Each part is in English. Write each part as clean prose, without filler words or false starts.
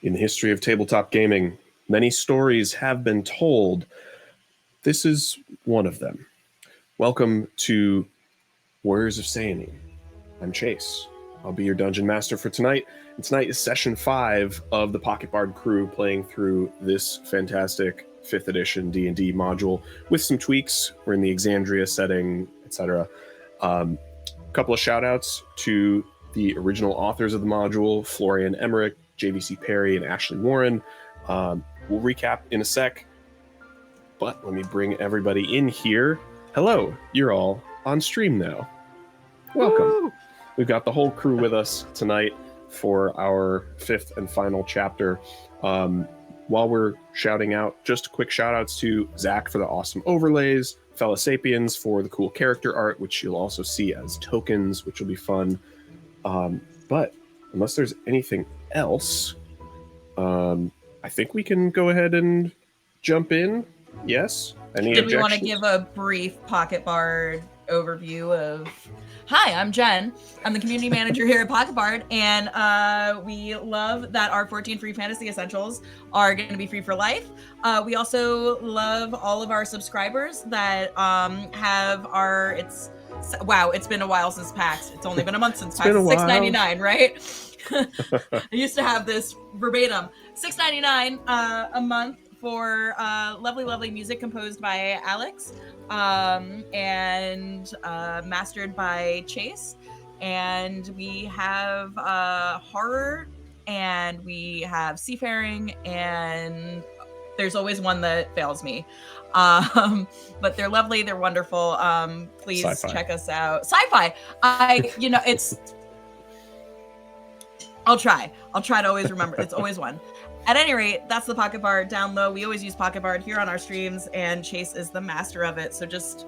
In the history of tabletop gaming, many stories have been told. This is one of them. Welcome to Warriors of Sehanine. I'm Chase. I'll be your dungeon master for tonight. And tonight is session 5 of the Pocket Bard crew playing through this fantastic 5th edition D&D module with some tweaks. We're in the Exandria setting, etc. A couple of shout outs to the original authors of the module, Florian Emmerich, JVC Perry, and Ashley Warren. We'll recap in a sec, but let me bring everybody in here. Hello, you're all on stream now. Welcome. Woo! We've got the whole crew with us tonight for our 5th and final chapter. While we're shouting out, just quick shout outs to Zach for the awesome overlays, Fellow Sapiens for the cool character art, which you'll also see as tokens, which will be fun. But unless there's anything else, I think we can go ahead and jump in. Yes? Any objections? Did we want to give a brief Pocket Bard overview of... Hi, I'm Jen. I'm the community manager here at Pocket Bard, and we love that our 14 free fantasy essentials are going to be free for life. We also love all of our subscribers that have our... it's been a while since PAX. It's only been a month since PAX. It's $6.99, right? I used to have this verbatim. $6.99 a month for lovely music composed by Alex and mastered by Chase. And we have horror, and we have seafaring, and there's always one that fails me. But they're lovely, they're wonderful. Please Sci-fi. Check us out. Sci-fi. I'll try to always remember. It's always one. At any rate, that's the Pocket Bard down low. We always use Pocket Bard here on our streams, and Chase is the master of it. So just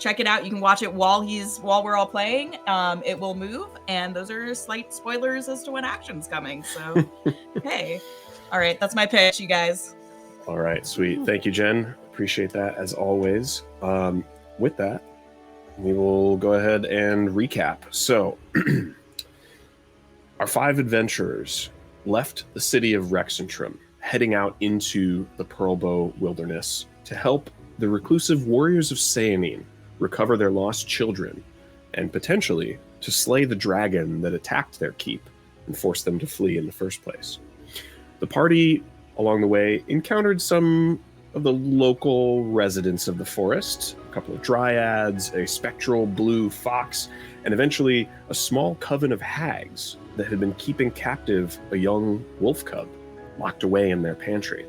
check it out. You can watch it while we're all playing. It will move, and those are slight spoilers as to when action's coming. So, hey, all right, that's my pitch, you guys. All right, sweet. Thank you, Jen. Appreciate that as always. With that, we will go ahead and recap. So, our 5 adventurers left the city of Rexentrum, heading out into the Pearlbow Wilderness to help the reclusive warriors of Sehanine recover their lost children, and potentially to slay the dragon that attacked their keep and forced them to flee in the first place. The party, along the way, encountered some of the local residents of the forest, a couple of dryads, a spectral blue fox, and eventually a small coven of hags that had been keeping captive a young wolf cub locked away in their pantry.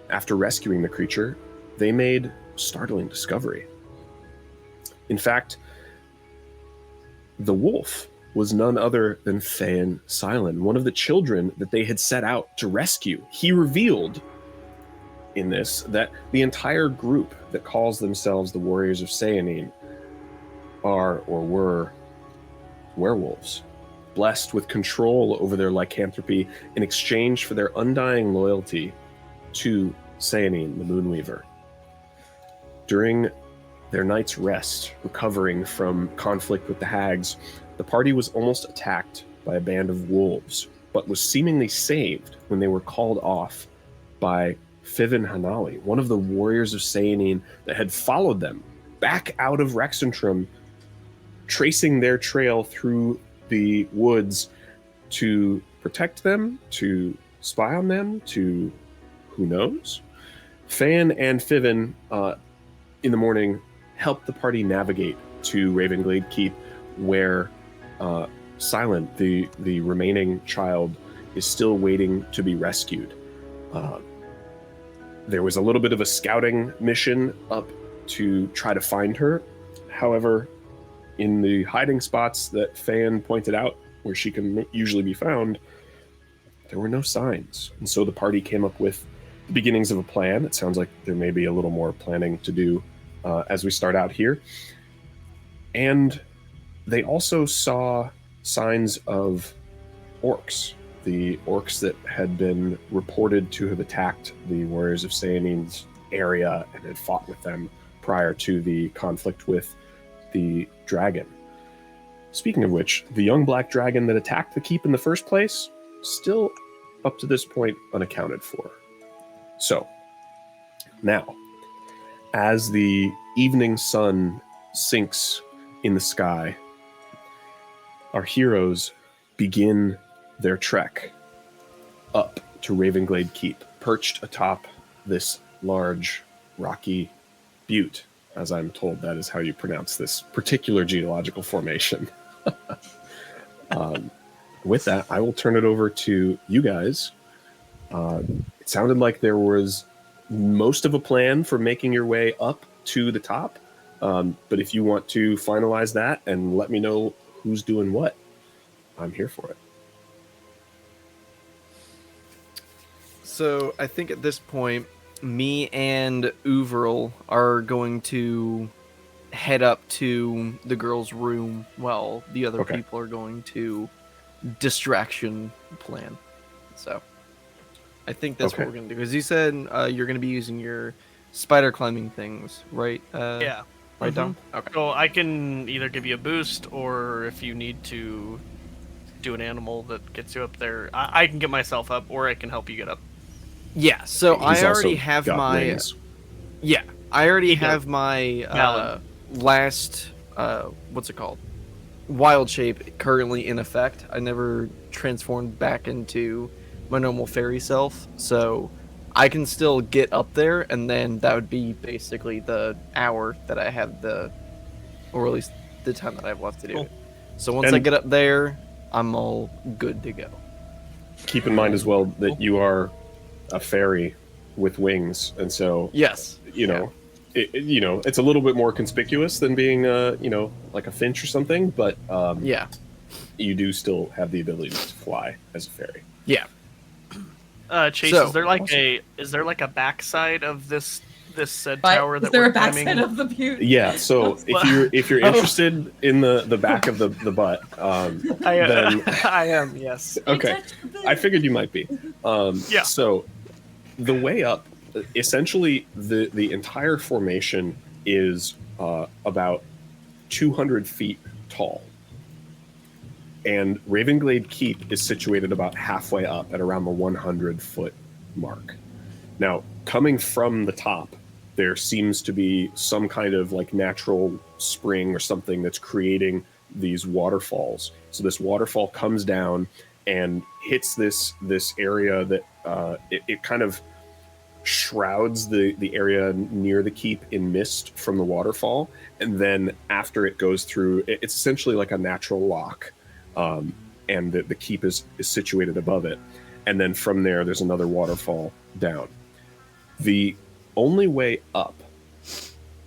After rescuing the creature, they made a startling discovery. In fact, the wolf was none other than Sehanine, one of the children that they had set out to rescue. He revealed in this that the entire group that calls themselves the Warriors of Sehanine are or were werewolves, blessed with control over their lycanthropy in exchange for their undying loyalty to Sehanine, the Moonweaver. During their night's rest, recovering from conflict with the hags, the party was almost attacked by a band of wolves, but was seemingly saved when they were called off by Sehanine, one of the warriors of Sehanine that had followed them back out of Rexentrum, tracing their trail through the woods to protect them, to spy on them, to who knows. Fan and Fiven, in the morning, helped the party navigate to Ravenglade Keep, where Silent, the remaining child, is still waiting to be rescued. There was a little bit of a scouting mission up to try to find her. However, in the hiding spots that Fan pointed out, where she can usually be found, there were no signs. And so the party came up with the beginnings of a plan. It sounds like there may be a little more planning to do as we start out here. And they also saw signs of orcs. The orcs that had been reported to have attacked the Warriors of Seahanine's area and had fought with them prior to the conflict with the dragon. Speaking of which, the young black dragon that attacked the keep in the first place, still up to this point unaccounted for. So, now, as the evening sun sinks in the sky, our heroes begin their trek up to Ravenglade Keep, perched atop this large rocky butte. As I'm told, that is how you pronounce this particular geological formation. With that, I will turn it over to you guys. It sounded like there was most of a plan for making your way up to the top. But if you want to finalize that and let me know who's doing what, I'm here for it. So I think at this point, me and Uverl are going to head up to the girls' room while the other people are going to distraction plan. So I think that's what we're going to do. Because you said you're going to be using your spider climbing things, right? Yeah. Right, Dom? Okay. So I can either give you a boost, or if you need to do an animal that gets you up there, I can get myself up, or I can help you get up. Yeah, so He's I already have my... wings. Yeah, I already have my last... what's it called? Wild shape currently in effect. I never transformed back into my normal fairy self, so I can still get up there, and then that would be basically the hour that I have or at least the time that I have left to do it. So once I get up there, I'm all good to go. Keep in mind as well that you are a fairy with wings, and so yes, you know, it's a little bit more conspicuous than being like a finch or something, but you do still have the ability to fly as a fairy. Yeah. Chase, is there like a backside of this this said But tower is that there we're a backside climbing? of the butte? Yeah, so if you're interested in the back of the butt, then I am, yes. okay. I figured you might be. Yeah. So the way up, essentially, the entire formation is about 200 feet tall, and Ravenglade Keep is situated about halfway up at around the 100-foot mark. Now, coming from the top, there seems to be some kind of like natural spring or something that's creating these waterfalls. So this waterfall comes down and hits this area that it kind of shrouds the area near the keep in mist from the waterfall, and then after it goes through, it's essentially like a natural lock, and the keep is situated above it, and then from there there's another waterfall down. The only way up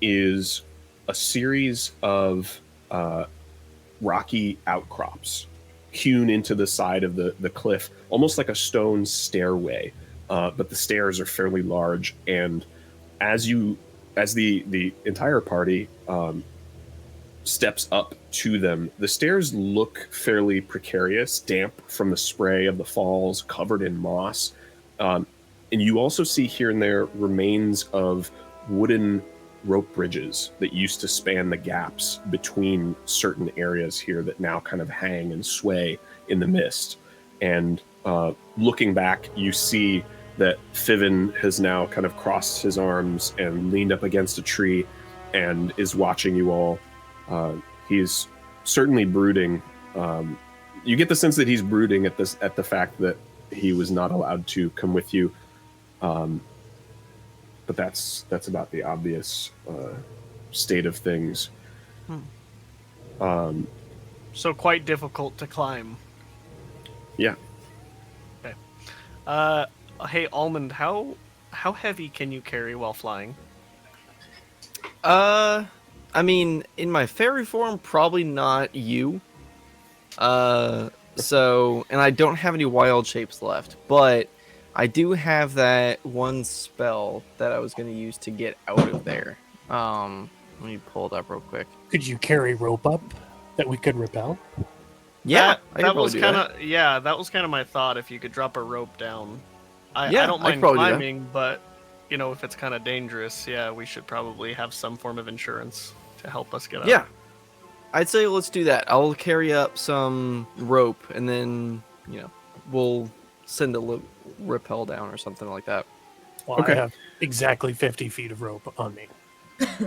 is a series of rocky outcrops hewn into the side of the cliff, almost like a stone stairway. But the stairs are fairly large, and as the entire party steps up to them, the stairs look fairly precarious, damp from the spray of the falls, covered in moss. And you also see here and there remains of wooden rope bridges that used to span the gaps between certain areas here that now kind of hang and sway in the mist. And looking back, you see that Fiven has now kind of crossed his arms and leaned up against a tree and is watching you all. He's certainly brooding. You get the sense that he's brooding at the fact that he was not allowed to come with you. But that's about the obvious state of things. So quite difficult to climb. Yeah. Okay. Hey, Almond, how heavy can you carry while flying? I mean, in my fairy form, probably not you. So, and I don't have any wild shapes left, but I do have that one spell that I was going to use to get out of there. Let me pull it up real quick. Could you carry rope up that we could repel? Yeah, that was kind of that was kind of my thought. If you could drop a rope down, I don't mind climbing, but you know, if it's kind of dangerous, yeah, we should probably have some form of insurance to help us get up. Yeah, I'd say let's do that. I'll carry up some rope, and then we'll send a rappel down or something like that. Well, Okay. I have exactly 50 feet of rope on me.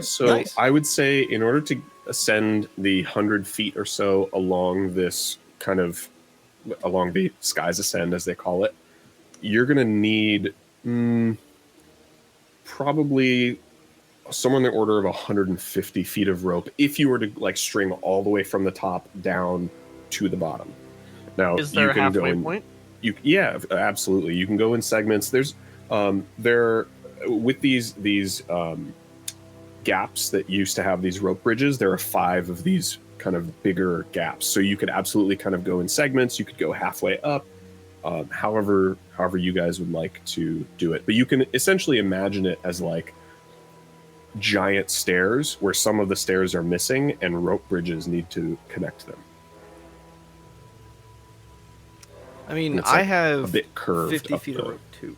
So Nice. I would say in order to ascend the 100 feet or so along this kind of along the Skies Ascend, as they call it, you're going to need probably somewhere in the order of 150 feet of rope if you were to like string all the way from the top down to the bottom. Now, Is there you a can halfway go in, point? yeah, absolutely. You can go in segments. There's with these gaps that used to have these rope bridges, there are 5 of these kind of bigger gaps. So you could absolutely kind of go in segments. You could go halfway up, however you guys would like to do it. But you can essentially imagine it as like giant stairs where some of the stairs are missing and rope bridges need to connect them. I mean, It's I like have a bit curved 50 up feet the- of rope too.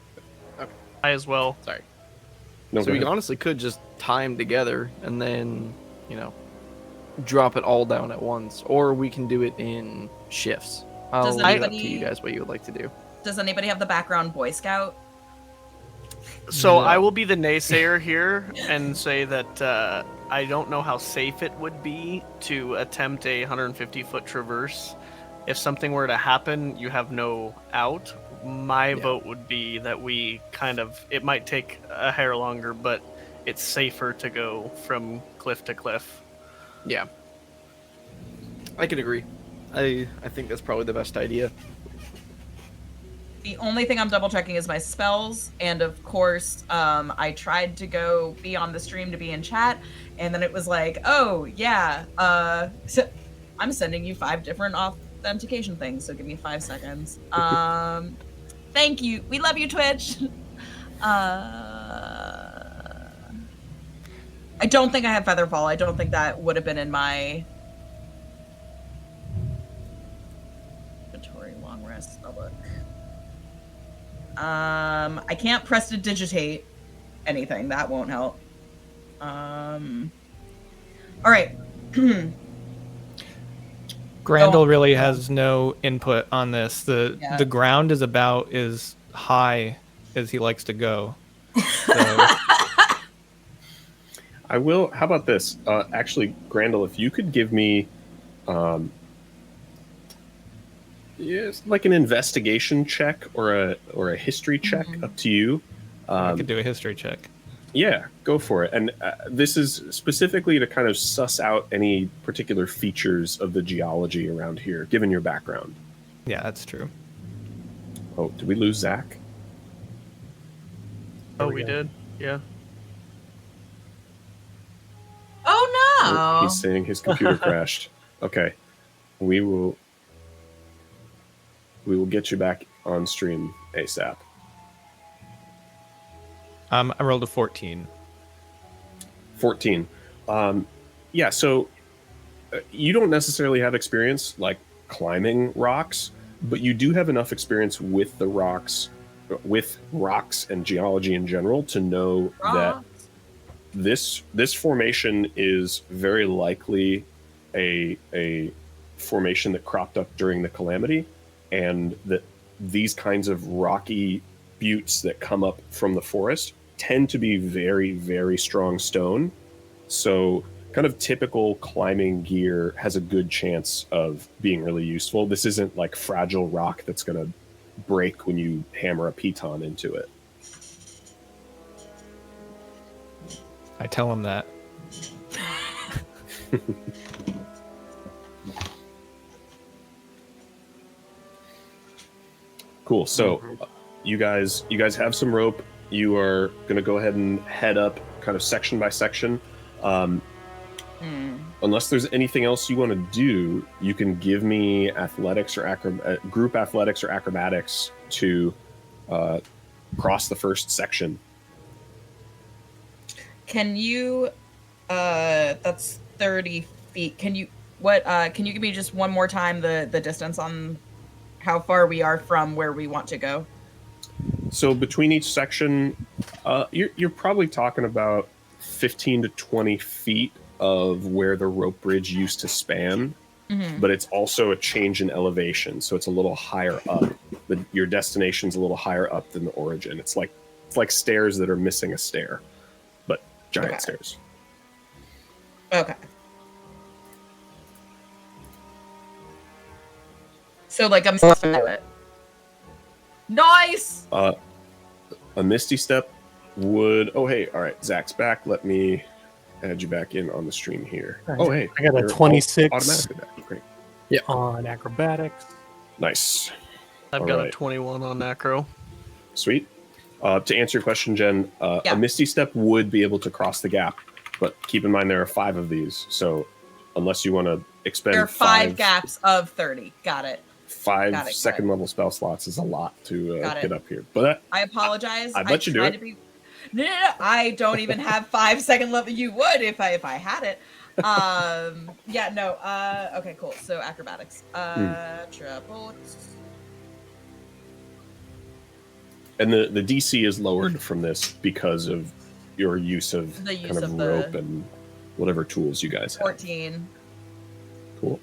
I as well. Sorry. No, So go we ahead. honestly could just tie them together and then, drop it all down at once, or we can do it in shifts. I'll Does leave it up to anybody- you guys what you would like to do. Does anybody have the background Boy Scout? So No. I will be the naysayer here and say that I don't know how safe it would be to attempt a 150-foot traverse. If something were to happen, you have no out. My vote would be that we it might take a hair longer, but it's safer to go from cliff to cliff. Yeah. I can agree. I think that's probably the best idea. The only thing I'm double checking is my spells, and of course, I tried to go be on the stream to be in chat, and then it was like, oh yeah, so I'm sending you 5 different authentication things, so give me 5 seconds. Thank you. We love you, Twitch. I don't think I have Featherfall. I don't think that would have been in my inventory. Long rest. I'll look. I can't prestidigitate anything. That won't help. All right. Grandel really has no input on this. The ground is about as high as he likes to go. So. I will. How about this? Actually, Grandel, if you could give me, yes, like an investigation check or a history check, up to you. I could do a history check. Yeah, go for it. And this is specifically to kind of suss out any particular features of the geology around here, given your background. Yeah, that's true. Oh, did we lose Zach? Oh, we did. Yeah. Oh no! He's saying his computer crashed. Okay, we will get you back on stream ASAP. I rolled a 14. 14. Yeah, so you don't necessarily have experience like climbing rocks, but you do have enough experience with the rocks, and geology in general to know that this formation is very likely a formation that cropped up during the calamity, and that these kinds of rocky buttes that come up from the forest tend to be very, very strong stone. So kind of typical climbing gear has a good chance of being really useful. This isn't like fragile rock that's going to break when you hammer a piton into it. I tell him that. Cool. So you guys have some rope. You are going to go ahead and head up kind of section by section. Unless there's anything else you want to do, you can give me athletics or group athletics or acrobatics to cross the first section. Can you that's 30 feet. Can you give me just one more time the distance on how far we are from where we want to go? So between each section, you're probably talking about 15 to 20 feet of where the rope bridge used to span, but it's also a change in elevation, so it's a little higher up. Your destination's a little higher up than the origin. It's like stairs that are missing a stair, but giant stairs. Okay. So like I'm supposed to do it. Nice. A misty step would. Oh hey, all right. Zach's back. Let me add you back in on the stream here. Right. Oh hey, I got a 26 automatically back. Great. Yeah. on acrobatics. Nice. I've got a 21 on acro. Sweet. To answer your question, Jen, a misty step would be able to cross the gap, but keep in mind there are 5 of these. So unless you want to expend there are 5 gaps of 30. Got it. 5 second level spell slots is a lot to get up here. But I apologize. I let you do it. No, I don't even have 5 second level. You would if I had it. Yeah, no. Okay, cool. So acrobatics. Triple. And the DC is lowered from this because of your use of kind of rope and whatever tools you guys have. 14. Cool.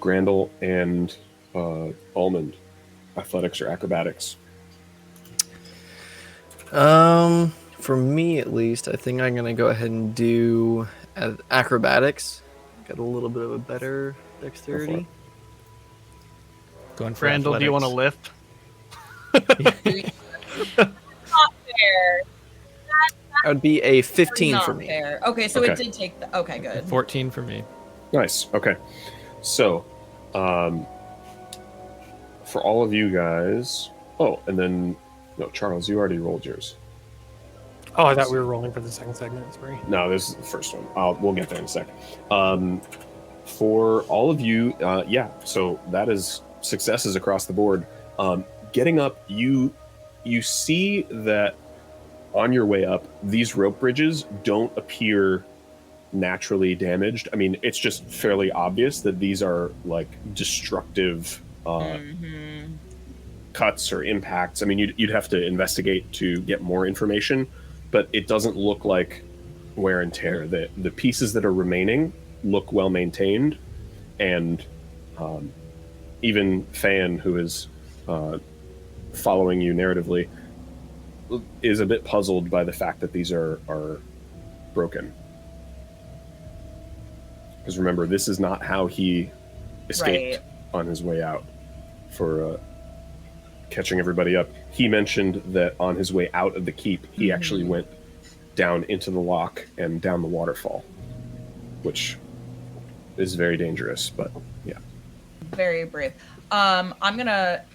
Grandel and Almond, athletics or acrobatics? For me at least, I think I'm gonna go ahead and do acrobatics. Got a little bit of a better dexterity. Going for Randall, do you want to lift? Not fair. That would be a 15 Not for me. fair. Okay, so it did take the. Okay, good. 14 for me. Nice. Okay. So, for all of you guys. Oh, and then no, Charles, you already rolled yours. Oh, I thought we were rolling for the second segment. Sorry. No, this is the first one. We'll get there in a second. For all of you, so that is successes across the board. Getting up, you see that on your way up, these rope bridges don't appear naturally damaged. I mean, it's just fairly obvious that these are like destructive cuts or impacts. I mean, you'd have to investigate to get more information, but it doesn't look like wear and tear. The pieces that are remaining look well maintained, and even Fan, who is following you narratively, is a bit puzzled by the fact that these are broken. Because remember, this is not how he escaped on his way out for catching everybody up. He mentioned that on his way out of the keep, he actually went down into the lock and down the waterfall, which is very dangerous, but yeah. Very brave.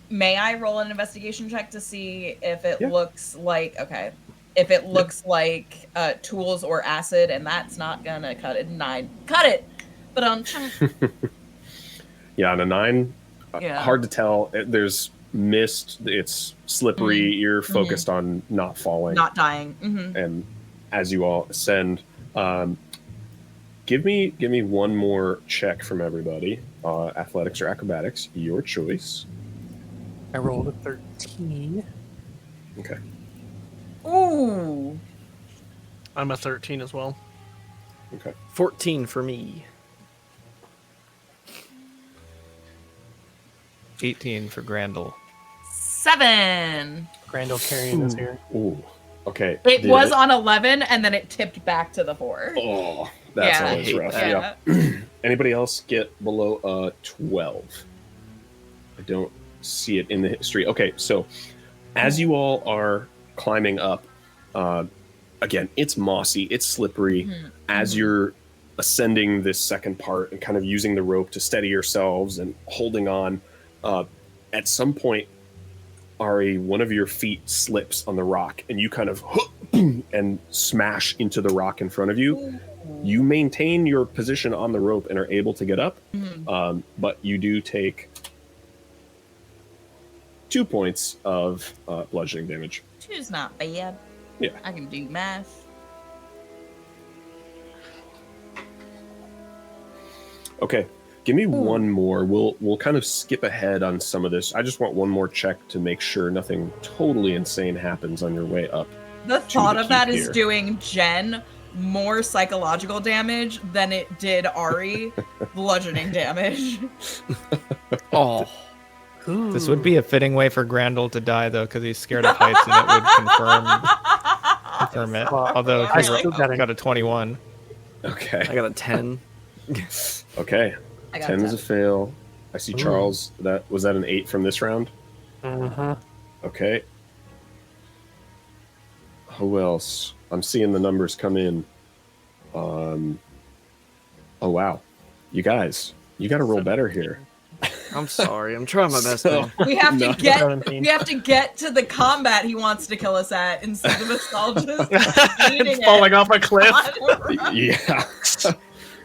May I roll an investigation check to see if it looks like, if it looks like tools or acid, and that's not gonna cut it. 9. Cut it! But yeah, on a 9, hard to tell. There's mist, it's slippery, you're focused on not falling. Not dying. And as you all ascend, give me one more check from everybody. Athletics or acrobatics, your choice. I rolled a 13. Okay. Ooh. I'm a 13 as well. Okay. 14 for me. 18 for Grandel. 7. Grandel carrying us here. Ooh. Okay. It was on 11, and then it tipped back to the 4. Oh, that's always rough. Yeah. Anybody else get below 12? I don't see it in the history. Okay, so as you all are climbing up, again, it's mossy, it's slippery. As you're ascending this second part and kind of using the rope to steady yourselves and holding on, at some point, Ari, one of your feet slips on the rock and you kind of and smash into the rock in front of you. You maintain your position on the rope and are able to get up, but you do take 2 points of bludgeoning damage. 2's not bad. Yeah. I can do math. Okay. Give me one more. We'll kind of skip ahead on some of this. I just want one more check to make sure nothing totally insane happens on your way up. The thought of that is here. doing Jen more psychological damage than it did Ari bludgeoning damage. Oh. This would be a fitting way for Grandel to die, though, because he's scared of heights, and it would confirm it. Well, Although I he still got a 21. Okay. I got a 10. Okay. I got 10 is a fail. I see Charles. Was that an 8 from this round? Okay. Who else? I'm seeing the numbers come in. Oh wow, you guys, you got to roll better here. I'm sorry. I'm trying my best. We have to get 17. we have to get to the combat he wants to kill us at instead of us all just eating Falling off a cliff. Yeah.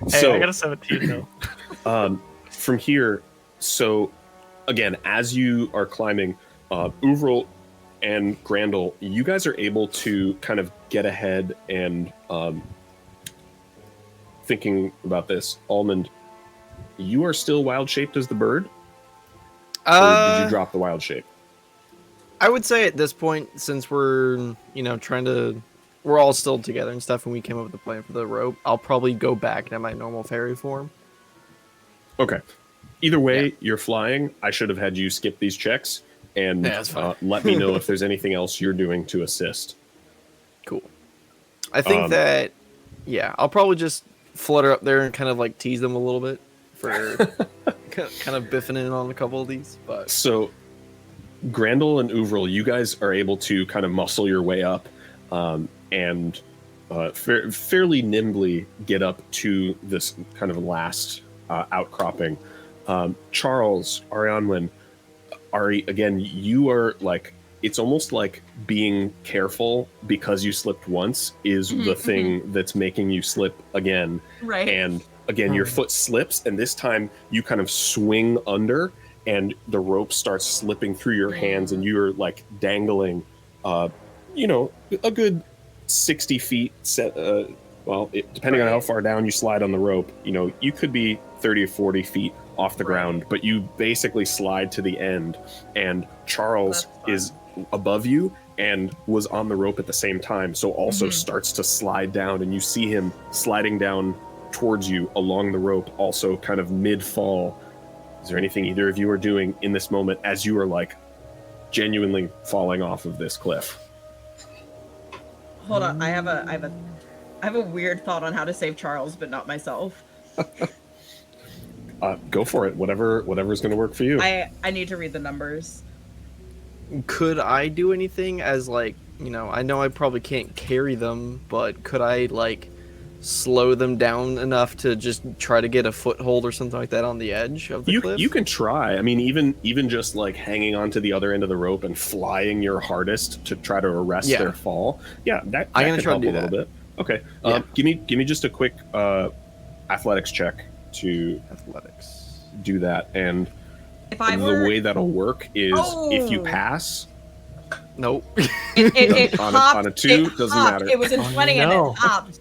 Hey, I got a 17 though. From here, so again, as you are climbing, Uvril and Grandel, you guys are able to kind of get ahead and thinking about this. Almond, you are still wild shaped as the bird? Or did you drop the wild shape? I would say at this point, since we're, we're all still together and stuff, and we came up with the plan for the rope, I'll probably go back to my normal fairy form. Okay. Either way, you're flying. I should have had you skip these checks and let me know if there's anything else you're doing to assist. Cool. I think that, I'll probably just flutter up there and kind of like tease them a little bit for kind of biffing in on a couple of these. But so, Grandel and Uvril, you guys are able to kind of muscle your way up and fairly nimbly get up to this kind of last outcropping. Charles, Arianwin, Ari, again, you are like, it's almost like being careful because you slipped once is the thing that's making you slip again. Right. And again, your foot slips, and this time you kind of swing under, and the rope starts slipping through your hands, and you're like dangling a good 60 feet set. Depending on how far down you slide on the rope, you could be 30 or 40 feet off the ground, but you basically slide to the end, and Charles is above you and was on the rope at the same time, so also starts to slide down, and you see him sliding down towards you along the rope, also kind of mid-fall. Is there anything either of you are doing in this moment as you are like genuinely falling off of this cliff? Hold on, I have a weird thought on how to save Charles, but not myself. Go for it. Whatever's going to work for you. I need to read the numbers. Could I do anything as I know I probably can't carry them, but could I slow them down enough to just try to get a foothold or something like that on the edge of the cliff? You can try. I mean, even just hanging onto the other end of the rope and flying your hardest to try to arrest their fall. Yeah, that I'm gonna could try help to do a little that. bit. Okay. Give me just a quick athletics check to do that. And the way that'll work is if you pass. Nope. It on popped, a 2 doesn't popped. matter. It was in 20 and it popped.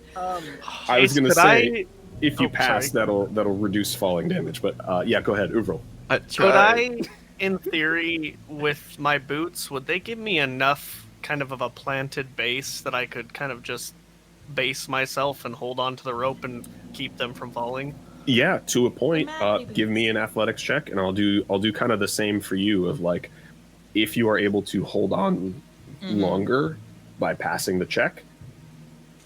I was going to say, if you Oh, pass, sorry. that'll reduce falling damage. But yeah, go ahead, Uvril. Could I, in theory, with my boots, would they give me enough kind of a planted base that I could kind of just base myself and hold on to the rope and keep them from falling? Yeah, to a point. Give me an athletics check, and I'll do kind of the same for you. Of if you are able to hold on longer by passing the check,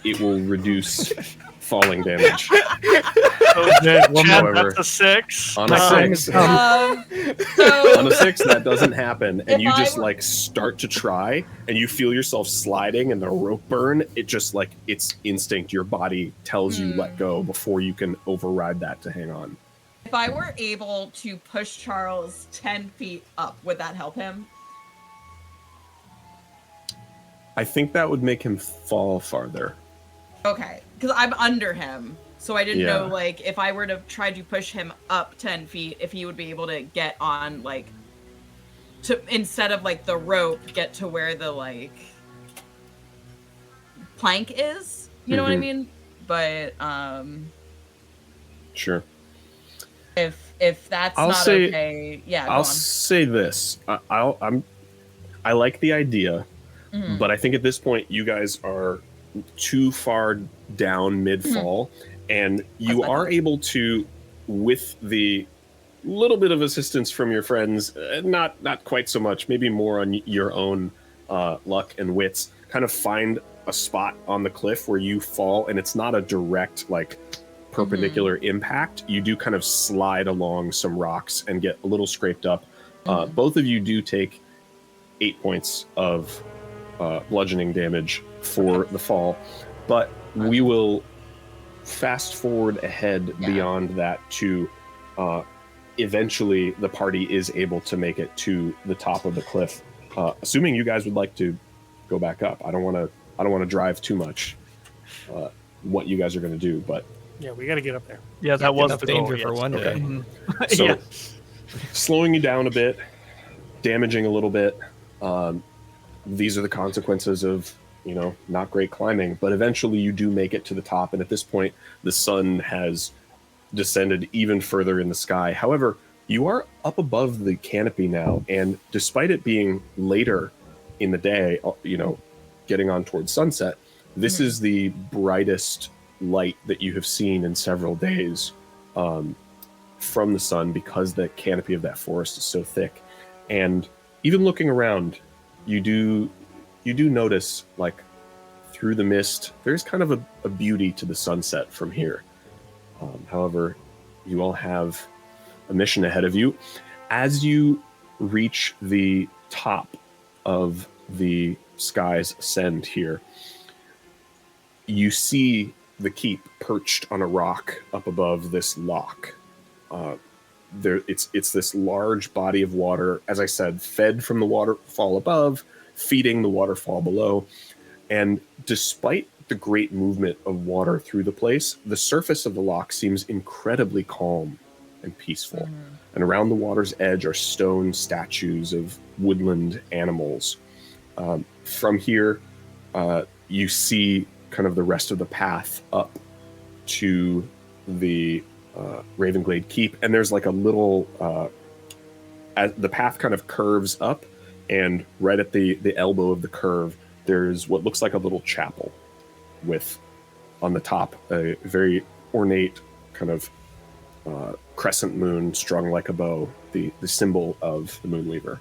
it will reduce falling damage. However, that's a 6. On a 6, So on a 6, that doesn't happen, and you just start to try, and you feel yourself sliding, and the rope burn. It just it's instinct. Your body tells you let go before you can override that to hang on. if I were able to push Charles 10 feet up, would that help him? I think that would make him fall farther. Okay, because I'm under him, so I didn't know if I were to try to push him up 10 feet, if he would be able to get on to instead of the rope, get to where the plank is. You know what I mean? But Sure. if that's not okay, yeah. I'll say this. I like the idea, but I think at this point you guys are too far down mid-fall, and you are able to, with the little bit of assistance from your friends, not quite so much, maybe more on your own luck and wits, kind of find a spot on the cliff where you fall, and it's not a direct perpendicular impact. You do kind of slide along some rocks and get a little scraped up. Both of you do take 8 points of bludgeoning damage for the fall, but we will fast forward ahead beyond that to eventually the party is able to make it to the top of the cliff, assuming you guys would like to go back up. I don't want to drive too much what you guys are going to do, but Yeah, we got to get up there. Yeah, that was Enough the goal. danger for Yes. one day. Okay. So slowing you down a bit, damaging a little bit. These are the consequences of, not great climbing, but eventually you do make it to the top. And at this point, the sun has descended even further in the sky. However, you are up above the canopy now. And despite it being later in the day, getting on towards sunset, this is the brightest light that you have seen in several days from the sun, because the canopy of that forest is so thick. And even looking around, you do notice through the mist, there's kind of a beauty to the sunset from here. However, you all have a mission ahead of you. As you reach the top of the Sky's Ascend here, you see the keep perched on a rock up above this lock. It's this large body of water, as I said, fed from the waterfall above, feeding the waterfall below. And despite the great movement of water through the place, the surface of the lock seems incredibly calm and peaceful. And around the water's edge are stone statues of woodland animals. From here, you see kind of the rest of the path up to the Ravenglade Keep, and there's like a little as the path kind of curves up, and right at the elbow of the curve there's what looks like a little chapel with on the top a very ornate kind of crescent moon strung like a bow, the symbol of the Moonweaver.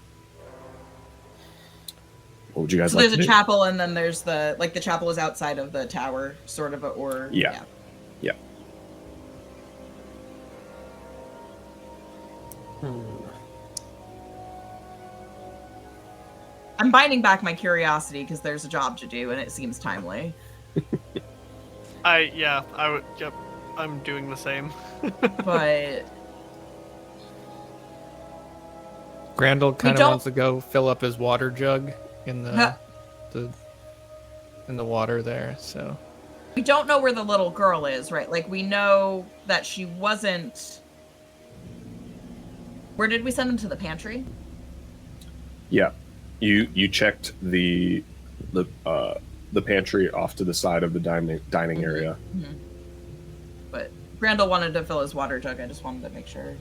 What would you guys so like there's to a do? chapel, and then there's the chapel is outside of the tower, sort of, or Yeah. I'm binding back my curiosity because there's a job to do, and it seems timely. Yep, I'm doing the same. But Grandel kind of don't- wants to go fill up his water jug in the water there. So we don't know where the little girl is, right? Like, we know that she wasn't. Where did we send him? To the pantry? Yeah, you checked the pantry off to the side of the dining area. Mm-hmm. But Grandel wanted to fill his water jug. I just wanted to make sure.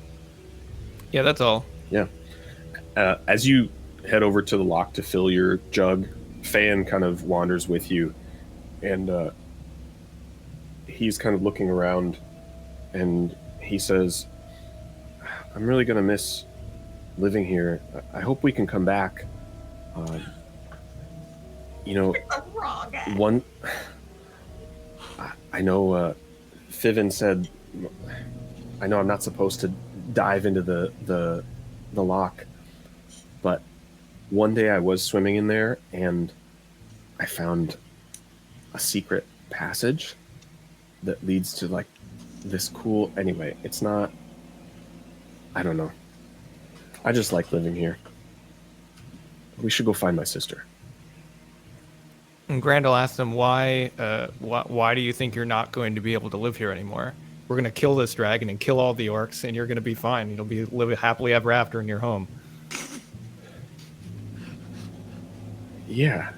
yeah, that's all. Yeah. As you head over to the lock to fill your jug, Fan kind of wanders with you, and he's kind of looking around, and he says, "I'm really gonna miss living here. I hope we can come back. One. I know Fiven said. I know I'm not supposed to dive into the lock, but one day I was swimming in there and I found a secret passage that leads to like this cool. Anyway, it's not. I don't know. I just like living here. We should go find my sister." And Grandel asked him, why do you think you're not going to be able to live here anymore? We're going to kill this dragon and kill all the orcs, and you're going to be fine. You'll be live happily ever after in your home. Yeah.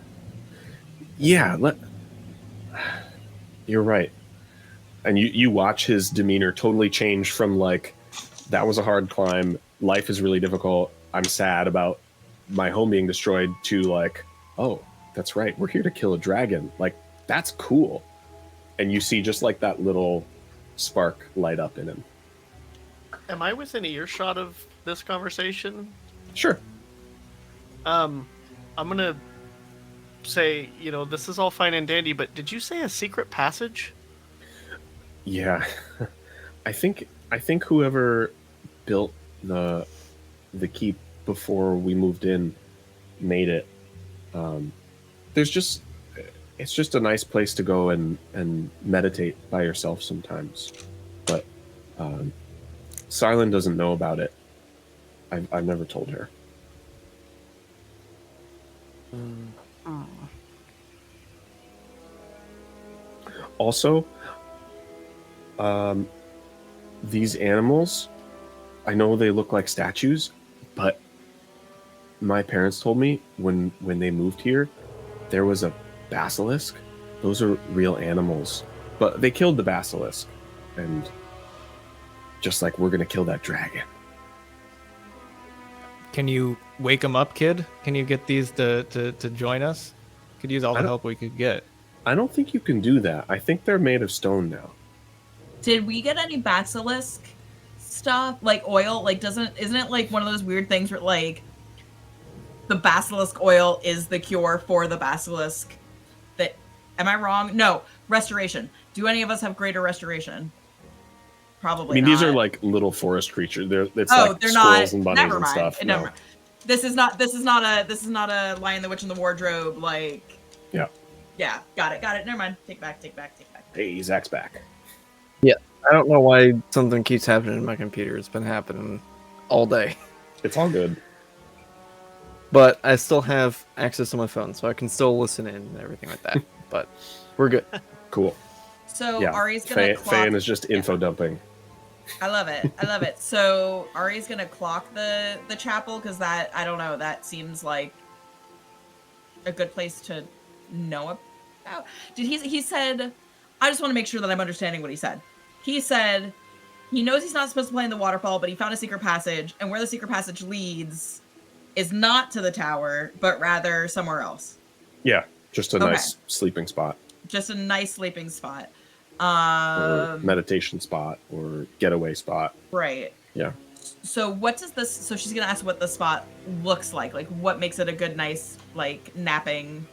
You're right. And you watch his demeanor totally change from like, that was a hard climb, life is really difficult, I'm sad about my home being destroyed, to like, oh, that's right, we're here to kill a dragon. Like, that's cool. And you see just like that little spark light up in him. Am I within earshot of this conversation? Sure. I'm gonna say, this is all fine and dandy, but did you say a secret passage? Yeah. I think whoever built the keep before we moved in made it. It's just a nice place to go and meditate by yourself sometimes. But Silent doesn't know about it. I've never told her. Also, these animals, I know they look like statues, but my parents told me when they moved here, there was a basilisk. Those are real animals, but they killed the basilisk, and just like we're gonna kill that dragon. Can you wake them up, kid? Can you get these to join us? Could use all the help we could get. I don't think you can do that. I think they're made of stone now. Did we get any basilisk stuff, like oil? Like, isn't it like one of those weird things where like the basilisk oil is the cure for the basilisk? That, am I wrong? No, restoration. Do any of us have greater restoration? Probably. I mean, not. these are like little forest creatures. They're they're squirrels not. and bunnies Never and mind. stuff. Never No. mind. This is not a Lion, the Witch, and the Wardrobe. Like. Yeah. Yeah. Got it. Never mind. Take back. Hey, Zach's back. Yeah, I don't know why something keeps happening in my computer. It's been happening all day. It's all good. But I still have access to my phone, so I can still listen in and everything like that. But we're good. Cool. So Yeah. Ari's gonna Fan is just info dumping. I love it. So Ari's gonna clock the chapel, because that, I don't know, that seems like a good place to know about? He said, I just want to make sure that I'm understanding what he said. He said he knows he's not supposed to play in the waterfall, but he found a secret passage, and where the secret passage leads is not to the tower, but rather somewhere else. Yeah, just a nice sleeping spot. Just a nice sleeping spot. Or meditation spot or getaway spot. Right. Yeah. So what does this, so she's going to ask what the spot looks like. Like what makes it a good, nice, like napping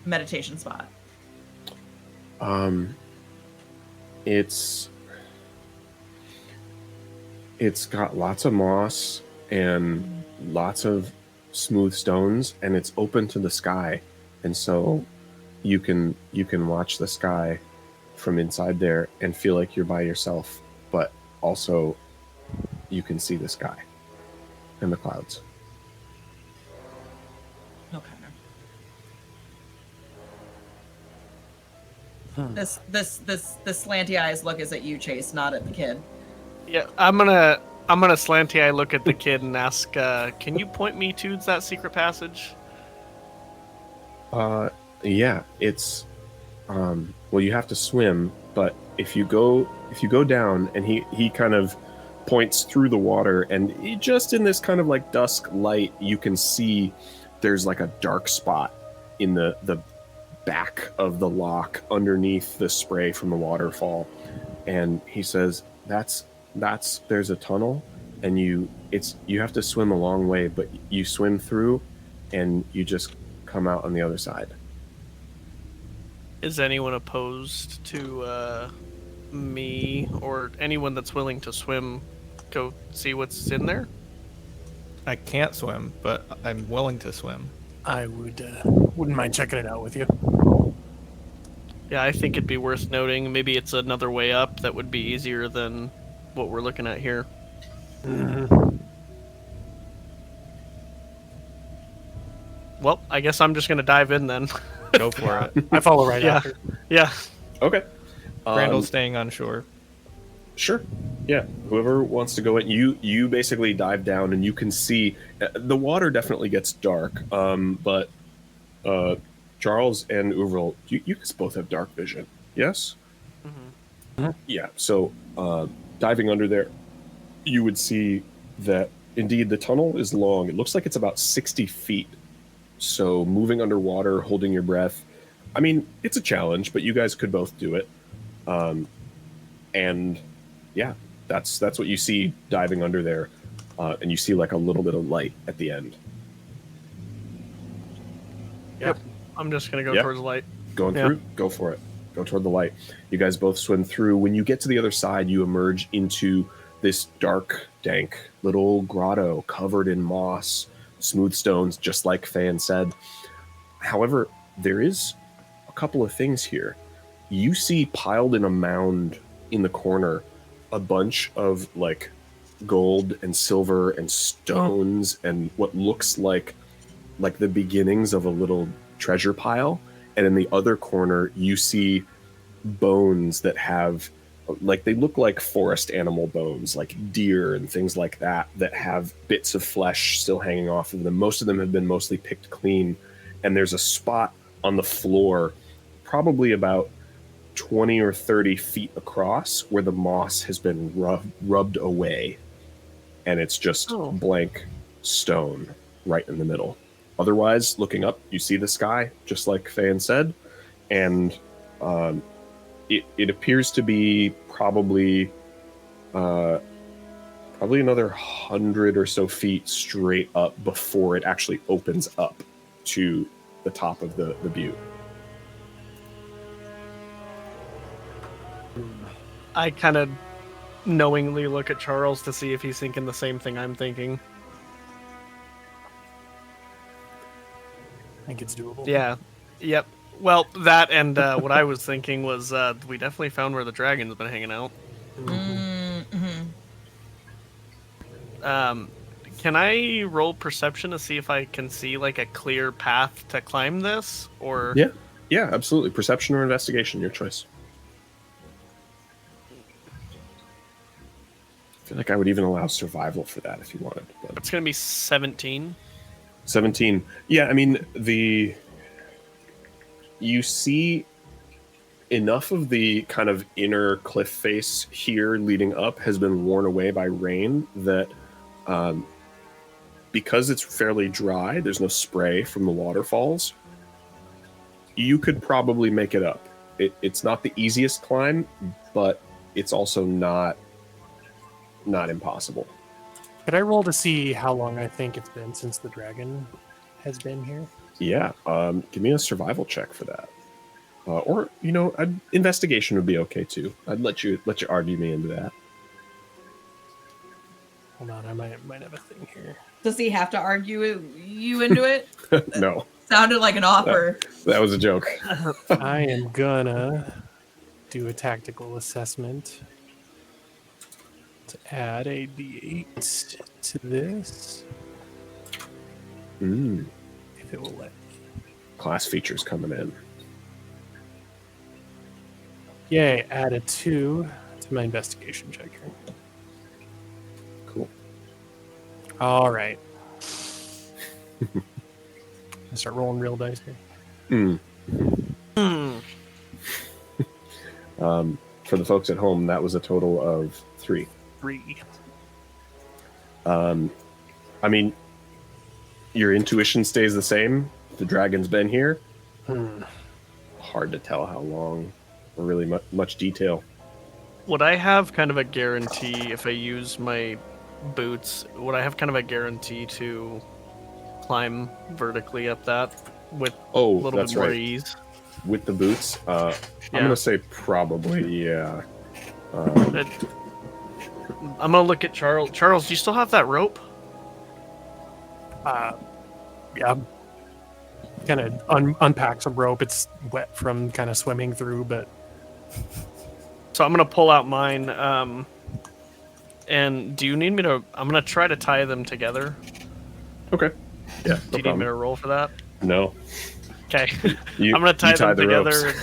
meditation spot? It's got lots of moss and lots of smooth stones, and it's open to the sky, and so you can watch the sky from inside there and feel like you're by yourself, but also you can see the sky and the clouds. Okay. This slanty eyes look is at you, Chase, not at the kid. Yeah, I'm gonna slanty eye look at the kid and ask, can you point me to that secret passage? Yeah, it's well, you have to swim, but if you go down, and he kind of points through the water, and just in this kind of like dusk light, you can see there's like a dark spot in the back of the lock underneath the spray from the waterfall, and he says that's there's a tunnel, and you have to swim a long way, but you swim through and you just come out on the other side. Is anyone opposed to me or anyone that's willing to swim go see what's in there? I can't swim, but I'm willing to swim. I wouldn't mind checking it out with you. Yeah, I think it'd be worth noting. Maybe it's another way up that would be easier than what we're looking at here. Mm-hmm. Well, I guess I'm just gonna dive in then. Go for it. I follow right Yeah. after. Yeah. Okay. Randall's staying on shore. Sure. Yeah. Whoever wants to go in, you basically dive down, and you can see the water definitely gets dark. But Charles and Uvril, you guys both have dark vision. Yes. Mm-hmm. Yeah. So diving under there, you would see that indeed the tunnel is long. It looks like it's about 60 feet. So moving underwater, holding your breath. I mean, it's a challenge, but you guys could both do it. And yeah, that's what you see diving under there. And you see like a little bit of light at the end. Yep. I'm just gonna go Yep. towards the light. Going through? Go for it. Go toward the light. You guys both swim through. When you get to the other side, you emerge into this dark, dank little grotto covered in moss, smooth stones, just like Fan said. However, there is a couple of things here. You see piled in a mound in the corner a bunch of like gold and silver and stones and what looks like the beginnings of a little treasure pile. And in the other corner, you see bones that have, like, they look like forest animal bones, like deer and things like that have bits of flesh still hanging off of them. Most of them have been mostly picked clean. And there's a spot on the floor, probably about 20 or 30 feet across, where the moss has been rubbed away. And it's just blank stone right in the middle. Otherwise, looking up, you see the sky, just like Fan said, and it appears to be probably another 100 or so feet straight up before it actually opens up to the top of the butte. I kind of knowingly look at Charles to see if he's thinking the same thing I'm thinking. I think it's doable. Yeah. Yep. Well, that and what I was thinking was we definitely found where the dragon's been hanging out. Mm-hmm. Can I roll perception to see if I can see like a clear path to climb this? Or Yeah, absolutely. Perception or investigation, your choice. I feel like I would even allow survival for that if you wanted. But it's going to be 17. 17. Yeah, I mean, the you see enough of the kind of inner cliff face here leading up has been worn away by rain that because it's fairly dry, there's no spray from the waterfalls, you could probably make it up. It's not the easiest climb, but it's also not impossible. Could I roll to see how long I think it's been since the dragon has been here? Yeah, give me a survival check for that. Or, investigation would be okay too. I'd let you argue me into that. Hold on, I might have a thing here. Does he have to argue you into it? No. Sounded like an offer. That was a joke. I am gonna do a tactical assessment to add a d8 to this. If it will let me. Class features coming in. Yay, add a 2 to my investigation check here. Cool. All right. I start rolling real dice here. For the folks at home, that was a total of 3. 3. I mean, your intuition stays the same. The dragon's been here. Hard to tell how long or really much detail. Would I have kind of a guarantee if I use my boots? Would I have kind of a guarantee to climb vertically up that with a little bit more ease? With the boots, I'm gonna say probably, yeah. I'm gonna look at Charles. Charles, do you still have that rope? Yeah. Kind of unpack some rope. It's wet from kind of swimming through, but... So I'm going to pull out mine. And do you need me to... I'm going to try to tie them together. Okay. Yeah, Do you need me to roll for that? No. Okay. I'm going to tie them together.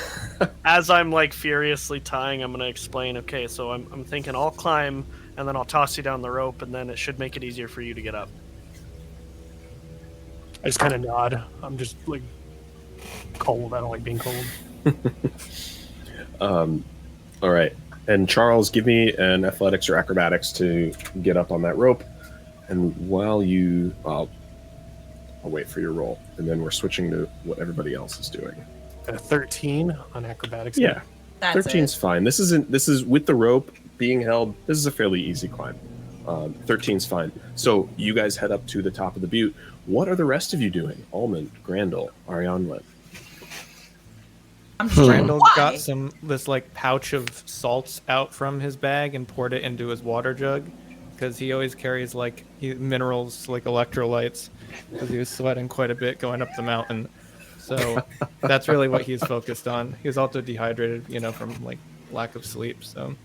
As I'm like furiously tying, I'm going to explain, okay, so I'm thinking I'll climb, and then I'll toss you down the rope, and then it should make it easier for you to get up. I just kind of nod. I'm just like cold. I don't like being cold. All right. And Charles, give me an athletics or acrobatics to get up on that rope. And while I'll wait for your roll. And then we're switching to what everybody else is doing. 13 on acrobatics. Yeah. That's 13's fine. This is with the rope being held. This is a fairly easy climb. 13's fine. So you guys head up to the top of the butte. What are the rest of you doing? Almond, Grandel, Arianwet. Grandel got this like pouch of salts out from his bag and poured it into his water jug because he always carries like minerals like electrolytes because he was sweating quite a bit going up the mountain. So that's really what he's focused on. He was also dehydrated, from like lack of sleep. So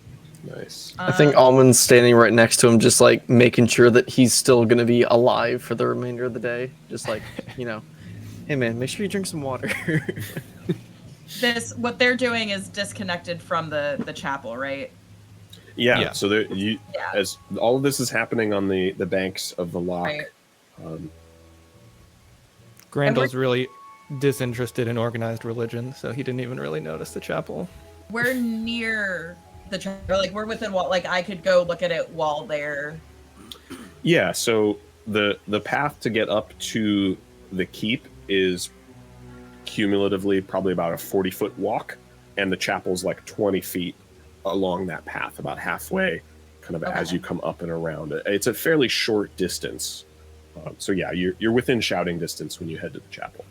nice. I think Almond's standing right next to him, just like making sure that he's still gonna be alive for the remainder of the day. Just like, hey man, make sure you drink some water. What they're doing is disconnected from the chapel, right? Yeah. So as all of this is happening on the banks of the lock. Right. Grandel's really disinterested in organized religion, so he didn't even really notice the chapel. We're near the chapel, like we're within what, like I could go look at it while they're... Yeah, so the path to get up to the keep is cumulatively probably about a 40-foot walk, and the chapel's like 20 feet along that path, about halfway, kind of as you come up and around it. It's a fairly short distance. So yeah, you're within shouting distance when you head to the chapel.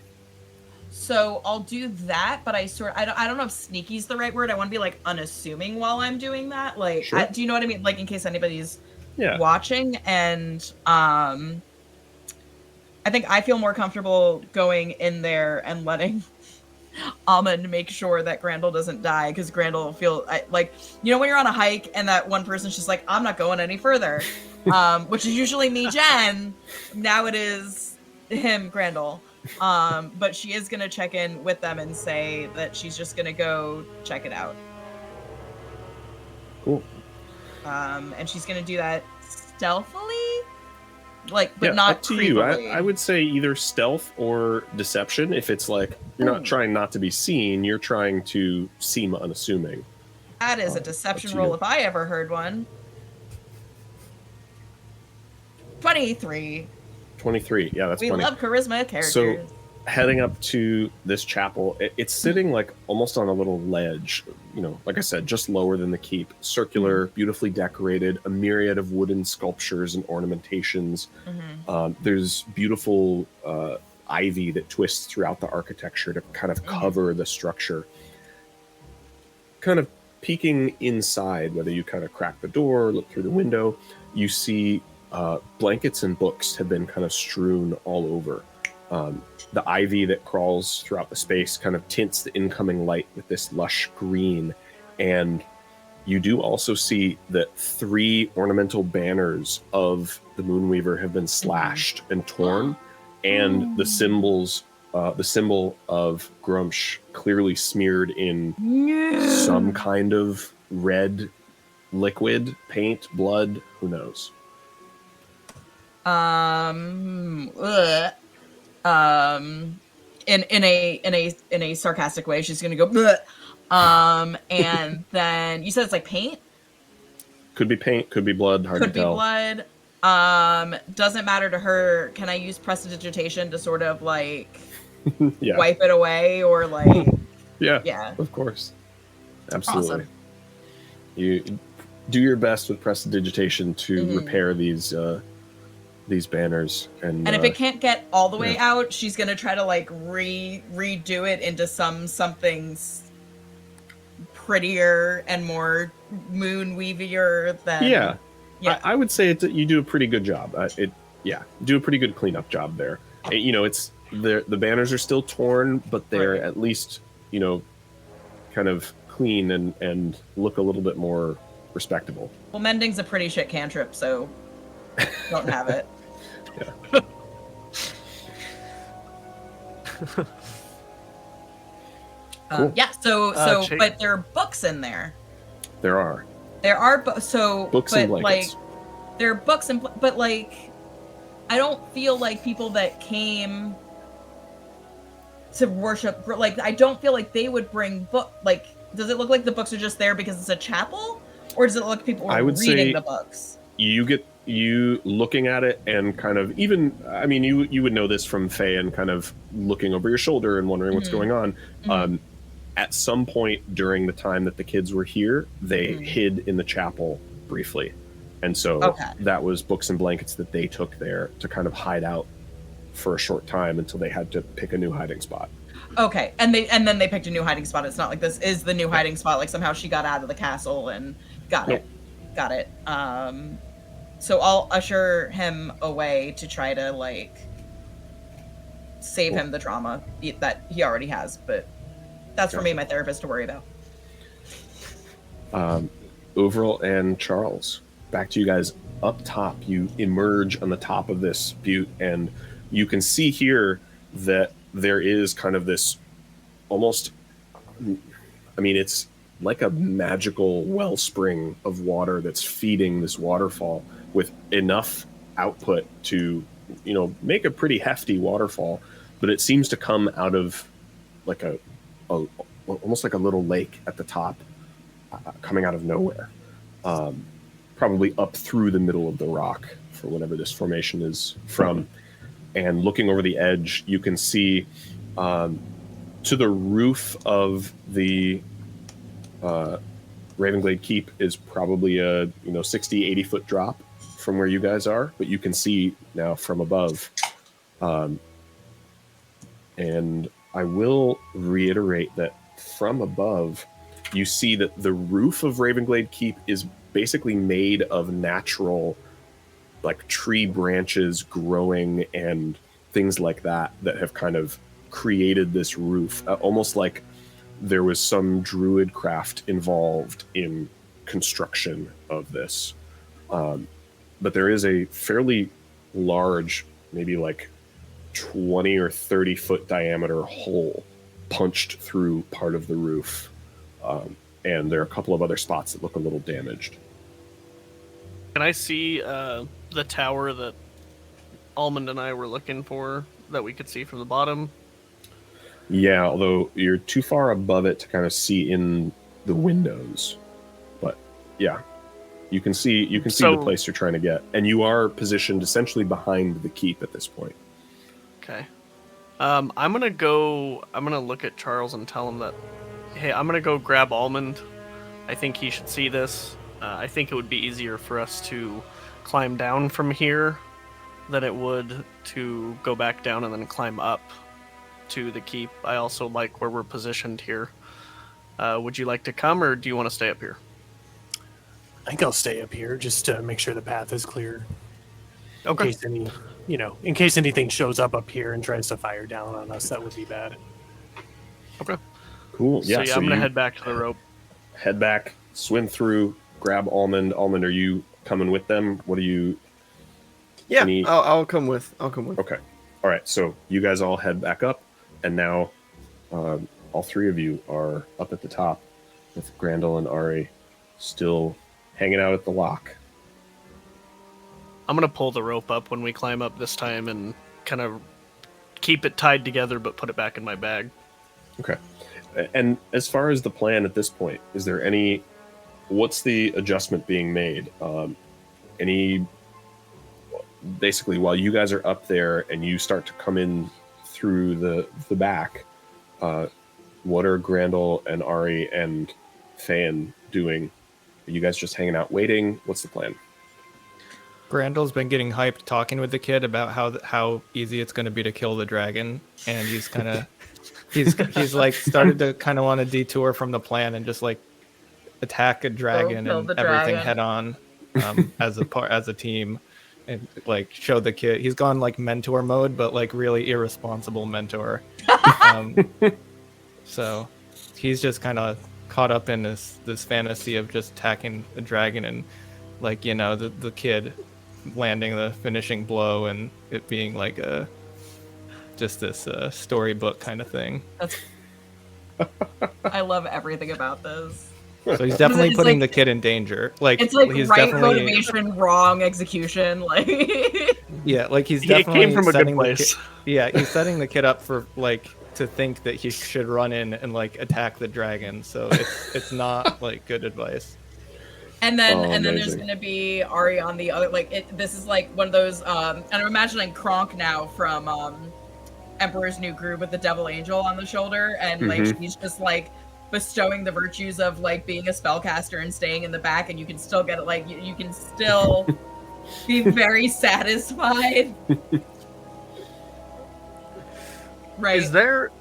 So I'll do that, but I don't know if sneaky's the right word. I want to be like unassuming while I'm doing that. Like, sure. Do you know what I mean? Like in case anybody's watching. And I think I feel more comfortable going in there and letting Almond make sure that Grandel doesn't die, because Grandel will feel like, when you're on a hike and that one person's just like, I'm not going any further, which is usually me, Jen. Now it is him, Grandel. But she is going to check in with them and say that she's just going to go check it out. Cool. And she's going to do that stealthily. like, but Yeah, not up to you. creepily. I would say either stealth or deception. If it's like you're not trying not to be seen, you're trying to seem unassuming. That is a up deception to roll you. if I ever heard one. 23. 23. Yeah, that's We funny. love charisma characters. So heading up to this chapel, it's sitting like almost on a little ledge, you know, like I said, just lower than the keep, circular, beautifully decorated, a myriad of wooden sculptures and ornamentations. There's beautiful ivy that twists throughout the architecture to kind of cover the structure. Kind of peeking inside, whether you kind of crack the door or look through the window, you see blankets and books have been kind of strewn all over. The ivy that crawls throughout the space kind of tints the incoming light with this lush green. And you do also see that 3 ornamental banners of the Moonweaver have been slashed and torn, and the symbol of Grumsh clearly smeared in some kind of red liquid, paint, blood, who knows. In a sarcastic way, she's gonna go bleh. And then you said it's like paint? Could be paint, could be blood, hard Could to be tell. blood. Doesn't matter to her. Can I use prestidigitation to sort of like Yeah. wipe it away or like Yeah, of course. Absolutely. Awesome. You do your best with prestidigitation to repair these banners, and if it can't get all the way out, she's gonna try to like redo it into something's prettier and more moon weavier than yeah. I would say you do a pretty good job. Do a pretty good cleanup job there. You know, it's the banners are still torn, but they're at least, you know, kind of clean and look a little bit more respectable. Well, mending's a pretty shit cantrip, so don't have it. Yeah. Cool. But there are books in there. There are Books and blankets. Like there are books but like I don't feel like people that came to worship, like I don't feel like they would bring book. Like, does it look like the books are just there because it's a chapel, or does it look like people were reading the books? You looking at it and kind of even, I mean, you would know this from Faye and kind of looking over your shoulder and wondering what's going on. At some point during the time that the kids were here, they hid in the chapel briefly. And so that was books and blankets that they took there to kind of hide out for a short time until they had to pick a new hiding spot. Okay. And then they picked a new hiding spot. It's not like this is the new hiding spot. Like somehow she got out of the castle and got it. So I'll usher him away to try to like save him the trauma that he already has, but that's for me, my therapist, to worry about. Overall and Charles, back to you guys up top. You emerge on the top of this butte, and you can see here that there is kind of this almost, I mean, it's like a magical wellspring of water that's feeding this waterfall with enough output to, you know, make a pretty hefty waterfall, but it seems to come out of like a almost like a little lake at the top, coming out of nowhere, probably up through the middle of the rock for whatever this formation is from. And looking over the edge, you can see to the roof of the Ravenglade Keep is probably a 60-80 foot drop from where you guys are, but you can see now from above. And I will reiterate that from above, you see that the roof of Ravenglade Keep is basically made of natural, like tree branches growing and things like that have kind of created this roof, almost like there was some druid craft involved in construction of this. But there is a fairly large, maybe like 20 or 30 foot diameter hole punched through part of the roof. And there are a couple of other spots that look a little damaged. Can I see the tower that Almond and I were looking for that we could see from the bottom? Yeah, although you're too far above it to kind of see in the windows. But yeah, you can see the place you're trying to get, and you are positioned essentially behind the keep at this point. Okay. I'm gonna look at Charles and tell him that, hey, I'm gonna go grab Almond. I think he should see this. I think it would be easier for us to climb down from here than it would to go back down and then climb up to the keep. I also like where we're positioned here. Would you like to come, or do you want to stay up here? I think I'll stay up here just to make sure the path is clear. Okay. In case anything shows up here and tries to fire down on us, that would be bad. Okay. Cool. Yeah. So I'm gonna head back to the rope. Head back, swim through, grab Almond. Almond, are you coming with them? What are you? Yeah, I'll come with. Okay. All right. So you guys all head back up, and now all three of you are up at the top with Grandel and Ari still hanging out at the lock. I'm gonna pull the rope up when we climb up this time and kind of keep it tied together, but put it back in my bag. Okay. And as far as the plan at this point, is there any? What's the adjustment being made? Basically, while you guys are up there and you start to come in through the back, what are Grandel and Ari and Fan doing? Are you guys just hanging out waiting? What's the plan? Grandel's been getting hyped talking with the kid about how easy it's going to be to kill the dragon, and he's kind of he's like started to kind of want to detour from the plan and just like attack a dragon and everything head on as a team, and like show the kid he's gone like mentor mode, but like really irresponsible mentor. So he's just kind of caught up in this fantasy of just attacking the dragon, and like the kid landing the finishing blow and it being like just this storybook kind of thing. I love everything about this. So he's definitely putting the kid in danger. Like it's like he's right motivation, wrong execution. Like yeah, like he's definitely came from a good place. He's setting the kid up for like to think that he should run in and like attack the dragon. So it's not like good advice. And then there's gonna be Ari on the other. This is like one of those. And I'm imagining Kronk now from Emperor's New Groove with the Devil Angel on the shoulder, and like she's just like bestowing the virtues of like being a spellcaster and staying in the back, and you can still get it. Like you can still be very satisfied. Right. Is there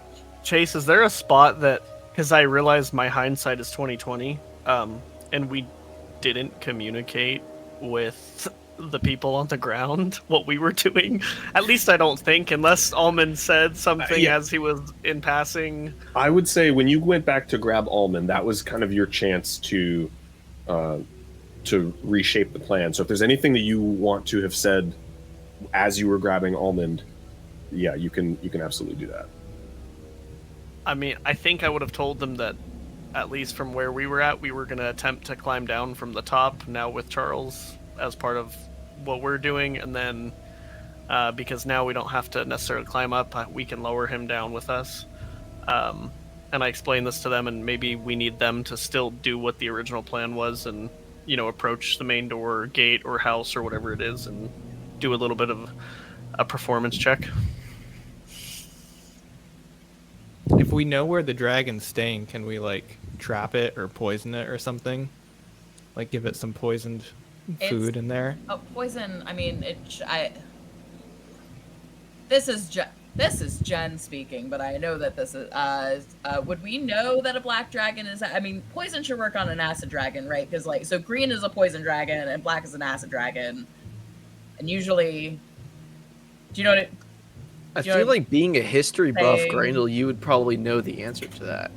a spot that, because I realized my hindsight is 2020, and we didn't communicate with the people on the ground what we were doing? At least I don't think, unless Almond said something as he was in passing. I would say when you went back to grab Almond, that was kind of your chance to reshape the plan. So if there's anything that you want to have said as you were grabbing Almond, yeah, you can absolutely do that. I mean, I think I would have told them that, at least from where we were at, we were going to attempt to climb down from the top now with Charles as part of what we're doing, and then because now we don't have to necessarily climb up, we can lower him down with us. And I explained this to them, and maybe we need them to still do what the original plan was and, approach the main door or gate or house or whatever it is and do a little bit of a performance check. If we know where the dragon's staying, can we like trap it or poison it or something? Like give it some poisoned food in there? Oh, poison. I mean, This is Jen speaking, but I know that this is. Would we know that a black dragon is? I mean, poison should work on an acid dragon, right? Because so green is a poison dragon and black is an acid dragon, and usually, do you know what it? I feel like being a history buff, Grendel, you would probably know the answer to that.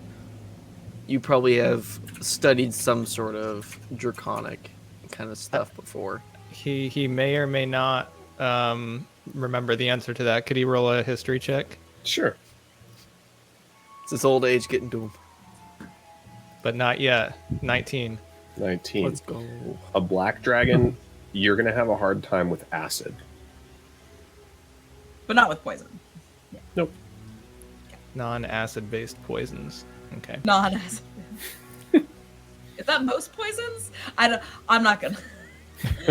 You probably have studied some sort of draconic kind of stuff before. He may or may not remember the answer to that. Could he roll a history check? Sure. It's his old age getting to him. But not yet. 19. 19. Let's go. A black dragon, you're going to have a hard time with acid. but not with poison. Nope. Non-acid based poisons. Okay. Non-acid. Is that most poisons? I'm not gonna.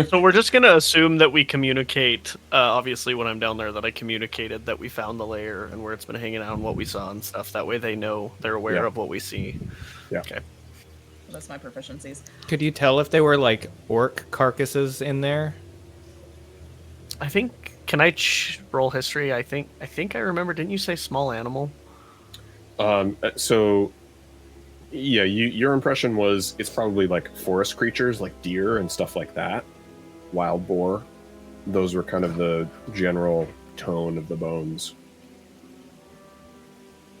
So we're just gonna assume that we communicate. Obviously, when I'm down there, that I communicated that we found the lair and where it's been hanging out and what we saw and stuff. That way, they know, they're aware of what we see. Yeah. Okay. That's my proficiencies. Could you tell if they were like orc carcasses in there? I think. Can I roll history? I think I remember. Didn't you say small animal? So, yeah, your impression was it's probably like forest creatures, like deer and stuff like that, wild boar. Those were kind of the general tone of the bones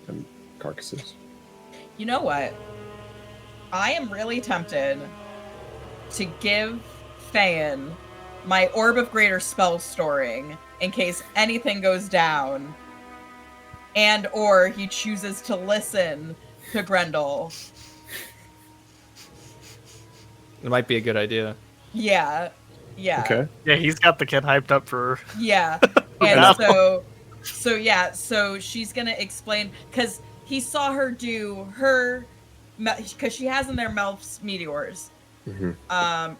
and carcasses. You know what? I am really tempted to give Thayan my Orb of Greater Spell Storing in case anything goes down, and or he chooses to listen to Grendel. It might be a good idea. Yeah. Okay. Yeah, he's got the kid hyped up for. Yeah. And so she's gonna explain, because he saw her do her, because she has in their Melf's meteors. Mm-hmm.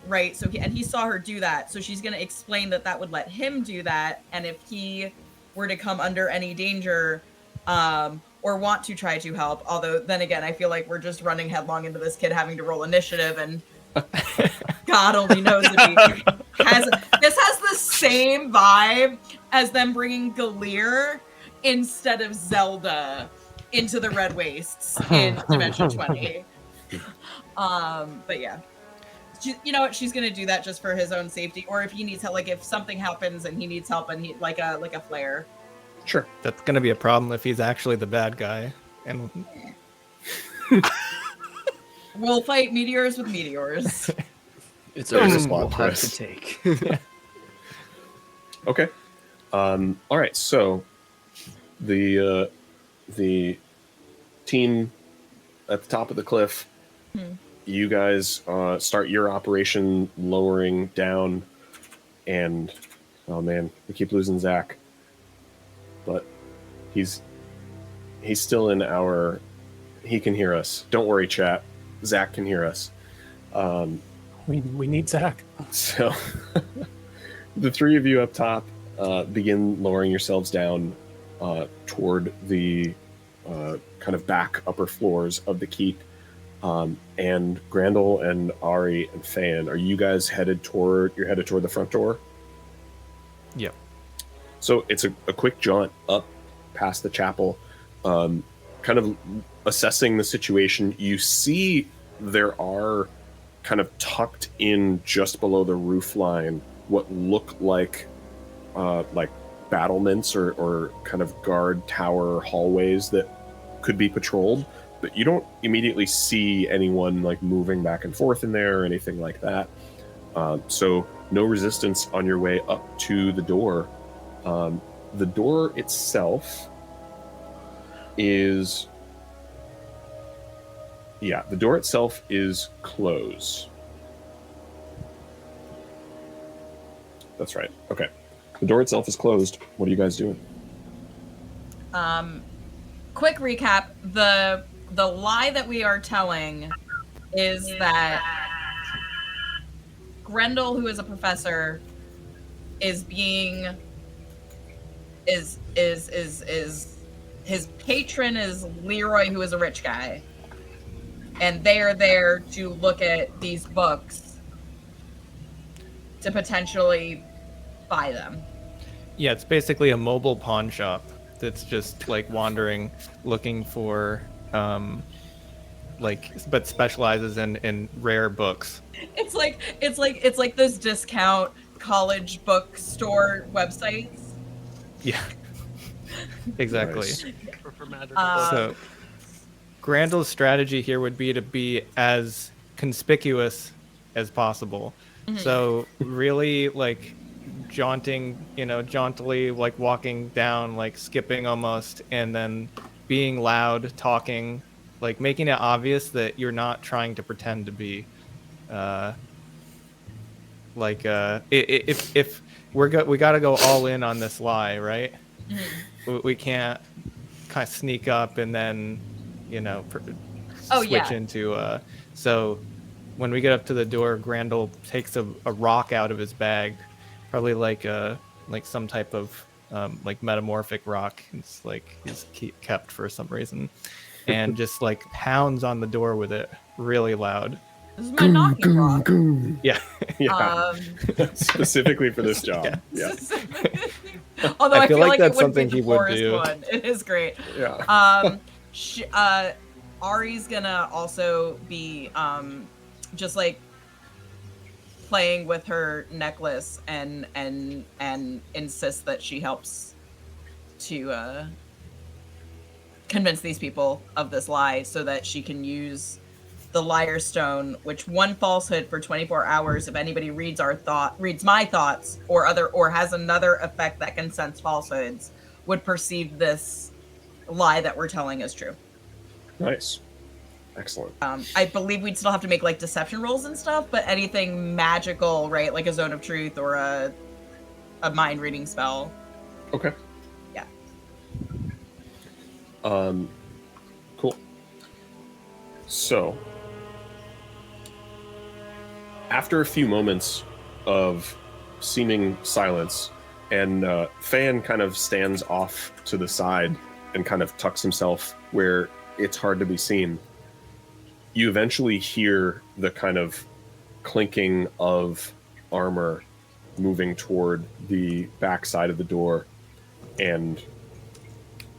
Right. So he saw her do that. So she's gonna explain that would let him do that, and if he were to come under any danger, or want to try to help. Although then again, I feel like we're just running headlong into this kid having to roll initiative, and God only knows if he has. This has the same vibe as them bringing Galir instead of Zelda into the Red Wastes in Dimension 20. But yeah. You know what? She's gonna do that just for his own safety, or if he needs help, like if something happens and he needs help, and he like a flare. Sure. That's gonna be a problem if he's actually the bad guy. And We'll fight meteors with meteors. It's always a Spot spot have twist. to take. Okay. All right. So the team at the top of the cliff, you guys start your operation lowering down, and oh man, we keep losing Zach, but he's still in our. He can hear us. Don't worry, chat. Zach can hear us. We need Zach. So the three of you up top begin lowering yourselves down toward the kind of back upper floors of the keep. And Grandel and Ari and Fan, are you guys headed toward the front door? Yep. So it's a quick jaunt up past the chapel, kind of assessing the situation. You see there are kind of tucked in just below the roof line what look like battlements or kind of guard tower hallways that could be patrolled, but you don't immediately see anyone like moving back and forth in there or anything like that. So no resistance on your way up to the door. The door itself is closed. That's right. Okay. The door itself is closed. What are you guys doing? Quick recap: the lie that we are telling is that Grendel, who is a professor, is his patron is Leroy, who is a rich guy, and they are there to look at these books to potentially buy them. Yeah, it's basically a mobile pawn shop that's just like wandering, looking for, but specializes in rare books. It's like those discount college bookstore websites. Yeah, exactly. Nice. For magic. So, Grandel's strategy here would be to be as conspicuous as possible. So, really, like, jauntily, like, walking down, like, skipping almost, and then being loud, talking, like, making it obvious that you're not trying to pretend to be, if we got to go all in on this lie, right? We can't kind of sneak up and then, switch into. So when we get up to the door, Grandel takes a rock out of his bag, probably like some type of like metamorphic rock. It's like he's kept for some reason, and just like pounds on the door with it really loud. This is my knocking rock. Yeah. Yeah. Specifically for this job. Yeah. Although I feel like that's it would something be he the would poorest do. one. It is great. Yeah. Ari's gonna also be just like playing with her necklace and insist that she helps to convince these people of this lie so that she can use the liar stone, which one falsehood for 24 hours, if anybody reads my thoughts or has another effect that can sense falsehoods, would perceive this lie that we're telling as true. Nice. Excellent. I believe we'd still have to make like deception rolls and stuff, but anything magical, right? Like a zone of truth or a mind reading spell. Okay. Yeah. Cool. So, after a few moments of seeming silence, and Fan kind of stands off to the side and kind of tucks himself where it's hard to be seen, you eventually hear the kind of clinking of armor moving toward the back side of the door, and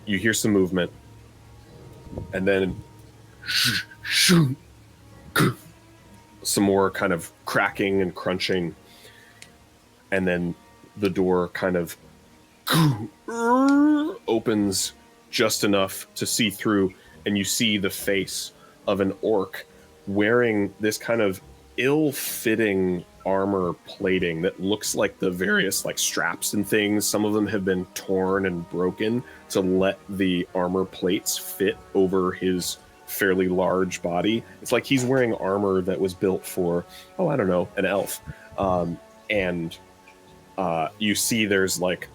you hear some movement, and then some more kind of cracking and crunching, and then the door kind of opens just enough to see through, and you see the face of an orc wearing this kind of ill-fitting armor plating that looks like the various like straps and things. Some of them have been torn and broken to let the armor plates fit over his fairly large body. It's like he's wearing armor that was built for, I don't know, an elf. And you see there's like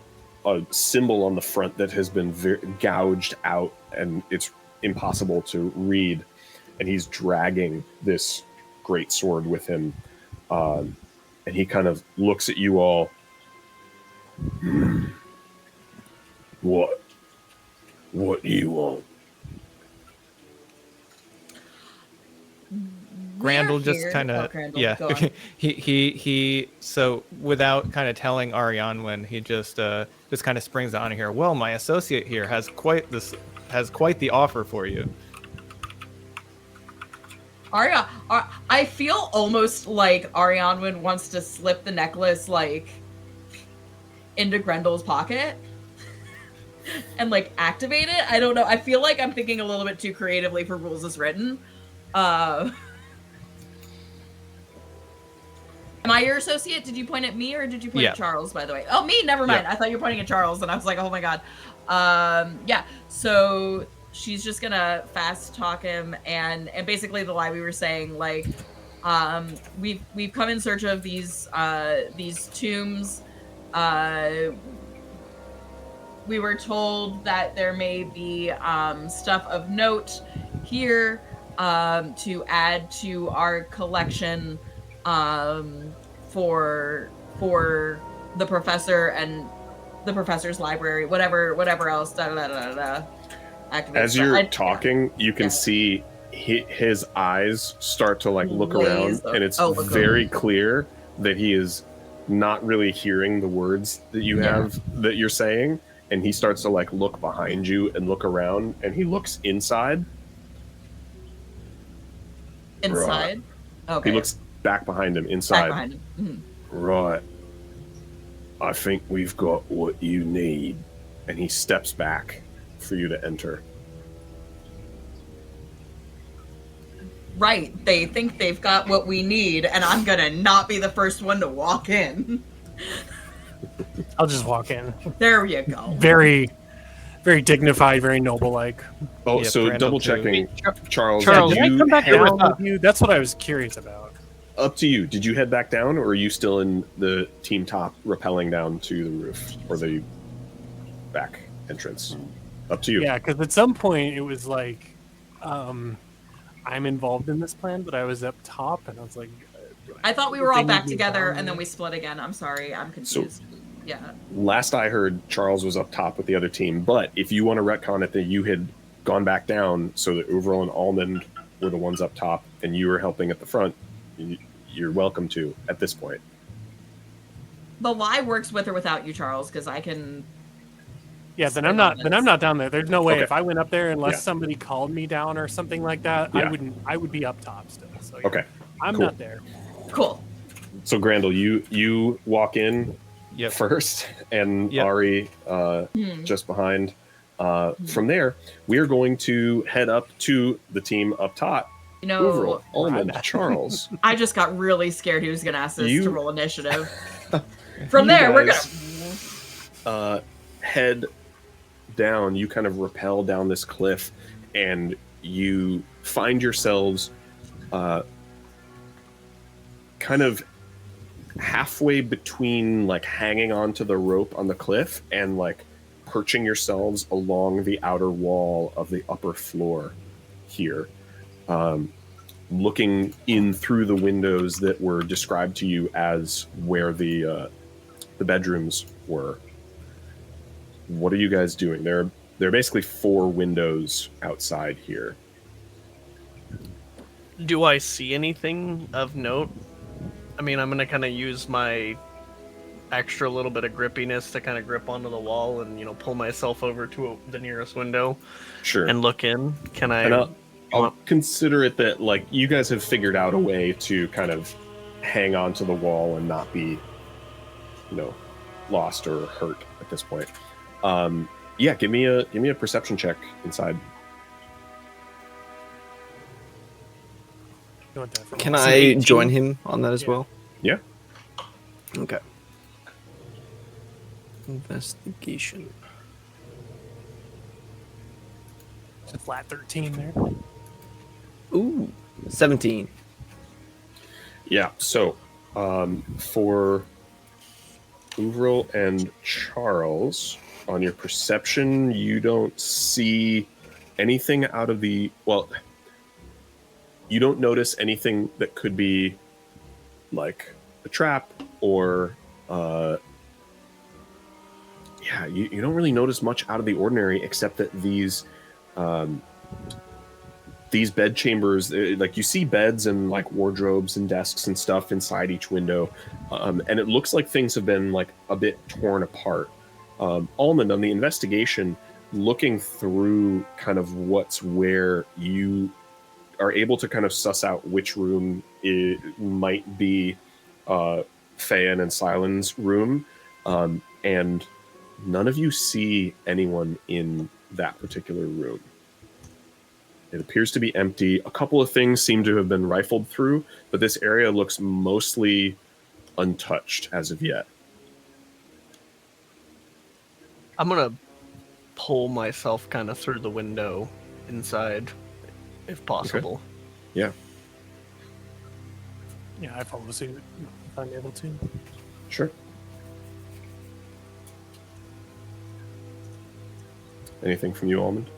a symbol on the front that has been gouged out, and it's impossible to read. And he's dragging this great sword with him. And he kind of looks at you all. What do you want? Grandel just kind of he so without kind of telling Ariane when he just kind of springs on here. Well, my associate here has quite the offer for you. I feel almost like Ariane wants to slip the necklace like into Grendel's pocket and like activate it. I don't know. I feel like I'm thinking a little bit too creatively for rules as written. Am I your associate? Did you point at me or did you point at Charles, by the way? Oh, me? Never mind. I thought you were pointing at Charles, and I was like, oh my god. So she's just gonna fast talk him, and basically the lie we were saying, like, we've come in search of these tombs. We were told that there may be stuff of note here to add to our collection for the professor and the professor's library, whatever else. As you're talking, you can see his eyes start to like look around, and it's very clear that he is not really hearing the words that you have that you're saying, and he starts to like look behind you and look around, and he looks inside. Inside? Okay. He looks back behind him, inside. Back behind him. Mm-hmm. Right. I think we've got what you need. And he steps back for you to enter. Right. They think they've got what we need, and I'm gonna not be the first one to walk in. I'll just walk in. There you go. Very, very dignified, very noble-like. Oh, so double checking, Charles. Did did I you come back head down with you? That's what I was curious about. up to you? Did you head back down, or are you still in the team top, rappelling down to the roof or the back entrance. Up to you. Yeah, because at some point it was like, I'm involved in this plan, but I was up top, and I was like, I thought we were all they back need me together, down and then there? we split again. I'm sorry, I'm confused. Yeah. Last I heard, Charles was up top with the other team, but if you want to retcon it that you had gone back down so that Uvril and Almond were the ones up top and you were helping at the front, you're welcome to at this point. The lie works with or without you, Charles, because I can. Yeah, then I'm not down there. There's no way Okay. if I went up there unless Yeah. somebody called me down or something like that, Yeah. I would be up top still. So yeah, Okay. I'm Cool. not there. Cool. So Grandel, you walk in Yep. first, and Yep. Ari just behind. From there, we are going to head up to the team up top. You know, Uvril, Almond, Charles. I just got really scared he was going to ask us You- to roll initiative. From You there, we're going guys, head down. You kind of rappel down this cliff, and you find yourselves kind of halfway between like hanging onto the rope on the cliff and like perching yourselves along the outer wall of the upper floor here, looking in through the windows that were described to you as where the bedrooms were. What are you guys doing? There are basically 4 windows outside here. Do I see anything of note? I mean, I'm gonna kind of use my extra little bit of grippiness to kind of grip onto the wall and, you know, pull myself over to the nearest window Sure. and look in. Can I? And I'll consider it that like you guys have figured out a way to kind of hang on to the wall and not be, you know, lost or hurt at this point. Yeah, give me a perception check inside. You want that from Can us? I 18? join him on that as Yeah. well? Yeah. Okay. Investigation. It's a flat 13 there. Ooh, 17. Yeah. So, for Uvril and Charles, on your perception, you don't see anything out of the you don't notice anything that could be like a trap or you don't really notice much out of the ordinary, except that these bed chambers, like you see beds and like wardrobes and desks and stuff inside each window, and it looks like things have been like a bit torn apart. Almond, on the investigation, looking through kind of what's where, you are able to kind of suss out which room it might be Fayan and Silen's room, and none of you see anyone in that particular room. It appears to be empty. A couple of things seem to have been rifled through, but this area looks mostly untouched as of yet. I'm gonna pull myself kind of through the window inside, if possible. Yeah, Yeah, I follow suit if I'm able to. sure. Anything from you, Almond?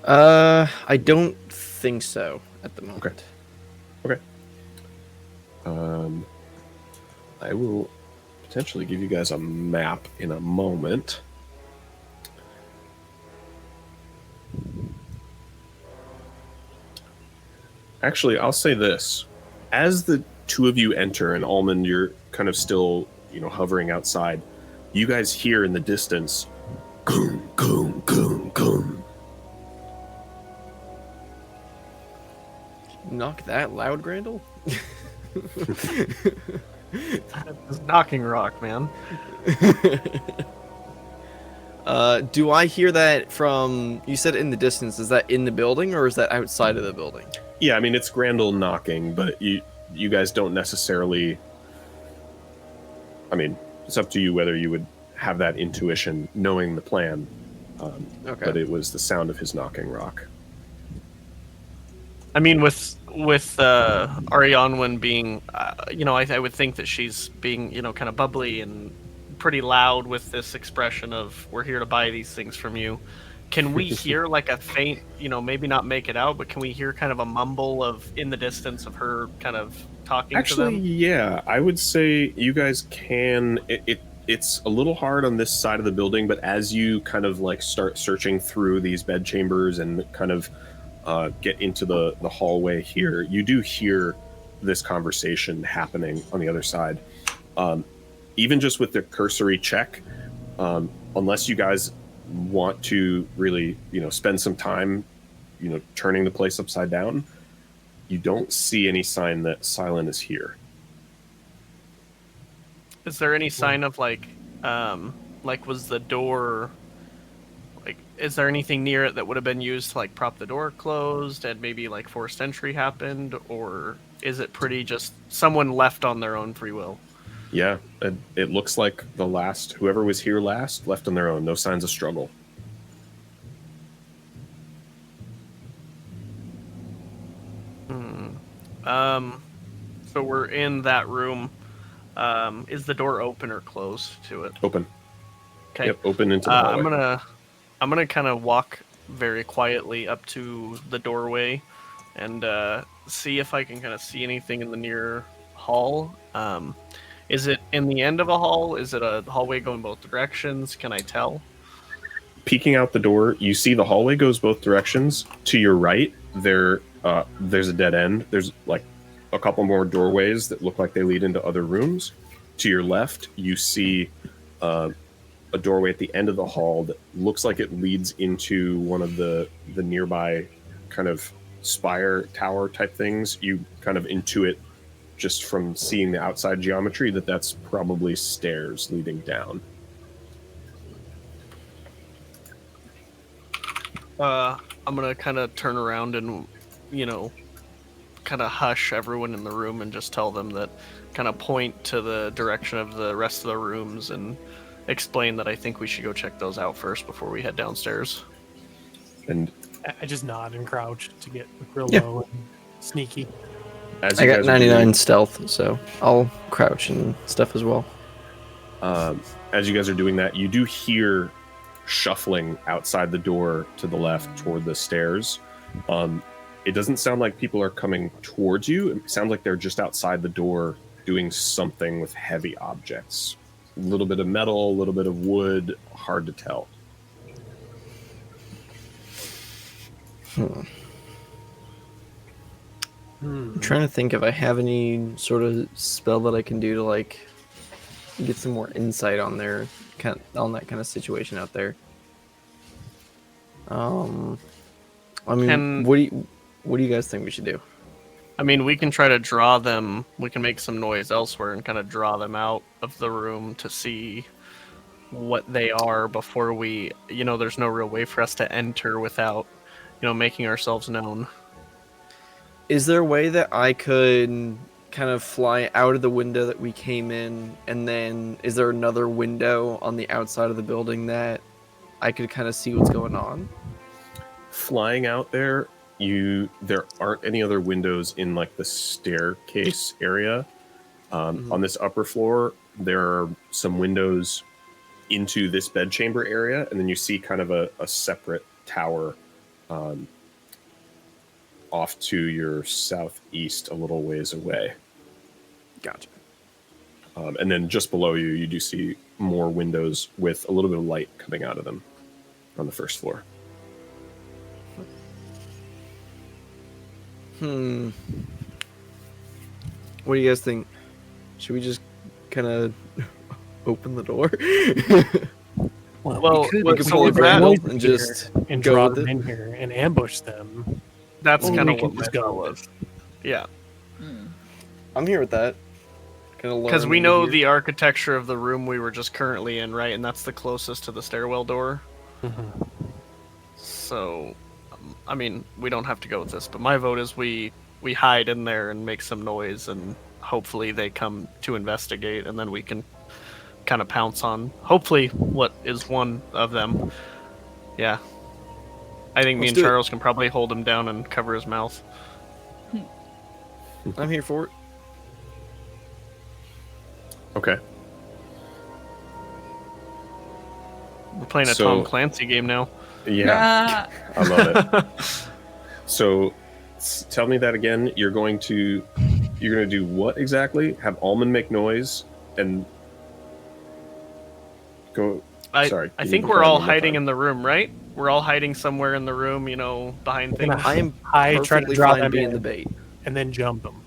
I don't think so at the moment. Okay. I will potentially give you guys a map in a moment. Actually, I'll say this. As the two of you enter, and Almond, you're kind of still, hovering outside, you guys hear in the distance, goom, goom, goom, goom. Knock that loud, Grandel? It's knocking rock, man. Do I hear that from, you said in the distance, is that in the building or is that outside of the building? Yeah, I mean, it's Grandel knocking, but you guys don't necessarily... I mean, it's up to you whether you would have that intuition knowing the plan. Okay. But it was the sound of his knocking rock. I mean, with Arianwen being, I would think that she's being, kind of bubbly and pretty loud with this expression of "We're here to buy these things from you." Can we hear like a faint, maybe not make it out, but can we hear kind of a mumble of in the distance of her kind of talking Actually, to them? yeah, I would say you guys can. It's a little hard on this side of the building, but as you kind of like start searching through these bed chambers and kind of get into the hallway here, you do hear this conversation happening on the other side. Even just with the cursory check, unless you guys want to really, spend some time, turning the place upside down, you don't see any sign that Silent is here. Is there any sign of like was the door, like, is there anything near it that would have been used to like prop the door closed and maybe like forced entry happened, or is it pretty just someone left on their own free will? Yeah, it looks like whoever was here last left on their own. No signs of struggle. So we're in that room. Is the door open or closed to it? Open. Okay. Yep, open into the hallway. I'm gonna kind of walk very quietly up to the doorway and see if I can kind of see anything in the near hall. Is it in the end of a hall? Is it a hallway going both directions? Can I tell? Peeking out the door, you see the hallway goes both directions. To your right, there's a dead end. There's like a couple more doorways that look like they lead into other rooms. To your left, you see a doorway at the end of the hall that looks like it leads into one of the nearby kind of spire tower type things. You kind of intuit just from seeing the outside geometry that's probably stairs leading down. I'm gonna kind of turn around and, kind of hush everyone in the room and just tell them that, kind of point to the direction of the rest of the rooms and explain that I think we should go check those out first before we head downstairs. And I just nod and crouch to get real low and sneaky. as I you got guys are 99 doing- stealth, so I'll crouch and stuff as well. as you guys are doing that, you do hear shuffling outside the door to the left toward the stairs. It doesn't sound like people are coming towards you. It sounds like they're just outside the door doing something with heavy objects. A little bit of metal, a little bit of wood, hard to tell. I'm trying to think if I have any sort of spell that I can do to like get some more insight on on that kind of situation out there. I mean, what do you guys think we should do? I mean, we can try to draw them. We can make some noise elsewhere and kind of draw them out of the room to see what they are before we, there's no real way for us to enter without, making ourselves known. Is there a way that I could kind of fly out of the window that we came in, and then is there another window on the outside of the building that I could kind of see what's going on? Flying out there, there aren't any other windows in like the staircase area. On this upper floor, there are some windows into this bedchamber area, and then you see kind of a separate tower off to your southeast a little ways away. Gotcha. And then just below you, you do see more windows with a little bit of light coming out of them on the first floor. What do you guys think? Should we just kind of open the door? Well, we could so pull a with that, Grendel and just and go draw with them it. in here and ambush them. that's Or kind we of can what my just go thought with was. Yeah. I'm here with that. Because we know the architecture of the room we were just currently in, right? And that's the closest to the stairwell door. So, I mean, we don't have to go with this, but my vote is we hide in there and make some noise, and hopefully they come to investigate, and then we can kind of pounce on, hopefully, what is one of them. Yeah. I think me Let's and do it. Charles can probably hold him down and cover his mouth. I'm here for it. Okay. We're playing a So- Tom Clancy game now. Yeah, I love it. So, tell me that again. You're going to do what exactly? Have Almond make noise and go. Sorry, I can think you we're go all one more hiding time? in the room, right? We're all hiding somewhere in the room, behind We're gonna things. I am I try to perfectly draw fine them being in. the bait. and then jump them.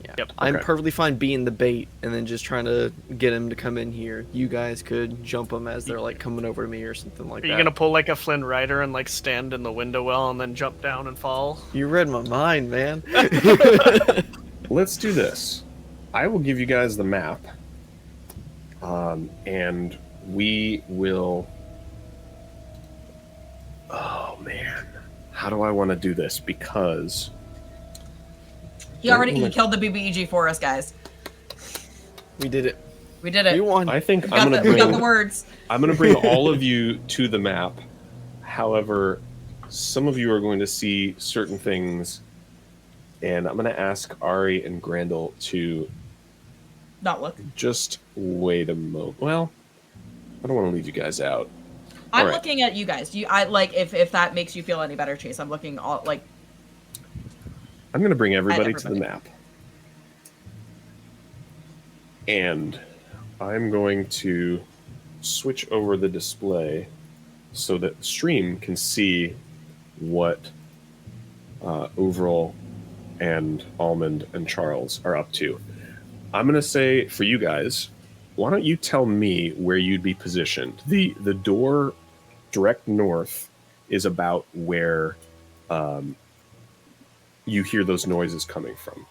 Yeah. Yep. I'm Okay. perfectly fine being the bait and then just trying to get him to come in here. You guys could jump them as they're like coming over to me or something like Are that. you gonna pull like a Flynn Rider and like stand in the window well and then jump down and fall? You read my mind, man. Let's do this. I will give you guys the map, and we will. Oh man, how do I want to do this? Because He killed the BBEG for us, guys. We did it. We did it. We won. I think We I'm got, gonna we got the bring words. all of you to the map. However, some of you are going to see certain things, and I'm going to ask Ari and Grandel to Not look. just wait a moment. Well, I don't want to leave you guys out. I'm Alright. looking at you guys. I like if that makes you feel any better, Chase. I'm looking all like I'm going to bring everybody to the everybody. map. And I'm going to switch over the display so that the stream can see what Overall and Almond and Charles are up to. I'm going to say for you guys, why don't you tell me where you'd be positioned? The door direct north is about where you hear those noises coming from.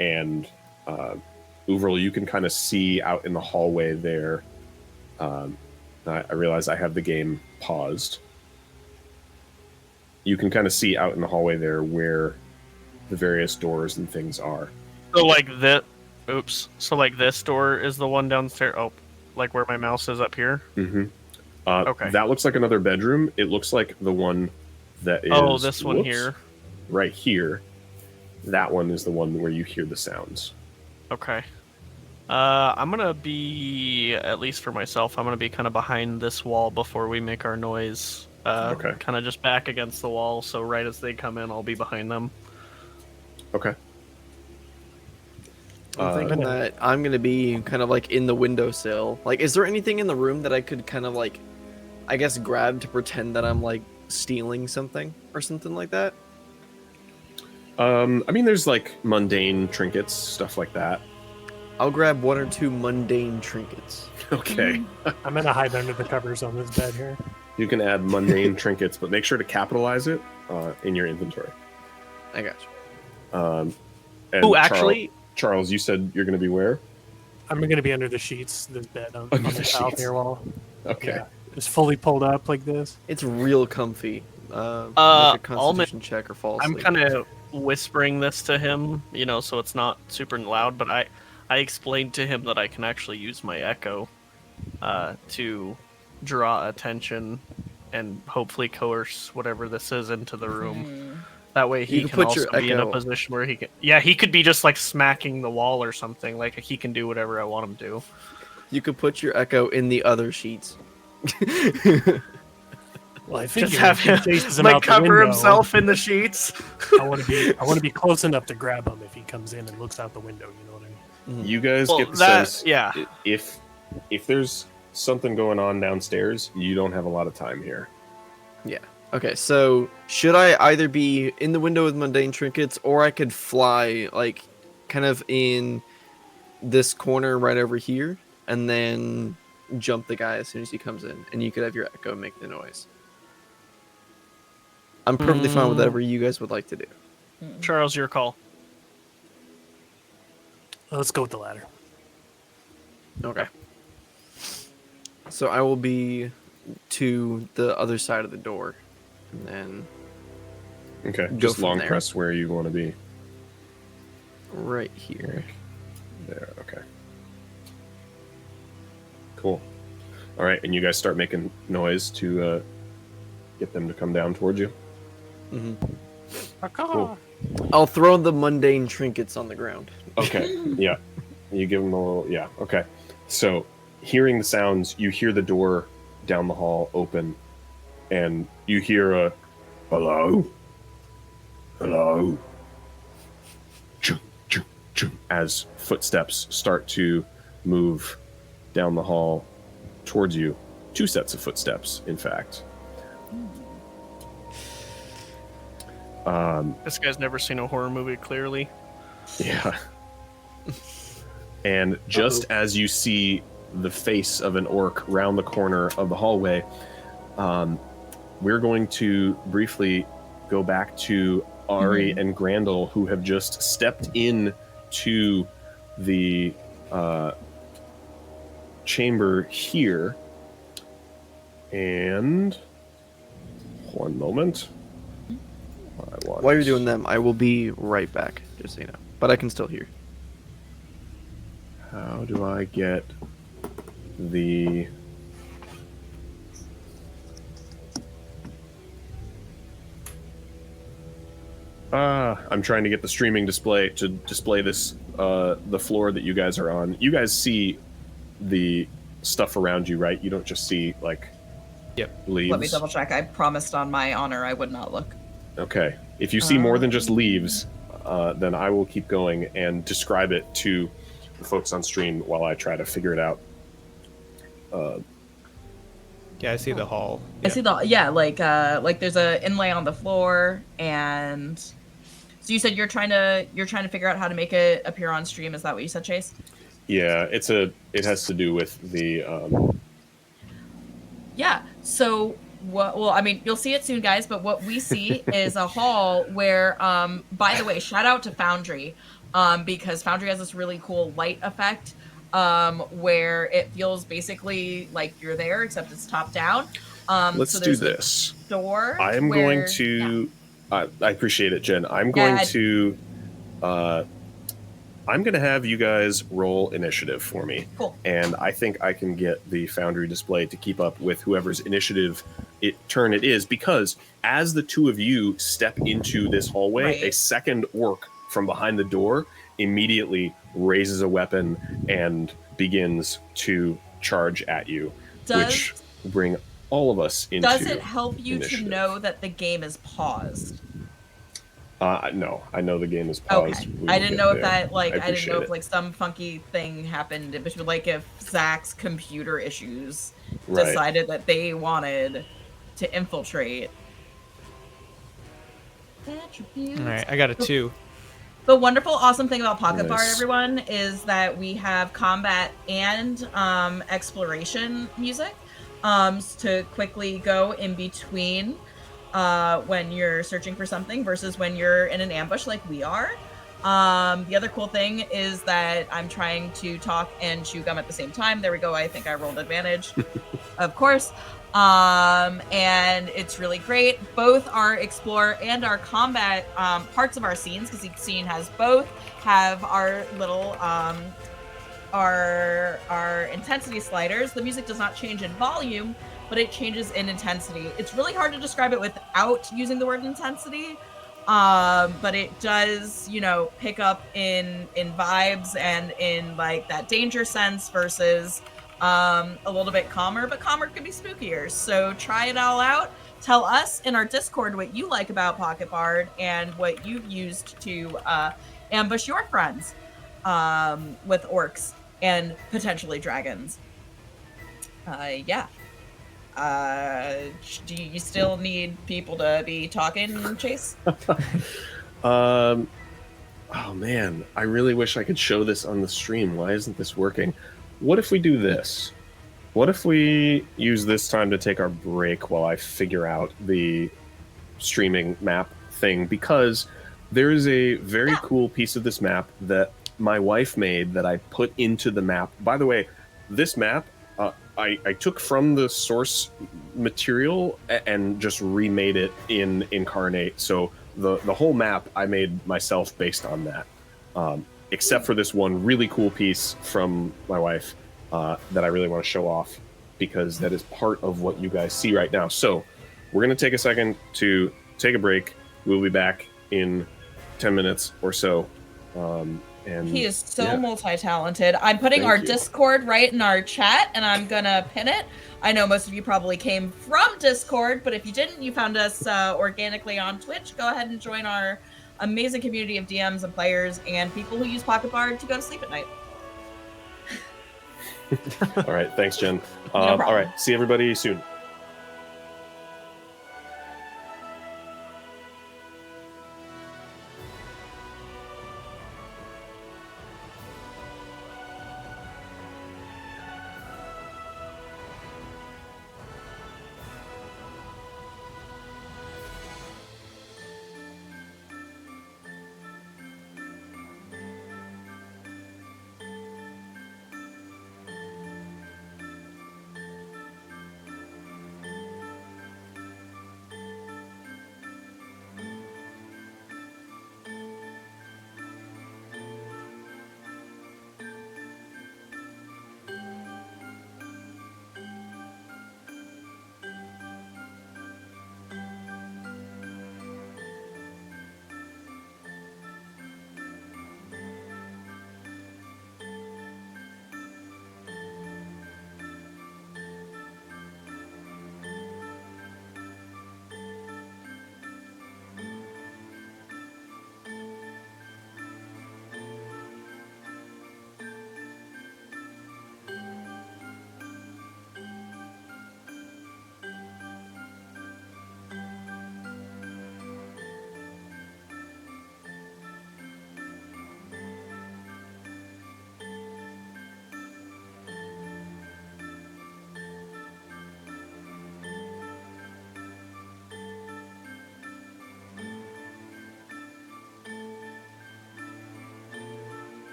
And Overall, you can kind of see out in the hallway there. I realize I have the game paused. You can kind of see out in the hallway there where the various doors and things are. So like this. Oops. So like this door is the one downstairs. Oh, like where my mouse is up here. Mm-hmm. Okay. That looks like another bedroom. It looks like the one that is. Oh, this one whoops, here. right here. That one is the one where you hear the sounds. Okay. I'm gonna be, at least for myself, I'm gonna be kind of behind this wall before we make our noise. Okay. Kind of just back against the wall, so right as they come in, I'll be behind them. Okay. I'm thinking that I'm gonna be kind of like in the windowsill. Like, is there anything in the room that I could kind of like, I guess, grab to pretend that I'm like stealing something or something like that? I mean, there's like mundane trinkets, stuff like that. I'll grab one or two mundane trinkets. Okay. I'm gonna hide under the covers on this bed here. You can add mundane trinkets, but make sure to capitalize it in your inventory. I got you. And Ooh, actually, Charles, you said you're going to be where? I'm gonna be under the sheets, this bed on Under the the south sheets. near wall. Okay. Yeah, just fully pulled up like this. It's real comfy. Make a Almond, constitution check or fall I'm asleep. kind of whispering this to him, so it's not super loud, but I explained to him that I can actually use my echo to draw attention and hopefully coerce whatever this is into the room. That way he You can can put also your be in a echo- position where he can... Yeah, he could be just like smacking the wall or something. Like he can do whatever I want him to. You could put your echo in the other sheets. Well, I think Just have him chases him like out the cover window. himself in the sheets. I want to be close enough to grab him if he comes in and looks out the window. You know what I mean? You guys Well, get the that- sense yeah. if there's something going on downstairs, you don't have a lot of time here. Yeah. Okay, so should I either be in the window with mundane trinkets, or I could fly, like, kind of in this corner right over here, and then jump the guy as soon as he comes in, and you could have your echo make the noise. I'm perfectly fine with whatever you guys would like to do. Charles, your call. Let's go with the latter. Okay. So I will be to the other side of the door, and then Okay. Go Just from long there. press where you want to be. right here. There. Okay. Cool. All right, and you guys start making noise to get them to come down towards you. Cool. I'll throw the mundane trinkets on the ground. Okay. Yeah. You give them a little. Yeah. Okay. So, hearing the sounds, you hear the door down the hall open, and you hear a hello, hello, choo, choo, choo, as footsteps start to move down the hall towards you. 2 sets of footsteps, in fact. This guy's never seen a horror movie, clearly. Yeah. And just as you see the face of an orc round the corner of the hallway, we're going to briefly go back to Ari and Grandel, who have just stepped in to the chamber here. And one moment. While you're doing them, I will be right back, just so you know. But I can still hear. How do I get the... I'm trying to get the streaming display to display this, the floor that you guys are on. You guys see the stuff around you, right? You don't just see, like, leaves. Let me double check. I promised on my honor I would not look. Okay. If you see more than just leaves, then I will keep going and describe it to the folks on stream while I try to figure it out. Yeah, I see the hall. I see the like there's a inlay on the floor, and so you said you're trying to figure out how to make it appear on stream. Is that what you said, Chase? Yeah, it has to do with the Yeah. So well, I mean, you'll see it soon, guys. But what we see is a hall where, by the way, shout out to Foundry, because Foundry has this really cool light effect, where it feels basically like you're there, except it's top down. Let's do this. Door. I am going to. I appreciate it, Jen. I'm going to. I'm going to have you guys roll initiative for me. Cool. And I think I can get the Foundry display to keep up with whoever's initiative turn it is, because as the two of you step into this hallway, a second orc from behind the door immediately raises a weapon and begins to charge at you, which will bring all of us into Does it help you initiative. to know that the game is paused? No, I know the game is paused. Okay. I didn't know if that, like, I didn't know if, like, some funky thing happened, like, if Zach's computer issues decided that they wanted to infiltrate. Attributes. All right, I got a 2. The wonderful, awesome thing about Pocket Bard, everyone, is that we have combat and exploration music to quickly go in between when you're searching for something versus when you're in an ambush like we are. The other cool thing is that I'm trying to talk and chew gum at the same time. There we go. I think I rolled advantage, of course. And it's really great. Both our explore and our combat parts of our scenes, because each scene has both, have our little our intensity sliders. The music does not change in volume, but it changes in intensity. It's really hard to describe it without using the word intensity, but it does, you know, pick up in vibes and in, like, that danger sense versus a little bit calmer, but calmer could be spookier. So try it all out. Tell us in our Discord what you like about Pocket Bard and what you've used to ambush your friends with orcs and potentially dragons. Yeah. Do you still need people to be talking, Chase? Oh man, I really wish I could show this on the stream. Why isn't this working? What if we do this? What if we use this time to take our break while I figure out the streaming map thing? Because there is a very cool piece of this map that my wife made that I put into the map. By the way, this map I took from the source material and just remade it in Incarnate. So the whole map I made myself based on that. Except for this one really cool piece from my wife that I really want to show off, because that is part of what you guys see right now. So we're going to take a second to take a break. We'll be back in 10 minutes or so. And He is so yeah. multi-talented. I'm putting Thank our you. Discord right in our chat, and I'm gonna pin it. I know most of you probably came from Discord, but if you didn't, you found us organically on Twitch. Go ahead and join our amazing community of DMs and players and people who use Pocket Bard to go to sleep at night. All right. Thanks, Jen. No All problem. right. See everybody soon.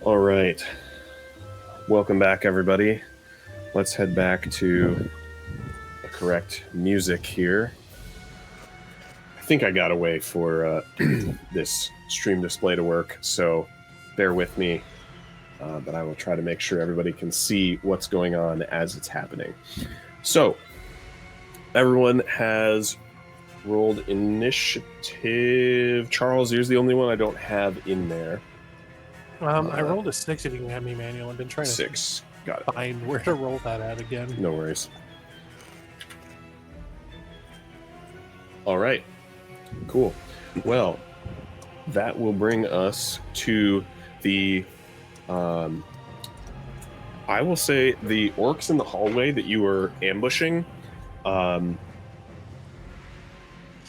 All right. Welcome back, everybody. Let's head back to the correct music here. I think I got a way for this stream display to work, so bear with me. But I will try to make sure everybody can see what's going on as it's happening. So, everyone has rolled initiative. Charles, you're the only one I don't have in there. I rolled a 6 if you can have me manual. I've been trying to 6. Got it. find where to roll that at again. No worries. All right. Cool. Well, that will bring us to the I will say the orcs in the hallway that you were ambushing,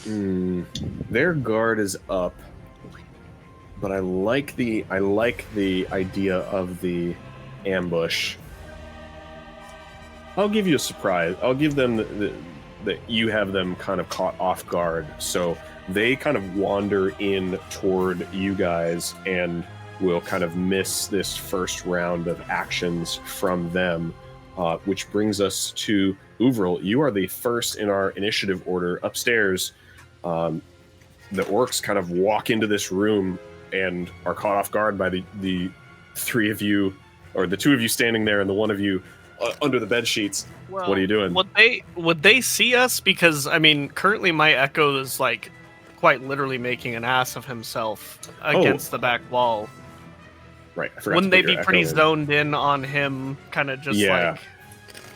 their guard is up, but I like the idea of the ambush. I'll give you a surprise. I'll give them that you have them kind of caught off guard, so they kind of wander in toward you guys and will kind of miss this first round of actions from them, which brings us to Uvril. You are the first in our initiative order upstairs. The orcs kind of walk into this room and are caught off guard by the three of you, or the two of you standing there and the one of you under the bed sheets. Well, what are you doing? Would they see us? Because I mean, currently my Echo is like quite literally making an ass of himself against the back wall. Right. I forgot Wouldn't to they put your be pretty echo in. zoned in on him? Kind of just like.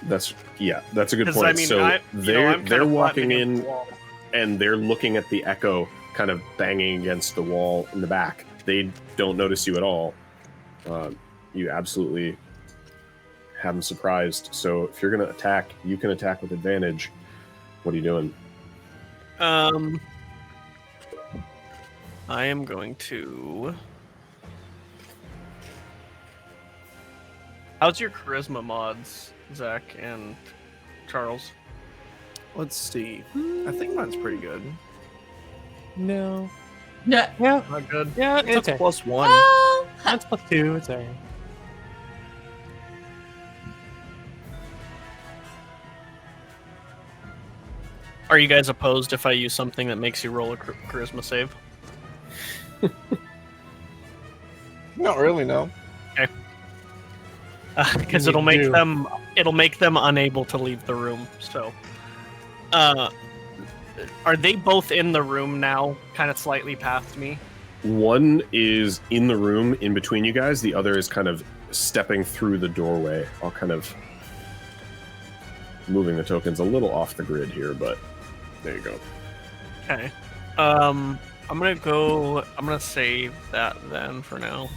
That's a good 'Cause, point. I mean, So I'm they're kind of walking flattening in the wall. and they're looking at the echo kind of banging against the wall in the back. They don't notice you at all. You absolutely have them surprised. So if you're going to attack, you can attack with advantage. What are you doing? I am going to. How's your charisma mods, Zach and Charles? Let's see. I think mine's pretty good. No. Yeah. Yeah. Not good. Yeah, it's okay. +1. Oh, That's +2. It's alright. Are you guys opposed if I use something that makes you roll a charisma save? Not really, no. Because You it'll make do. them unable to leave the room. So, are they both in the room now? Kind of slightly past me. One is in the room in between you guys. The other is kind of stepping through the doorway. I'll kind of moving the tokens a little off the grid here, but there you go. Okay. I'm gonna save that then for now.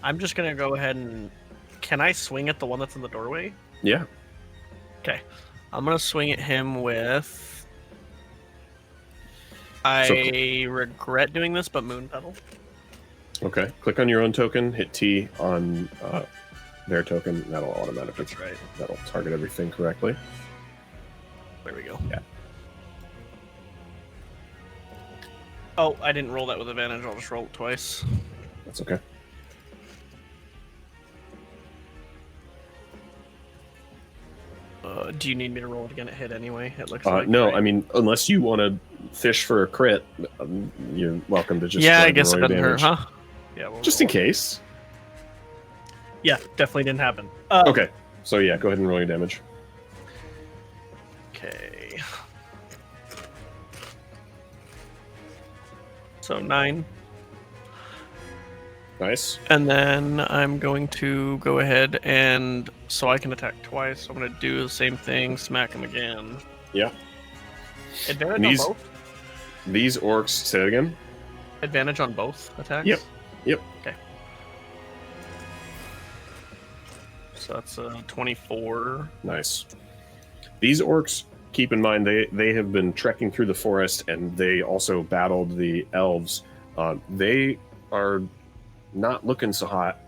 I'm just gonna go ahead and. Can I swing at the one that's in the doorway? Yeah. Okay. I'm gonna swing at him with. I regret doing this, but Moon Petal. Okay. Click on your own token. Hit T on their token. That'll automatically. That's right. That'll target everything correctly. There we go. Yeah. Oh, I didn't roll that with advantage. I'll just roll it twice. That's okay. Do you need me to roll it again? It hit anyway. It looks like. No, right? I mean, unless you want to fish for a crit, you're welcome to just. Yeah, go I ahead and guess it roll your doesn't hurt, damage. huh? Yeah. We'll Just in roll. case. Yeah, definitely didn't happen. Okay. So yeah, go ahead and roll your damage. Okay. So 9. Nice. And then I'm going to go ahead and so I can attack twice. I'm going to do the same thing, smack him again. Yeah. Advantage These- on both? These orcs. Say it again. Advantage on both attacks? Yep. Yep. Okay. So that's a 24. Nice. These orcs, keep in mind, they have been trekking through the forest, and they also battled the elves. They are not looking so hot.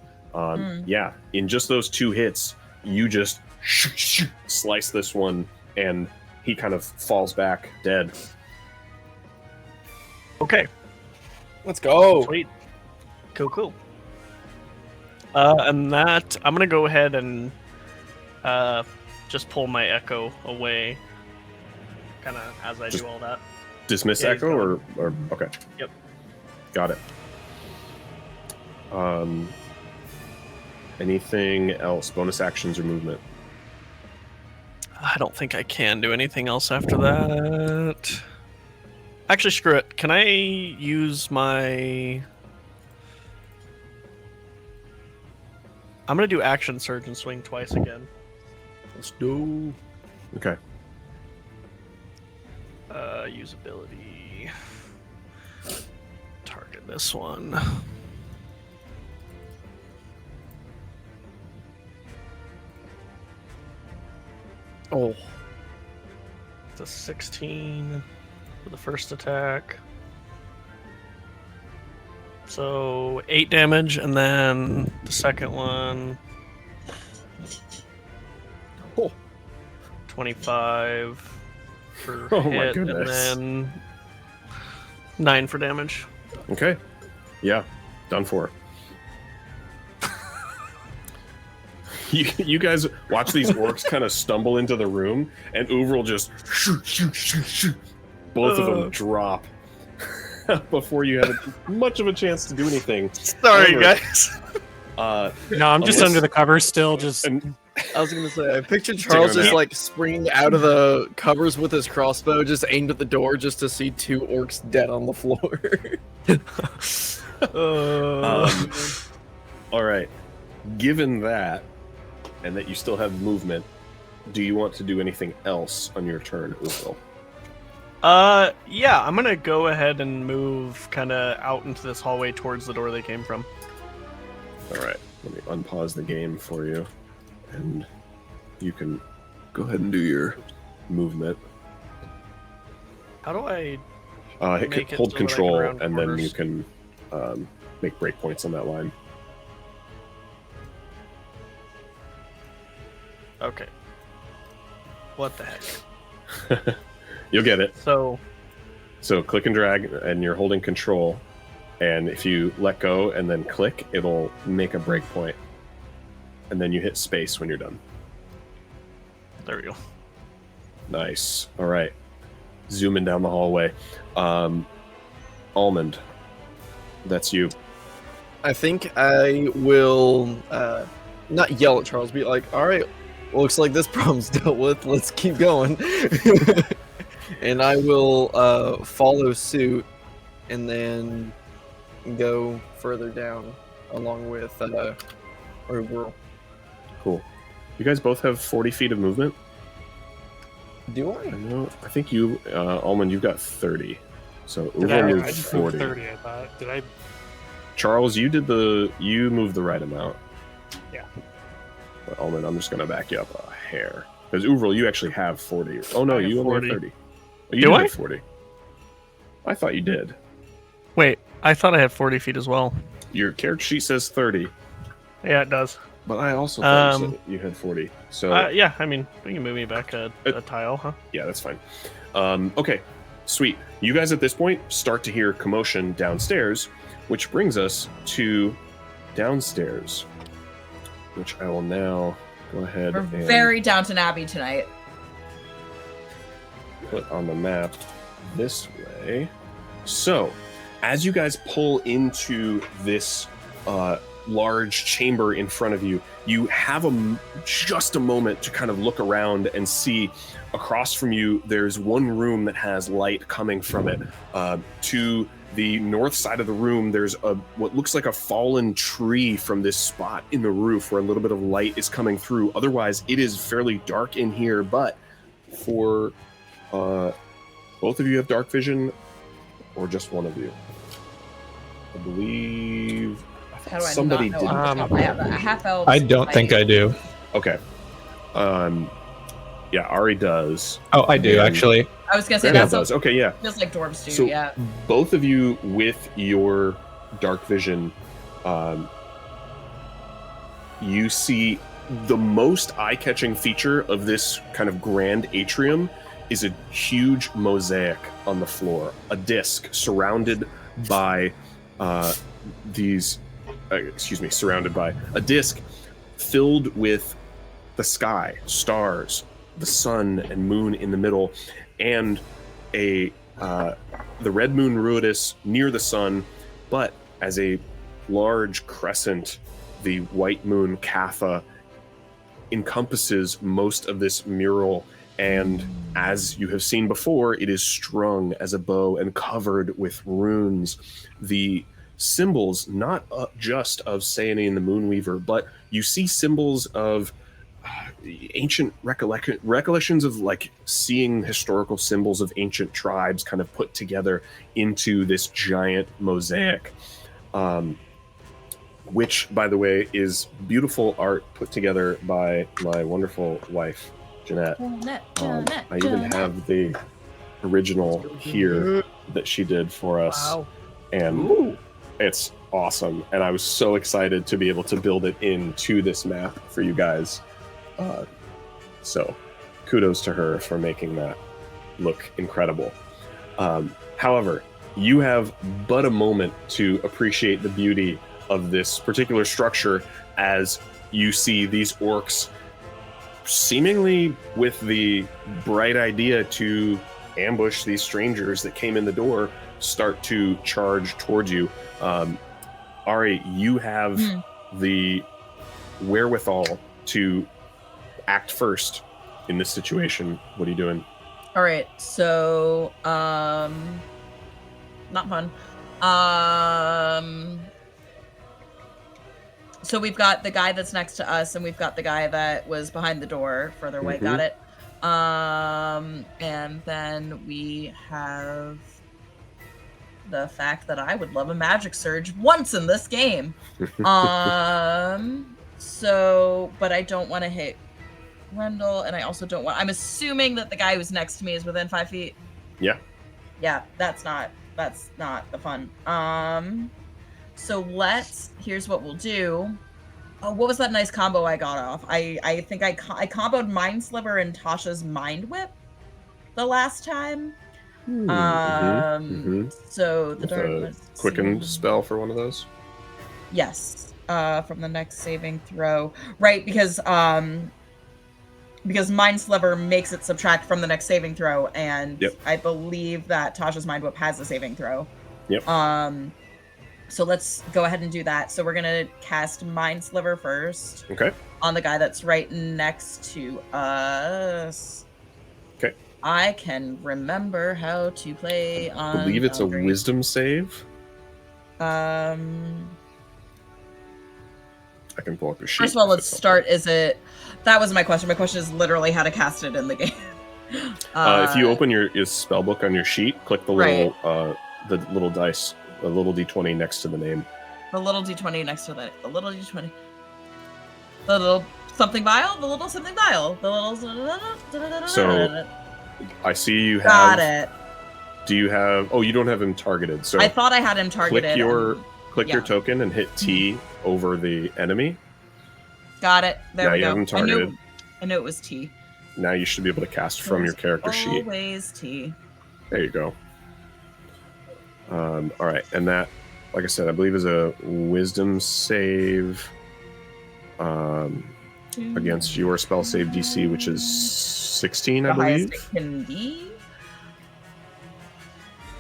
Yeah, in just those 2 hits, you just slice this one, and he kind of falls back dead. Okay. Let's go. Sweet. Cool. And that I'm gonna go ahead and just pull my echo away, kind of as I do all that. Dismiss Yeah, he's echo gone. or okay. Yep. Got it. Anything else? Bonus actions or movement? I don't think I can do anything else after that. Actually, screw it. Can I use my... I'm going to do action surge and swing twice again. Let's do. Okay. Usability. Target this one. Oh. It's a 16 for the first attack. So 8 damage, and then the second one. Oh. 25 for Oh my hit, goodness. and then 9 for damage. Okay. Yeah. Done for. You guys watch these orcs kind of stumble into the room, and Uvril just shoot. Both of them drop before you had much of a chance to do anything. Sorry, However, guys. No, I'm just unless- under the covers still. Just And I was gonna say, I pictured Charles just like springing out of the covers with his crossbow, just aimed at the door, just to see 2 orcs dead on the floor. all right. Given that, and that you still have movement, do you want to do anything else on your turn, Uvril? Yeah, I'm gonna go ahead and move kind of out into this hallway towards the door they came from. All right. Let me unpause the game for you, and you can go ahead and do your movement. How do I? Hold Make it so that I can control, round and then corners. you can make breakpoints on that line. Okay. What the heck? You'll get it. So, So click and drag, and you're holding control. And if you let go and then click, it'll make a breakpoint. And then you hit space when you're done. there we go. Nice. All right. Zooming down the hallway. Almond, that's you. I think I will not yell at Charles, be like, all right, looks like this problem's dealt with. Let's keep going. And I will follow suit and then go further down along with our girl. Cool. You guys both have 40 feet of movement? Do I I? know. I think you, Almond, you've got 30. So did Uvril I moved just moved 40. 30. I thought. Did I? Charles, you moved the right amount. Yeah. But Almond, I'm just going to back you up a hair. Because Uvril, you actually have 40. Oh, no, I have you only 40. have 30. Oh, you Do do I? have 40. I thought you did. Wait, I thought I had 40 feet as well. Your character sheet says 30, Yeah, it does. but I also thought you said you had 40. So, Yeah, I mean, we can move me back a tile, huh? yeah, that's fine. Okay, sweet. You guys at this point start to hear commotion downstairs, which brings us to downstairs, which I will now go ahead We're and very Downton Abbey tonight. put on the map this way. So, as you guys pull into this large chamber in front of you, you have just a moment to kind of look around and see across from you. There's one room that has light coming from it. To the north side of the room, there's what looks like a fallen tree from this spot in the roof where a little bit of light is coming through. Otherwise, it is fairly dark in here, but for both of you have dark vision, or just one of you? I believe How do I somebody not did. know? I have a half elf. I don't think I do. Okay. Yeah, Ari does. Oh, I do And actually. I was gonna say Daniel that does. Okay, yeah. feels like dwarves do. So Yeah. both of you with your dark vision, you see the most eye-catching feature of this kind of grand atrium is a huge mosaic on the floor, a disc surrounded by these surrounded by a disc filled with the sky, stars, the sun and moon in the middle, and the red moon Ruidus near the sun, but as a large crescent, the white moon Kapha encompasses most of this mural, and as you have seen before, it is strung as a bow and covered with runes. The symbols, not just of Sehanine the Moonweaver, but you see symbols of ancient recollections of like seeing historical symbols of ancient tribes kind of put together into this giant mosaic, which, by the way, is beautiful art put together by my wonderful wife, Jeanette. I even have the original here that she did for us. Wow. And it's awesome. And I was so excited to be able to build it into this map for you guys. So kudos to her for making that look incredible. However, you have but a moment to appreciate the beauty of this particular structure as you see these orcs seemingly with the bright idea to ambush these strangers that came in the door start to charge towards you. Ari, you have the wherewithal to act first in this situation. What are you doing? All right, so not fun. So we've got the guy that's next to us, and we've got the guy that was behind the door further away. Got it. And then we have the fact that I would love a magic surge once in this game. So, but I don't want to hit Rendell, and I also don't want. I'm assuming that the guy who's next to me is within 5 feet. Yeah. Yeah, that's not the fun. So here's what we'll do. Oh, what was that nice combo I got off? I think I comboed Mind Sliver and Tasha's Mind Whip the last time. So the dark quicken spell for one of those. Yes, from the next saving throw, right? Because Mind Sliver makes it subtract from the next saving throw, and I believe that Tasha's Mind Whip has a saving throw. Yep. So let's go ahead and do that. So we're gonna cast Mind Sliver first. Okay. On the guy that's right next to us. Okay. I can remember how to play on. I believe it's a wisdom save. I can pull up your sheet. First of all, let's start. That was my question. My question is literally how to cast it in the game. If you open your spell book on your sheet, click the little dice, the little d20 next to the name. The little d20 next to the little d20. The little something vial. The little something vial. The little. So I see you have. Got it. Do you have? Oh, you don't have him targeted. So I thought I had him targeted. Click your token and hit T over the enemy. Got it. There we go. Now you have him targeted. I knew it was T. Now you should be able to cast from your character sheet. Always T. There you go. All right, and that, like I said, I believe is a wisdom save against your spell save DC, which is 16, I believe. Highest it can be.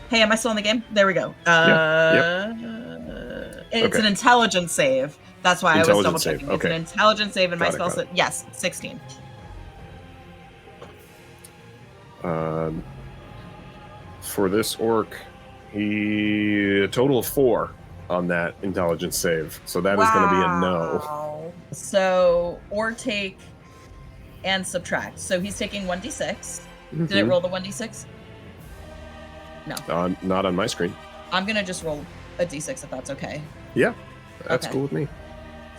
Hey, am I still in the game? There we go. It's an intelligence save. That's why I was double checking. Okay. It's an intelligence save, and my spell save. Yes, 16. For this orc, a total of 4 on that intelligence save. So that is going to be a no. So, or take and subtract. So he's taking 1d6. Did it roll the 1d6? No. Not on my screen. I'm going to just roll a d6 if that's okay. Yeah, that's cool with me.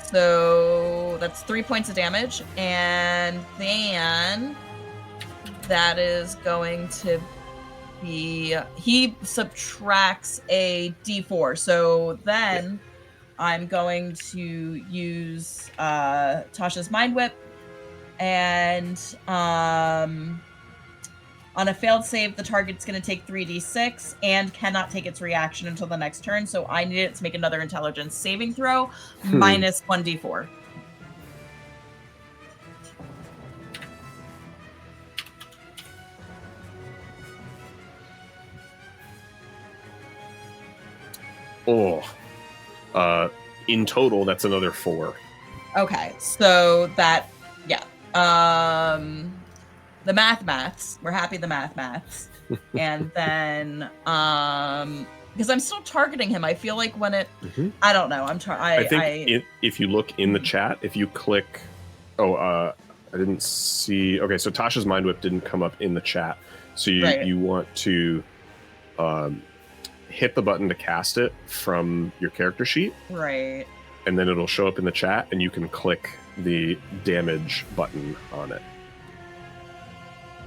So that's 3 points of damage. And then that is going to be... He subtracts a d4. So then I'm going to use Tasha's Mind Whip. And On a failed save, the target's going to take 3d6 and cannot take its reaction until the next turn. So I need it to make another intelligence saving throw, minus 1d4. In total, that's another 4. Okay, so that, yeah. The maths. We're happy the maths. And then, because I'm still targeting him. I feel like when it, I don't know. I think if you look in the chat, if you click, I didn't see. Okay, so Tasha's Mind Whip didn't come up in the chat. So you want to hit the button to cast it from your character sheet. Right. And then it'll show up in the chat, and you can click the damage button on it.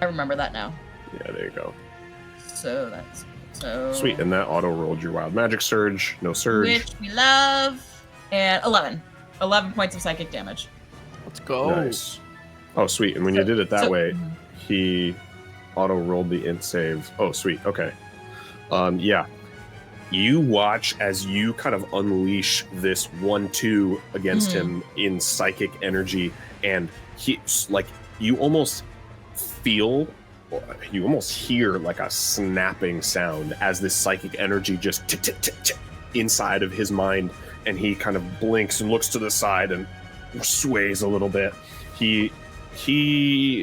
I remember that now. Yeah, there you go. So that's sweet, and that auto rolled your Wild Magic Surge. No surge. Which we love. And 11 points of psychic damage. Let's go. Nice. Oh, sweet. And when you did it that way, he auto rolled the int save. Oh, sweet. Okay. Yeah. You watch as you kind of unleash this 1-2 against him in psychic energy, and he, like, you almost hear like a snapping sound as this psychic energy just tick, tick, tick, tick inside of his mind, and he kind of blinks and looks to the side and sways a little bit. He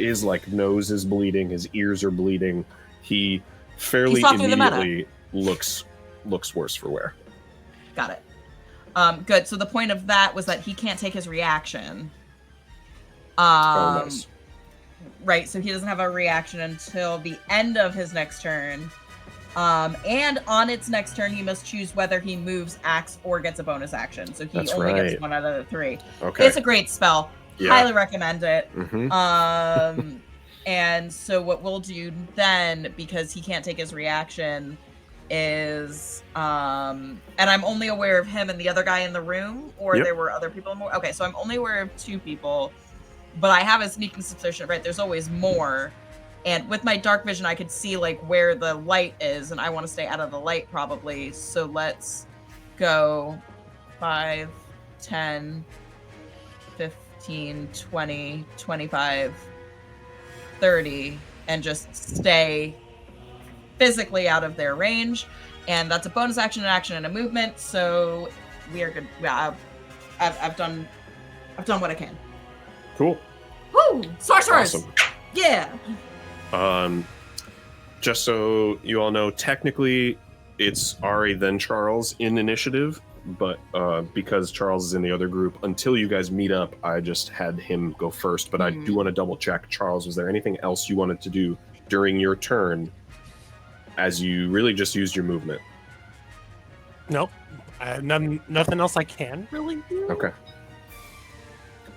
is like, nose is bleeding, his ears are bleeding. He fairly immediately looks worse for wear. Got it. Good. So the point of that was that he can't take his reaction. Nice. Right, so he doesn't have a reaction until the end of his next turn. And on its next turn, he must choose whether he moves, acts, or gets a bonus action. So he only gets one out of the 3. Okay. It's a great spell. Yeah. Highly recommend it. And so what we'll do then, because he can't take his reaction, is and I'm only aware of him and the other guy in the room, or there were other people more. Okay, so I'm only aware of 2 people, but I have a sneaking suspicion, right? There's always more. And with my dark vision, I could see like where the light is, and I want to stay out of the light probably. So let's go 5, 10, 15, 20, 25, 30, and just stay physically out of their range. And that's a bonus action, an action, and a movement. So we are good. Yeah, I've done what I can. Cool. Woo! Sorcerers! Awesome. Yeah! Just so you all know, technically it's Ari then Charles in initiative, but because Charles is in the other group, until you guys meet up, I just had him go first. But I do want to double check. Charles, was there anything else you wanted to do during your turn as you really just used your movement? Nope. Nothing else I can really do. Okay.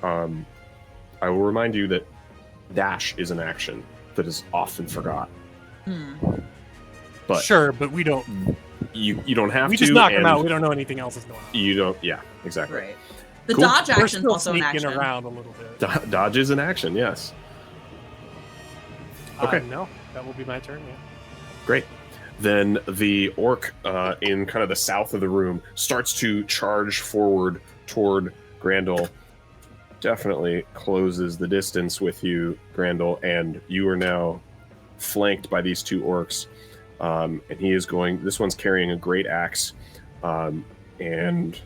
I will remind you that dash is an action that is often forgot. But sure, but we don't. You don't have to. We just knock them out. We don't know anything else is going on. You don't. Yeah, exactly. Right. The dodge action is also an sneaking action. around a little bit. Dodge is an action. Yes. Okay. No, that will be my turn. Yeah. Great. Then the orc in kind of the south of the room starts to charge forward toward Grandel. Definitely closes the distance with you, Grandel, and you are now flanked by these 2 orcs. And he is going. This one's carrying a great axe, and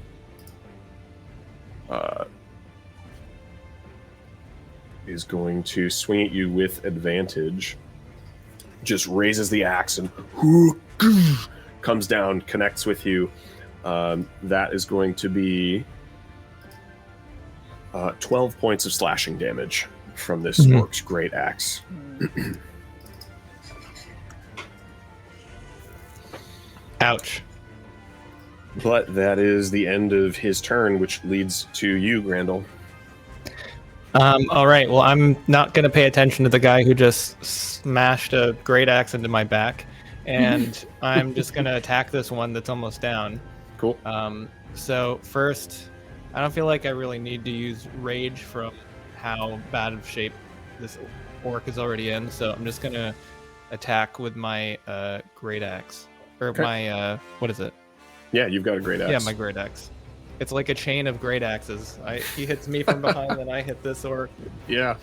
is going to swing at you with advantage. Just raises the axe and comes down, connects with you. That is going to be 12 points of slashing damage from this orc's great axe. Ouch. But that is the end of his turn, which leads to you, Grandel. All right. Well, I'm not going to pay attention to the guy who just smashed a great axe into my back, and I'm just going to attack this one that's almost down. Cool. So first, I don't feel like I really need to use rage from how bad of shape this orc is already in, so I'm just going to attack with my great axe, or Okay. my what is it? Yeah, you've got a great axe. Yeah, my great axe. It's like a chain of great axes. He hits me from behind, then I hit this orc. Yeah.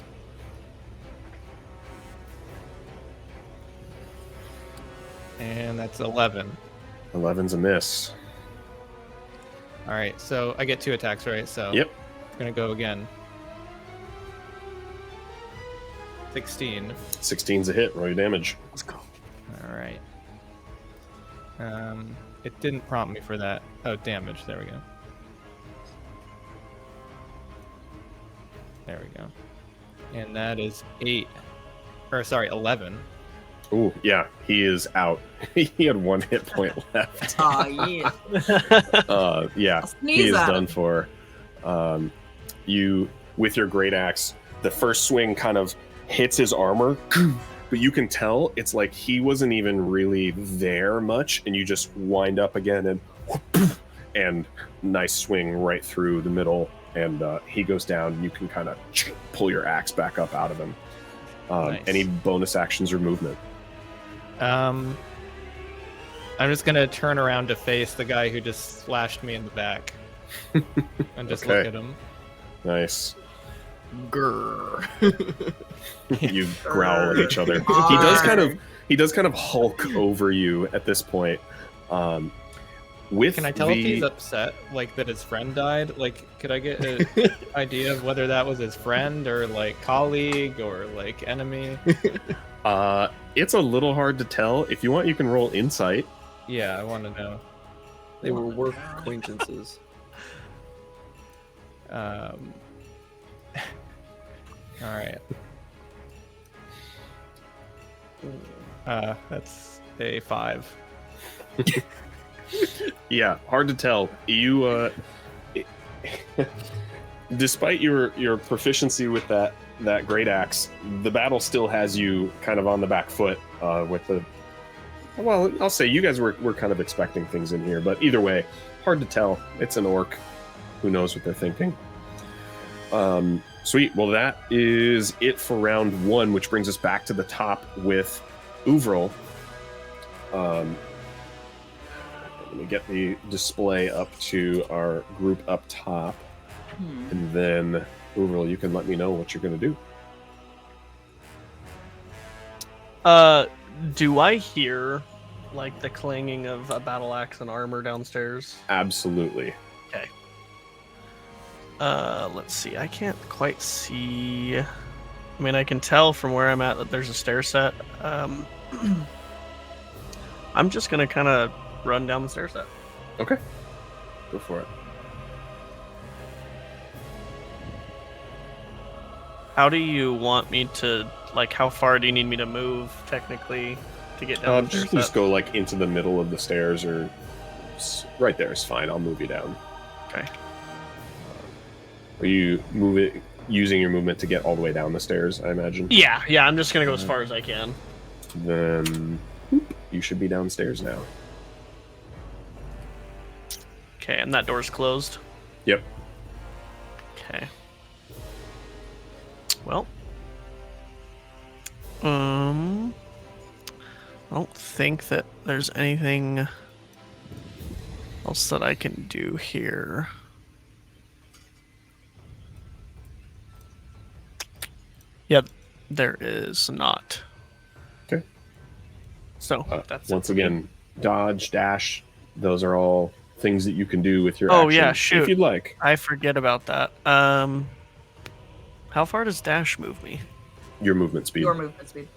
And that's 11. 11's a miss. All right, so I get 2 attacks, right? So Yep. I'm gonna go again. 16. 16's a hit. Roll your damage. Let's go. All right. It didn't prompt me for that. Oh, damage. There we go. There we go. And that is 8. Or sorry, 11. Ooh, yeah, he is out. He had 1 hit point left. Oh, yeah. Yeah, I'll he sneeze is at done him. for. You, with your great axe, the first swing kind of hits his armor, but you can tell it's like he wasn't even really there much, and you just wind up again and nice swing right through the middle, and he goes down. And you can kind of pull your axe back up out of him. Nice. Any bonus actions or movement? I'm just gonna turn around to face the guy who just slashed me in the back, and just look Okay. at him. Nice. Grrr. You growl at each other. He does kind of hulk over you at this point. With Can I tell if he's the upset, like that his friend died? Like, could I get an idea of whether that was his friend or like colleague or like enemy? it's a little hard to tell. If you want, you can roll insight. Yeah, I want to know. They were work acquaintances. All right. That's a 5. Yeah, hard to tell. You despite your proficiency with that great axe, the battle still has you kind of on the back foot with the. Well, I'll say you guys were kind of expecting things in here, but either way, hard to tell. It's an orc. Who knows what they're thinking? Sweet. Well, that is it for round 1, which brings us back to the top with Uvril. Let me get the display up to our group up top, and then Uvril, you can let me know what you're going to do. Do I hear like the clanging of a battle axe and armor downstairs? Absolutely. Okay. Let's see. I can't quite see. I mean, I can tell from where I'm at that there's a stair set. I'm just gonna kind of run down the stair set. Okay. Go for it. How do you want me to, like, how far do you need me to move, technically, to get down the stair Just set? go like into the middle of the stairs, or right there is fine. I'll move you down. Okay. Are you using your movement to get all the way down the stairs, I imagine? Yeah, I'm just gonna go as far as I can. Then you should be downstairs now. Okay, and that door's closed. Yep. Okay. Well. I don't think that there's anything else that I can do here. Yep, there is not. Okay. So that's Once again, dodge, dash, those are all things that you can do with your Oh, action, yeah, shoot. if you'd like. I forget about that. How far does dash move me? Your movement speed. Your movement speed.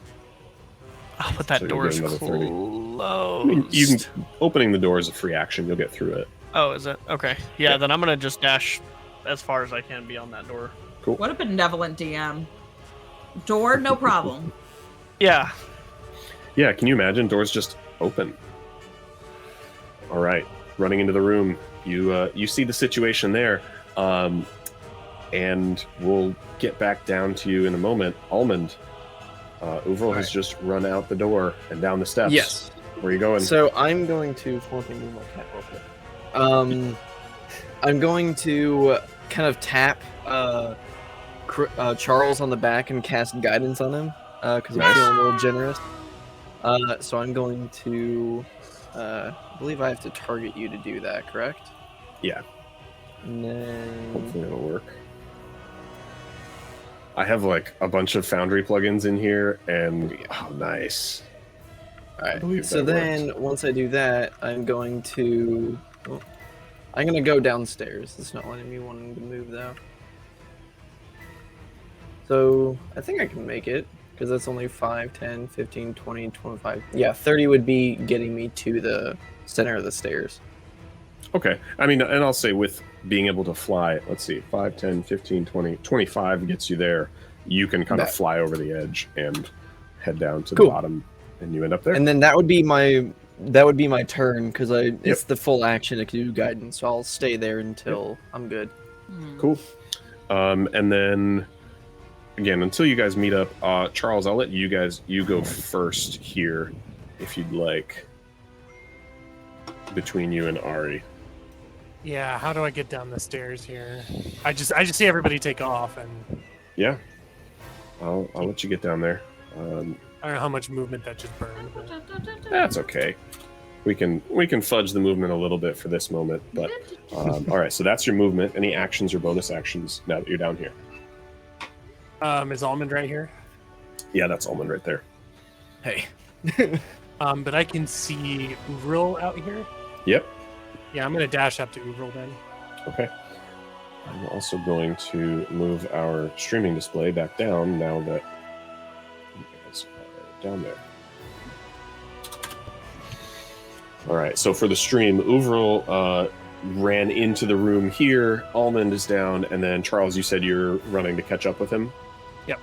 Oh, but that So you'll door get is another 30. closed. I mean, opening the door is a free action. You'll get through it. Oh, is it? Okay. Yeah, Yeah. then I'm gonna just dash as far as I can beyond that door. Cool. What a benevolent DM. Door, no problem. Yeah. Yeah, can you imagine? Doors just open. All right, running into the room, you see the situation there, and we'll get back down to you in a moment. Almond, Uvril has just run out the door and down the steps. Yes. Where are you going? So I'm going to move my cat real quick. I'm going to kind of tap Charles on the back and cast guidance on him because I'm Nice. feeling a little generous. So I'm going to, I believe I have to target you to do that, correct? Yeah, And then, hopefully it'll work. I have like a bunch of Foundry plugins in here, and oh, nice. I believe so that then worked. once I do that, I'm going to go downstairs. It's not letting me wanting to move though. So I think I can make it because that's only 5, 10, 15, 20, 25. Yeah, 30 would be getting me to the center of the stairs. Okay. I mean, and I'll say with being able to fly, let's see, 5, 10, 15, 20, 25 gets you there. You can kind of Bet. fly over the edge and head down to the Cool. bottom, and you end up there. And then that would be my turn because it's the full action to do guidance. So I'll stay there until I'm good. Cool. And then again, until you guys meet up, Charles, I'll let you go first here, if you'd like, between you and Ari. Yeah, how do I get down the stairs here? I just see everybody take off, and Yeah, I'll let you get down there. I don't know how much movement that just burned. But... That's okay. We can fudge the movement a little bit for this moment, but all right. So that's your movement. Any actions or bonus actions now that you're down here? Is Almond right here? Yeah, that's Almond right there. Hey. But I can see Uvril out here. Yep. Yeah, I'm gonna dash up to Uvril then. Okay. I'm also going to move our streaming display back down now that you guys are down there. All right. So for the stream, Uvril ran into the room here. Almond is down, and then Charles, you said you're running to catch up with him. Yep.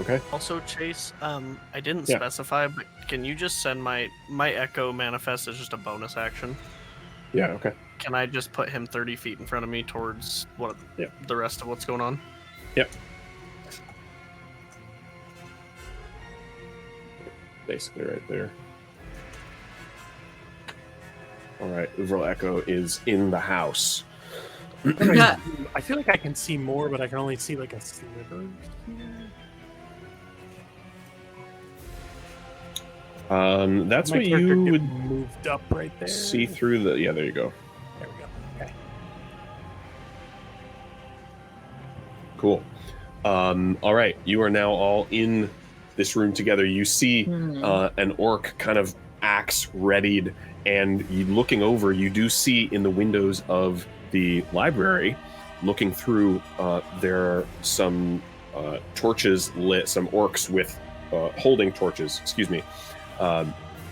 Okay. Also, Chase, I didn't Yeah. specify, but can you just send my Echo Manifest as just a bonus action? Yeah. Okay. Can I just put him 30 feet in front of me towards the rest of what's going on? Yep. Basically right there. All right, Uvril Echo is in the house. I feel like I can see more, but I can only see like a sliver. That's My what character you get would moved up right there. see through the. Yeah, there you go. There we go. Okay. Cool. All right, you are now all in this room together. You see an orc kind of axe readied, and you looking over, you do see in the windows of the library, looking through, there are some torches lit, some orcs with holding torches,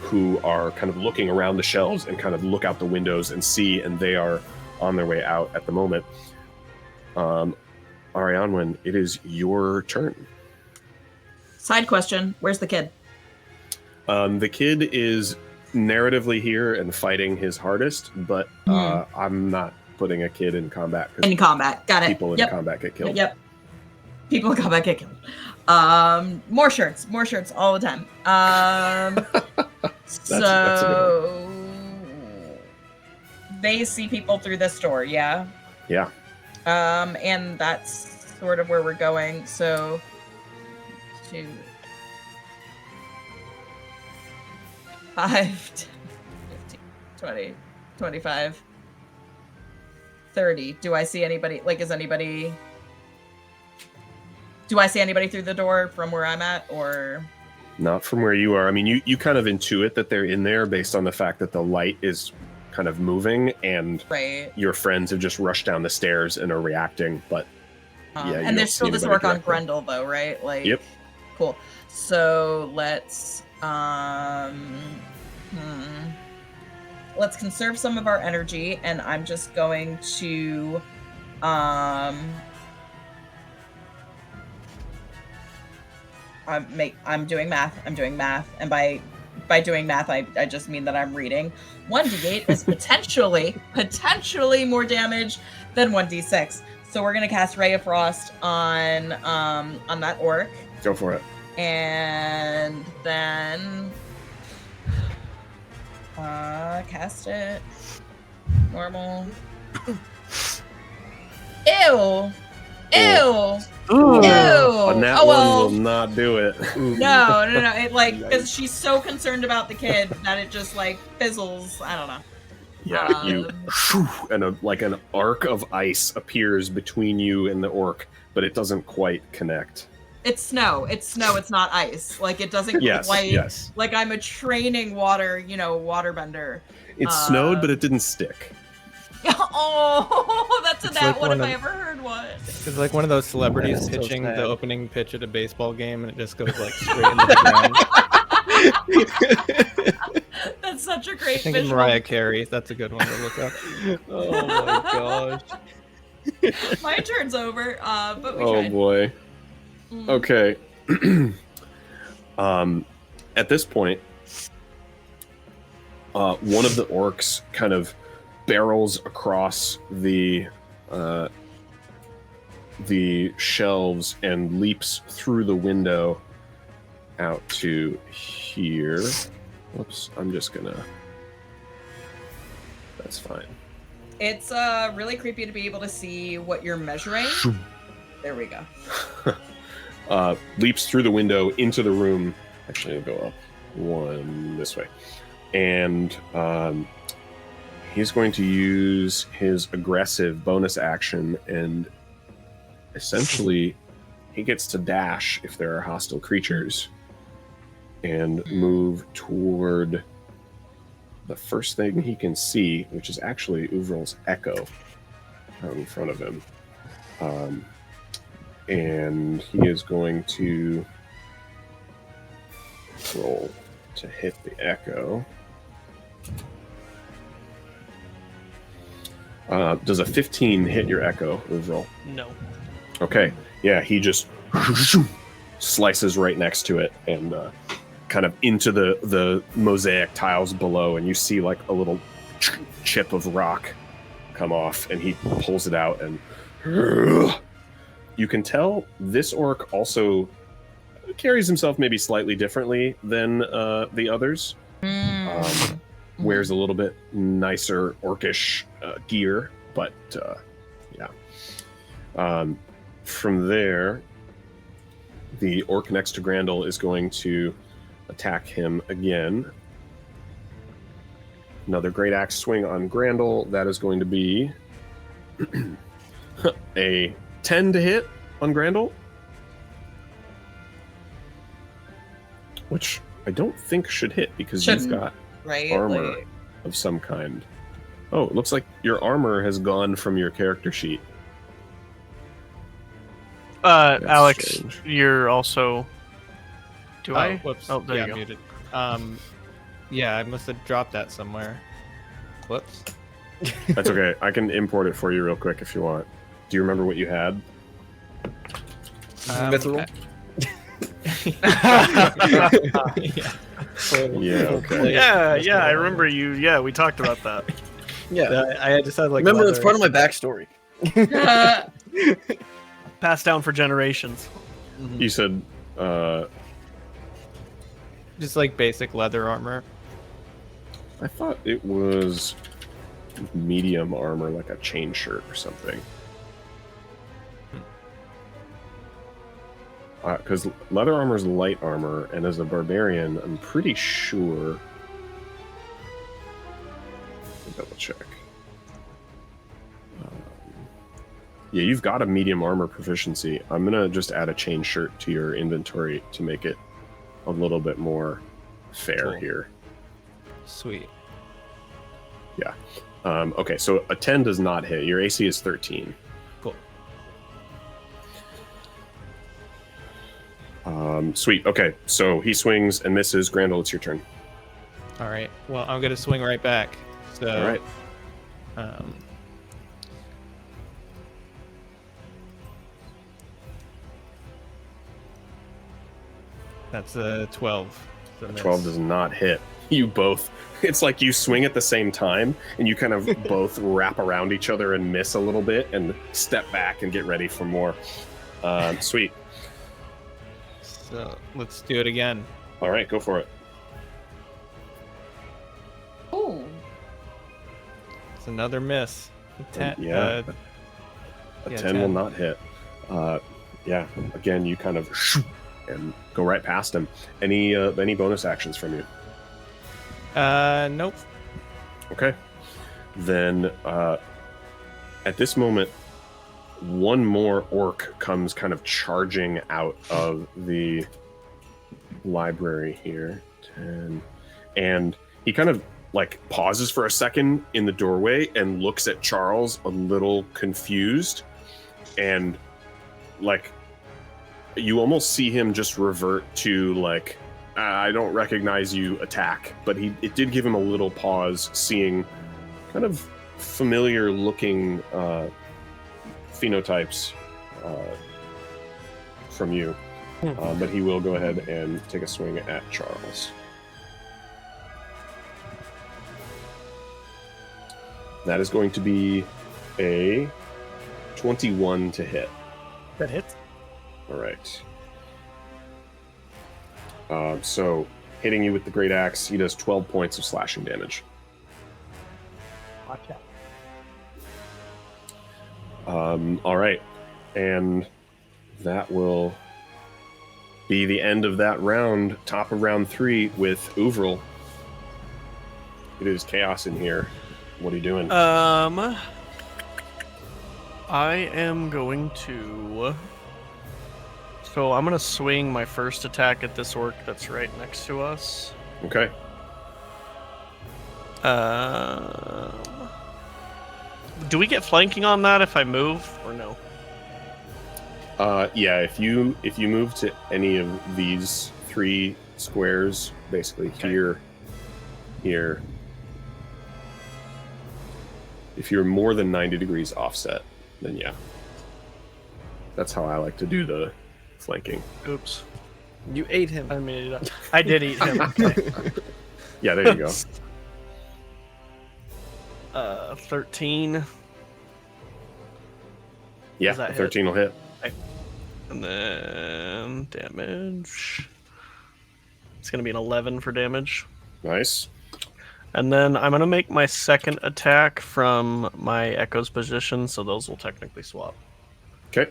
who are kind of looking around the shelves and kind of look out the windows and see, and they are on their way out at the moment. Arianwen, it is your turn. Side question: where's the kid? The kid is narratively here and fighting his hardest, but I'm not putting a kid in combat. In combat, got it. People in combat get killed. Yep. People in combat get killed. More shirts all the time. That's a good they see people through this door, yeah. Yeah. And that's sort of where we're going. So, 2, 5, 10, 15, 20, 25, 30. Do I see anybody? Like, do I see anybody through the door from where I'm at, or? Not from where you are. I mean, you kind of intuit that they're in there based on the fact that the light is kind of moving, and your friends have just rushed down the stairs and are reacting, but and there's still this work on Grendel though, right? Like, yep. Cool. So let's let's conserve some of our energy, and I'm just going to I'm doing math, and by doing math, I just mean that I'm reading. 1d8 is potentially more damage than 1d6. So we're gonna cast Ray of Frost on that orc. Go for it. And then cast it. Normal. Ew. A Ew. nat Oh, one well. will not do it. No. It because she's so concerned about the kid that it just like fizzles. I don't know. Yeah, you and an arc of ice appears between you and the orc, but it doesn't quite connect. It's snow. It's not ice. Like it doesn't quite. Yes. Like I'm a training waterbender. It snowed, but it didn't stick. Oh, that's It's a nat like one one if of- I ever heard one. It's like one of those celebrities That's so pitching sad. the opening pitch at a baseball game, and it just goes like straight into the ground. That's such a I great think of visual. Mariah Carey. That's a good one to look up. Oh my gosh. My turn's over, but we Oh tried. boy. Mm. Okay. At this point, one of the orcs kind of barrels across the shelves and leaps through the window out to here. Whoops, I'm just gonna... That's fine. It's really creepy to be able to see what you're measuring. There we go. Leaps through the window into the room. Actually, I'll go up one this way. And he's going to use his aggressive bonus action, and essentially he gets to dash if there are hostile creatures and move toward the first thing he can see, which is actually Uvral's echo out in front of him. And he is going to roll to hit the echo. Does a 15 hit your echo, Uvral? No. Okay. Yeah, he just slices right next to it and kind of into the mosaic tiles below, and you see like a little chip of rock come off, and he pulls it out, and you can tell this orc also carries himself maybe slightly differently than the others. Wears a little bit nicer orcish gear, but yeah. From there, the orc next to Grandel is going to attack him again. Another great axe swing on Grandel. That is going to be a 10 to hit on Grandel, which I don't think should hit because you've Shouldn't. got Right? armor Like, of some kind. Oh, it looks like your armor has gone from your character sheet. That's Alex, strange. you're also. Do I? Whoops. Oh, there yeah, you go. muted. Yeah, I must have dropped that somewhere. Whoops. That's okay. I can import it for you real quick if you want. Do you remember what you had? Mithril? Yeah. Yeah, okay. Yeah, I remember you. Yeah, we talked about that. Yeah. I just had like. Remember, it's leather. part of my backstory. Passed down for generations. You said Just like basic leather armor. I thought it was medium armor, like a chain shirt or something. Because leather armor is light armor, and as a barbarian, I'm pretty sure. Let me double check. Yeah, you've got a medium armor proficiency. I'm gonna just add a chain shirt to your inventory to make it a little bit more fair Cool. here. Sweet. Okay, so a 10 does not hit. Your AC is 13. Cool. Sweet. Okay, so he swings and misses. Grandel, it's your turn. All right. Well, I'm gonna swing right back. So. All right. That's a 12. A 12 does not hit. You both. It's like you swing at the same time, and you kind of both wrap around each other and miss a little bit, and step back and get ready for more. Sweet. So let's do it again. All right, go for it. oh, It's another miss. A 10. Yeah. A 10 will 10. not hit. Yeah, again, you kind of and go right past him. Any bonus actions from you? Nope. Okay. Then at this moment, one more orc comes kind of charging out of the library here. 10. And he kind of like pauses for a second in the doorway and looks at Charles a little confused. And like you almost see him just revert to like, I don't recognize you, attack. But it did give him a little pause, seeing kind of familiar looking phenotypes from you. But he will go ahead and take a swing at Charles. That is going to be a 21 to hit. That hits. All right. So hitting you with the great axe, he does 12 points of slashing damage. Watch out. All right, and that will be the end of that round. Top of round 3 with Uvril. It is chaos in here. What are you doing? I am going to. So I'm gonna swing my first attack at this orc that's right next to us. Okay. Do we get flanking on that if I move or no? Yeah. If you move to any of these 3 squares, basically here. If you're more than 90 degrees offset, then yeah. That's how I like to do the flanking. Oops. You ate him. I mean, I did eat him. Okay. Yeah, there you go. 13. Yeah, Does that 13 will hit. And then damage. It's going to be an 11 for damage. Nice. And then I'm going to make my second attack from my Echo's position, so those will technically swap. Okay.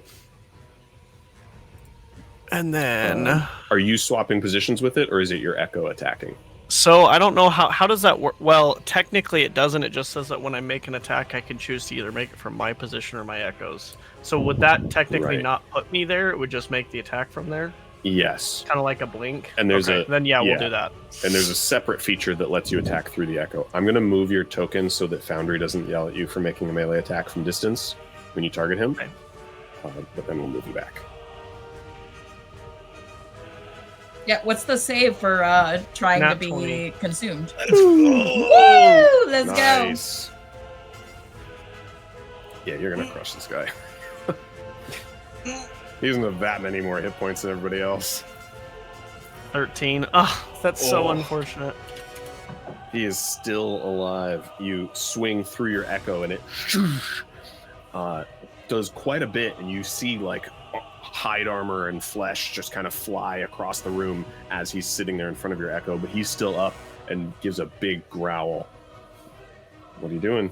And then... are you swapping positions with it, or is it your Echo attacking? So I don't know how does that work. Well, technically it doesn't. It just says that when I make an attack, I can choose to either make it from my position or my Echo's. So would that technically not put me there? It would just make the attack from there? Yes. Kind of like a blink? And there's then we'll do that. And there's a separate feature that lets you attack through the Echo. I'm going to move your token so that Foundry doesn't yell at you for making a melee attack from distance when you target him. Okay. But then we'll move you back. Yeah, what's the save for trying Nat to be 20. consumed? Woo! Let's Nice. Yeah, you're going to crush this guy. He doesn't have that many more hit points than everybody else. 13. Oh, that's so unfortunate. He is still alive. You swing through your Echo, and it does quite a bit, and you see like hide armor and flesh just kind of fly across the room as he's sitting there in front of your Echo, but he's still up and gives a big growl. What are you doing?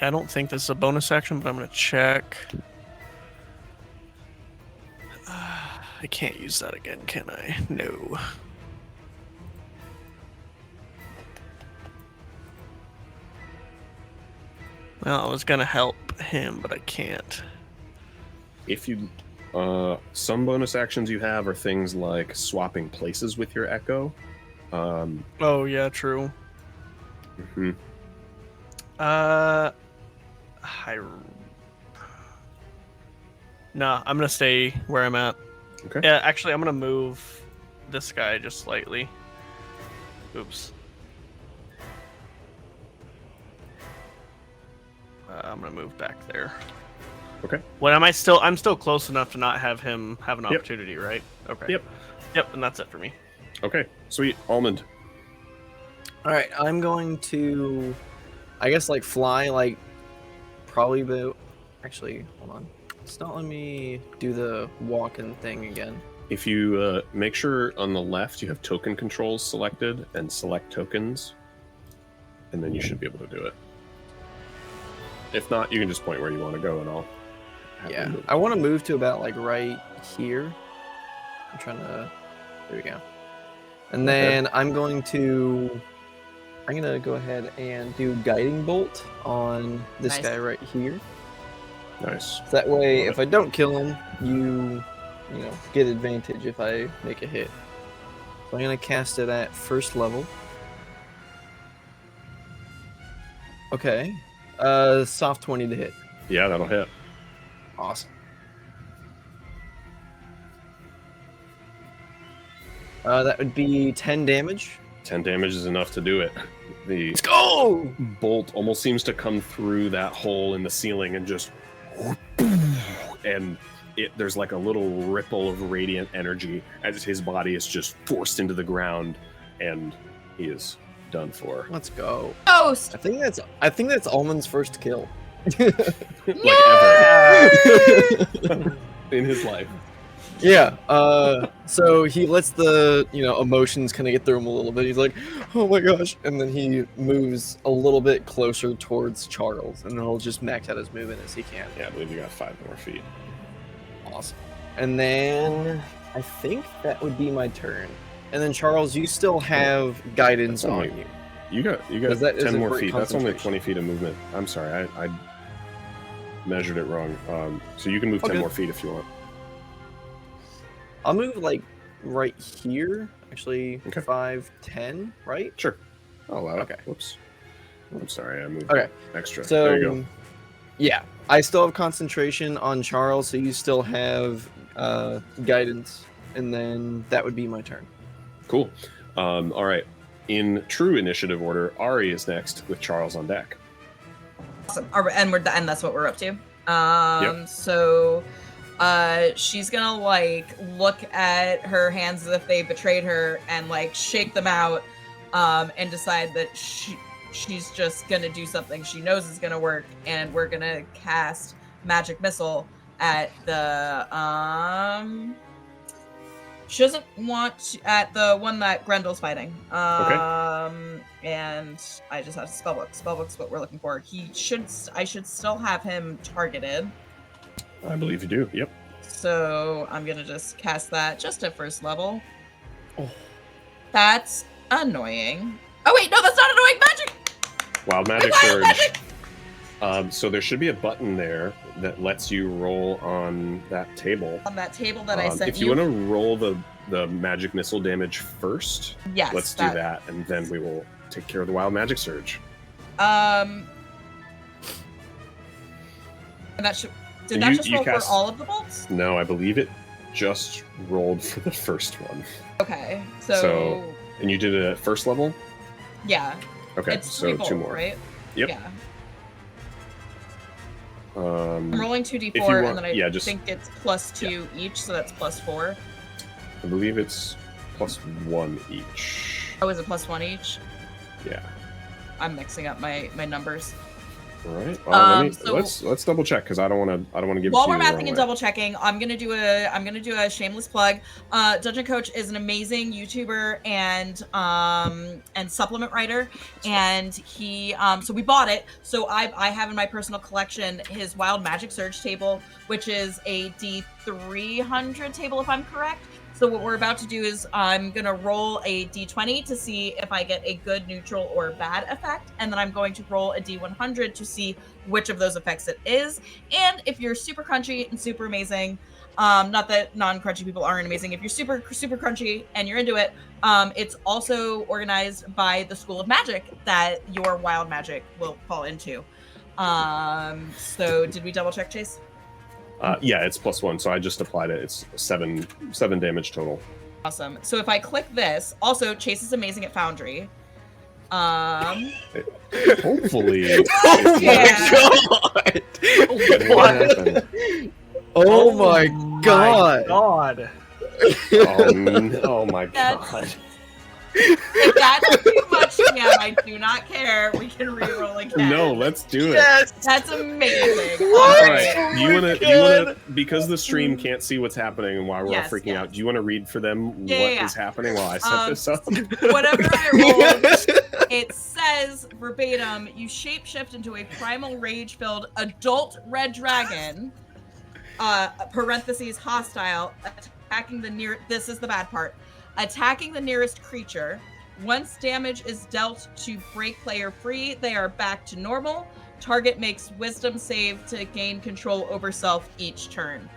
I don't think this is a bonus action, but I'm going to check. I can't use that again, can I? No. Well, I was going to help him, but I can't. If you some bonus actions you have are things like swapping places with your Echo. Oh yeah, true. Mm-hmm. No, I'm gonna stay where I'm at. Okay. Yeah, actually, I'm gonna move this guy just slightly. Oops. I'm gonna move back there. Okay. When am I still? I'm still close enough to not have him have an opportunity, right? Okay. Yep, and that's it for me. Okay, sweet. Almond. All right, I'm going to, I guess, like fly, like probably about. Actually, hold on. It's not letting me do the walking thing again. If you make sure on the left you have token controls selected and select tokens, and then you should be able to do it. If not, you can just point where you want to go and I'll Yeah, I want to move to about like right here. I'm trying to. There we go. And then I'm gonna go ahead and do guiding bolt on this Nice. guy right here. Nice. So that way, if I don't kill him, you get advantage if I make a hit. So I'm gonna cast it at first level. Okay. Soft 20 to hit. Yeah, that'll hit. Awesome. That would be 10 damage. 10 damage is enough to do it. The Let's go! bolt almost seems to come through that hole in the ceiling and just, and there's like a little ripple of radiant energy as his body is just forced into the ground, and he is done for. Let's go. Ghost. I think that's Almond's first kill. Like ever in his life. Yeah. So he lets the emotions kind of get through him a little bit. He's like, "Oh my gosh!" And then he moves a little bit closer towards Charles, and he'll just max out his movement as he can. Yeah, I believe you got 5 more feet. Awesome. And then I think that would be my turn. And then Charles, you still have guidance That's on only- you. You got Because that 10 isn't more great feet. That's only concentration. 20 feet of movement. I'm sorry, I measured it wrong. So you can move 10 Okay. more feet if you want. I'll move like right here. Actually, Okay. 5, 10, right? Sure. I'll allow it. Okay. Whoops. I'm sorry, I moved Okay. extra. So there you go. yeah, I still have concentration on Charles, so you still have guidance, and then that would be my turn. Cool. All right. In true initiative order, Ari is next with Charles on deck. Awesome. And that's what we're up to. So she's gonna like look at her hands as if they betrayed her and like shake them out and decide that she's just gonna do something she knows is gonna work, and we're gonna cast magic missile at the she doesn't want at the one that Grendel's fighting. And I just have to spellbook. Spellbook's what we're looking for. I should still have him targeted. I believe you do. Yep. So I'm gonna just cast that just at first level. Oh. That's annoying. Oh wait, no, that's not annoying magic. Wild magic Wild surge. magic! So there should be a button there that lets you roll on that table. On that table that I sent if you want to roll the magic missile damage first, yes, let's do that, and then we will take care of the wild magic surge. And that should. Did that just roll for all of the bolts? No, I believe it just rolled for the first one. Okay, so and you did it at first level? Yeah. Okay, It's so 3 2 more. right? Yep. Yeah. I'm rolling 2d4, and then I just, think it's +2 each, so that's +4. I believe it's +1 each. Oh, is it +1 each? Yeah. I'm mixing up my numbers. All right. So let's double check because I don't want to give. while it to we're you the mathing wrong and way. double checking, I'm gonna do a shameless plug. Dungeon Coach is an amazing YouTuber and supplement writer, and he so we bought it. So I have in my personal collection his Wild Magic Surge table, which is a D300 table if I'm correct. So what we're about to do is I'm going to roll a D20 to see if I get a good, neutral, or bad effect. And then I'm going to roll a D100 to see which of those effects it is. And if you're super crunchy and super amazing, not that non-crunchy people aren't amazing. If you're super, super crunchy and you're into it, it's also organized by the School of Magic that your wild magic will fall into. So did we double check, Chase? Yeah, it's +1, so I just applied it. It's 7 damage total. Awesome. So if I click this, also Chase is amazing at Foundry. Hopefully. Oh Yeah. my god! What happened? Oh my god! God. Oh my That's- god. If that's too much, yeah, I do not care. We can reroll again. No, let's do it. Yes! That's amazing. All All right. right. Do you wanna because the stream can't see what's happening and why we're all Yes, freaking yes. out? Do you want to read for them what Yeah. is happening while I set this up? Whatever I rolled, it says verbatim, you shapeshift into a primal rage-filled adult red dragon. parentheses hostile, attacking the this is the bad part, attacking the nearest creature. Once damage is dealt to break player free, they are back to normal. Target makes wisdom save to gain control over self each turn.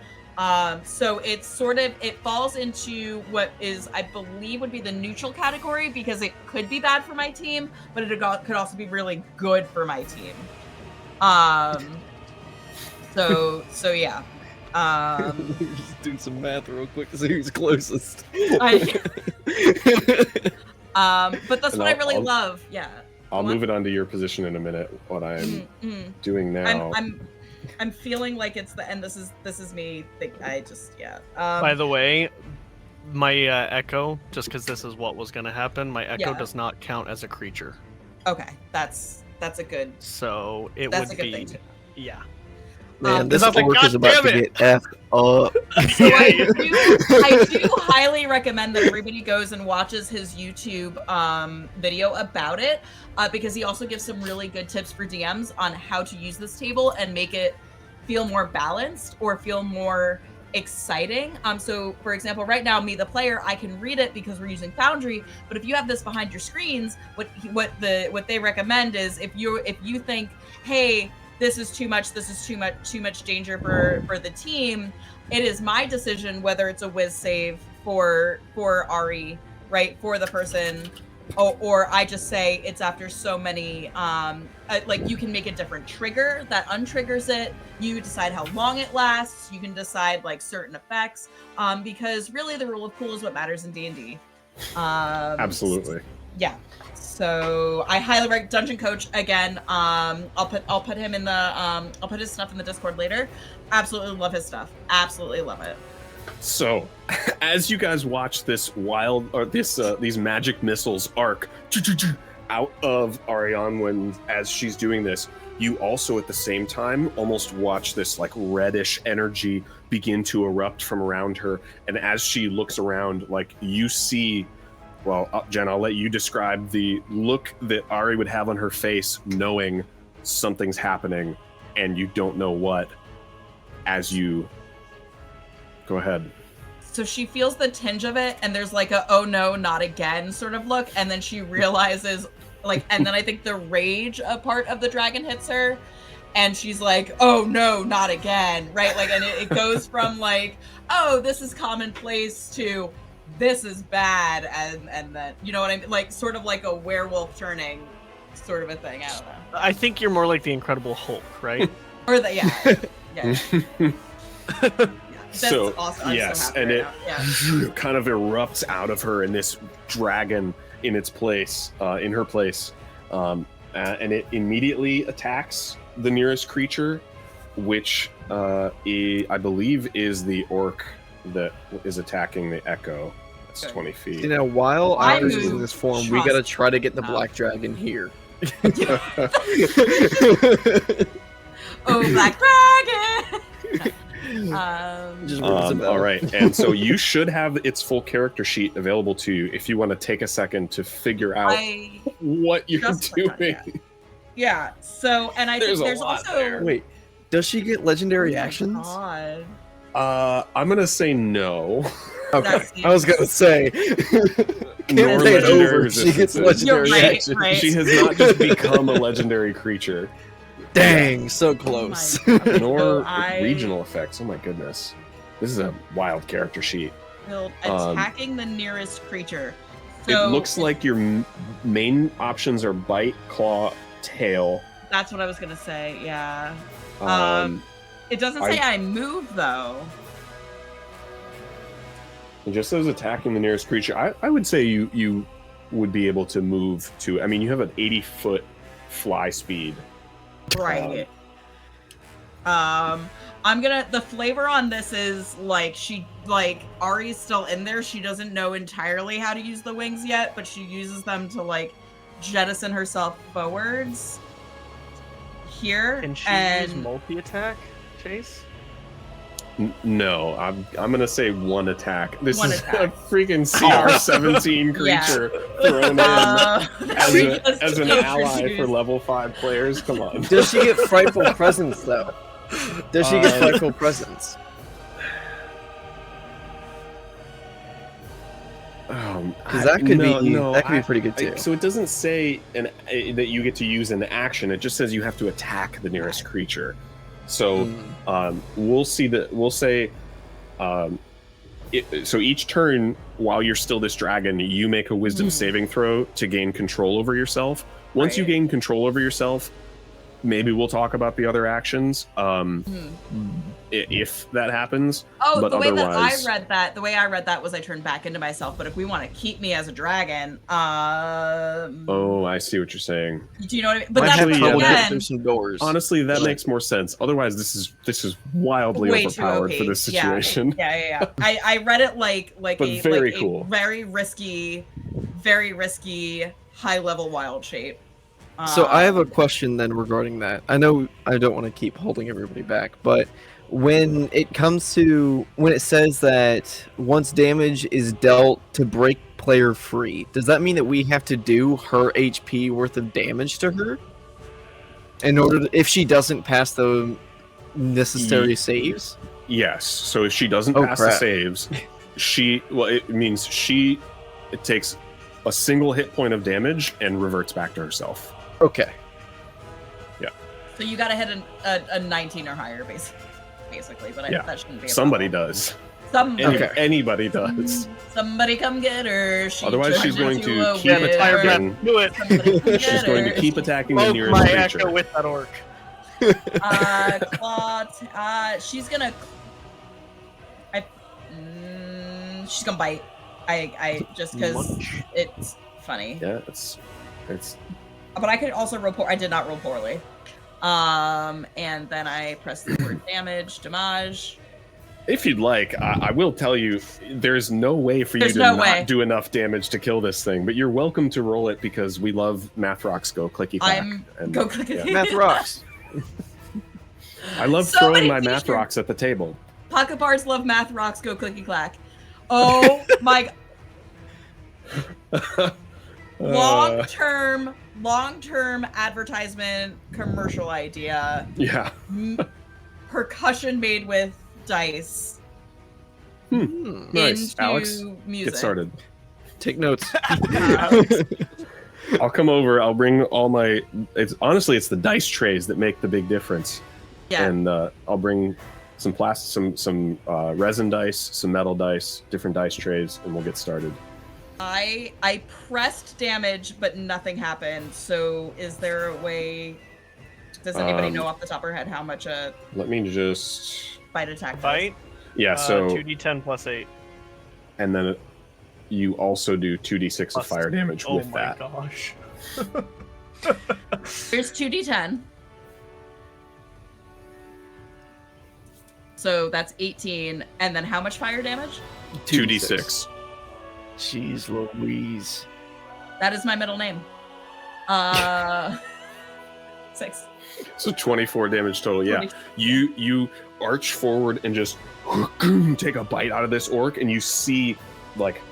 So it's sort of, it falls into what is, I believe, would be the neutral category, because it could be bad for my team, but it could also be really good for my team. So yeah. Just do some math real quick to see who's closest. But that's what I really love. Yeah. I'll move it onto your position in a minute. What I'm doing now. I'm feeling like it's the end. This is me. I just By the way, my echo, just because this is what was going to happen, my echo does not count as a creature. Okay, that's a good. So it that's would a good be. thing too. Yeah. Man, this like, orc is God about to damn it. get F up. So I do highly recommend that everybody goes and watches his YouTube video about it, because he also gives some really good tips for DMs on how to use this table and make it feel more balanced or feel more exciting. So for example, right now, me the player, I can read it because we're using Foundry, but if you have this behind your screens, what they recommend is if you think, hey, this is too much danger for the team, it is my decision whether it's a whiz save for Ari, right, for the person, or I just say it's after so many, like you can make a different trigger that untriggers it. You decide how long it lasts. You can decide like certain effects, because really the rule of cool is what matters in D&D. Absolutely. Yeah. So I highly recommend Dungeon Coach again. I'll put him in the I'll put his stuff in the Discord later. Absolutely love his stuff. Absolutely love it. So, as you guys watch this these magic missiles arc out of Ariane as she's doing this, you also at the same time almost watch this like reddish energy begin to erupt from around her, and as she looks around, like you see. Well, Jen, I'll let you describe the look that Ari would have on her face knowing something's happening and you don't know what, as you... Go ahead. So she feels the tinge of it, and there's like a, oh no, not again sort of look, and then she realizes, like, and then I think the rage part of the dragon hits her, and she's like, oh no, not again, right? Like, and it goes from like, oh, this is commonplace to... this is bad, and then, you know what I mean, like sort of like a werewolf turning sort of a thing. I don't know. I think you're more like the Incredible Hulk, right? Or the yeah. That's So awesome. I'm yes, so happy and right it kind of erupts out of her, and this dragon in its place, in her place, and it immediately attacks the nearest creature, which I believe is the orc that is attacking the echo. That's 20 feet. You know, while I Iris is move in this form, we gotta try to get the trust black dragon here. Oh, Black Dragon! Just rings a bell. All right, and so you should have its full character sheet available to you if you want to take a second to figure out what you're doing. Yeah. So, and I think there's also there. Wait, does she get legendary Oh my actions? God. I'm gonna say no. Okay, I was gonna say. Nor Can't take legendary over. She gets resistances. legendary You're right, actions. right. She has not just become a legendary creature, Dang, so close. Oh my God. nor I- regional effects. Oh my goodness, this is a wild character sheet. Build attacking the nearest creature. So It looks like your main options are bite, claw, tail. that's what I was gonna say. Yeah. It doesn't I- say I move though. It just says attacking the nearest creature. I would say you would be able to move to. I mean, you have an 80-foot fly speed. Right. The flavor on this is like Ari's still in there. She doesn't know entirely how to use the wings yet, but she uses them to like jettison herself forwards here. Can she and use multi-attack, Chase? No, I'm gonna say one attack. This One is attack. a freaking CR-17 creature thrown in as an ally for level 5 players. Come on. Does she get frightful presence though? Does she get frightful presence? Because that could be pretty good too. So it doesn't say that you get to use an action. It just says you have to attack the nearest creature. So we'll say so each turn while you're still this dragon, you make a wisdom saving throw to gain control over yourself. Once you gain control over yourself, maybe we'll talk about the other actions if that happens. Oh, but the way otherwise... that I read that was I turned back into myself. But if we want to keep me as a dragon, oh, I see what you're saying. Do you know what I mean? But actually, that's through some doors. Honestly, that makes more sense. Otherwise, this is wildly overpowered for this situation. Yeah. I read it like but a very like cool, a very risky, high level wild shape. So I have a question then regarding that. I know I don't want to keep holding everybody back, but when it says that once damage is dealt to break player free, does that mean that we have to do her HP worth of damage to her in order to, if she doesn't pass the necessary saves? Yes. So if she doesn't pass the saves, it takes a single hit point of damage and reverts back to herself. Okay. Yeah. So you gotta hit a 19 or higher, basically. But that shouldn't be. Somebody does. Anybody does. Somebody come get her. Otherwise, she's going to keep attacking. Do it. She's going to keep attacking the nearest my creature. echo with that orc. She's gonna. She's gonna bite. I just because it's funny. Yeah, it's. But I could also roll poor. I did not roll poorly. And then I pressed the word damage. If you'd like, I will tell you, there's no way for you to not do enough damage to kill this thing. But you're welcome to roll it because we love Math Rocks Go Clicky Clack. Go Clicky. Math Rocks. I love throwing my Math Rocks at the table. Pocket Bards love Math Rocks Go Clicky Clack. Oh my. Long-term advertisement commercial idea. Yeah. Percussion made with dice. Nice. Alex, music. get started. Take notes. I'll come over. I'll bring all my. It's the dice trays that make the big difference. Yeah. And I'll bring some plastic, some resin dice, some metal dice, different dice trays, and we'll get started. I pressed damage, but nothing happened. So, is there a way? Does anybody know off the top of their head how much a? Let me just. Bite attack. Bite. Yeah. So 2d10 plus 8. And then you also do 2d6 of fire damage with that. Oh my gosh. Here's 2d10. So that's 18, and then how much fire damage? 2d6. Jeez Louise. That is my middle name. 6. So 24 damage total. Yeah. 24. You arch forward and just take a bite out of this orc, and you see like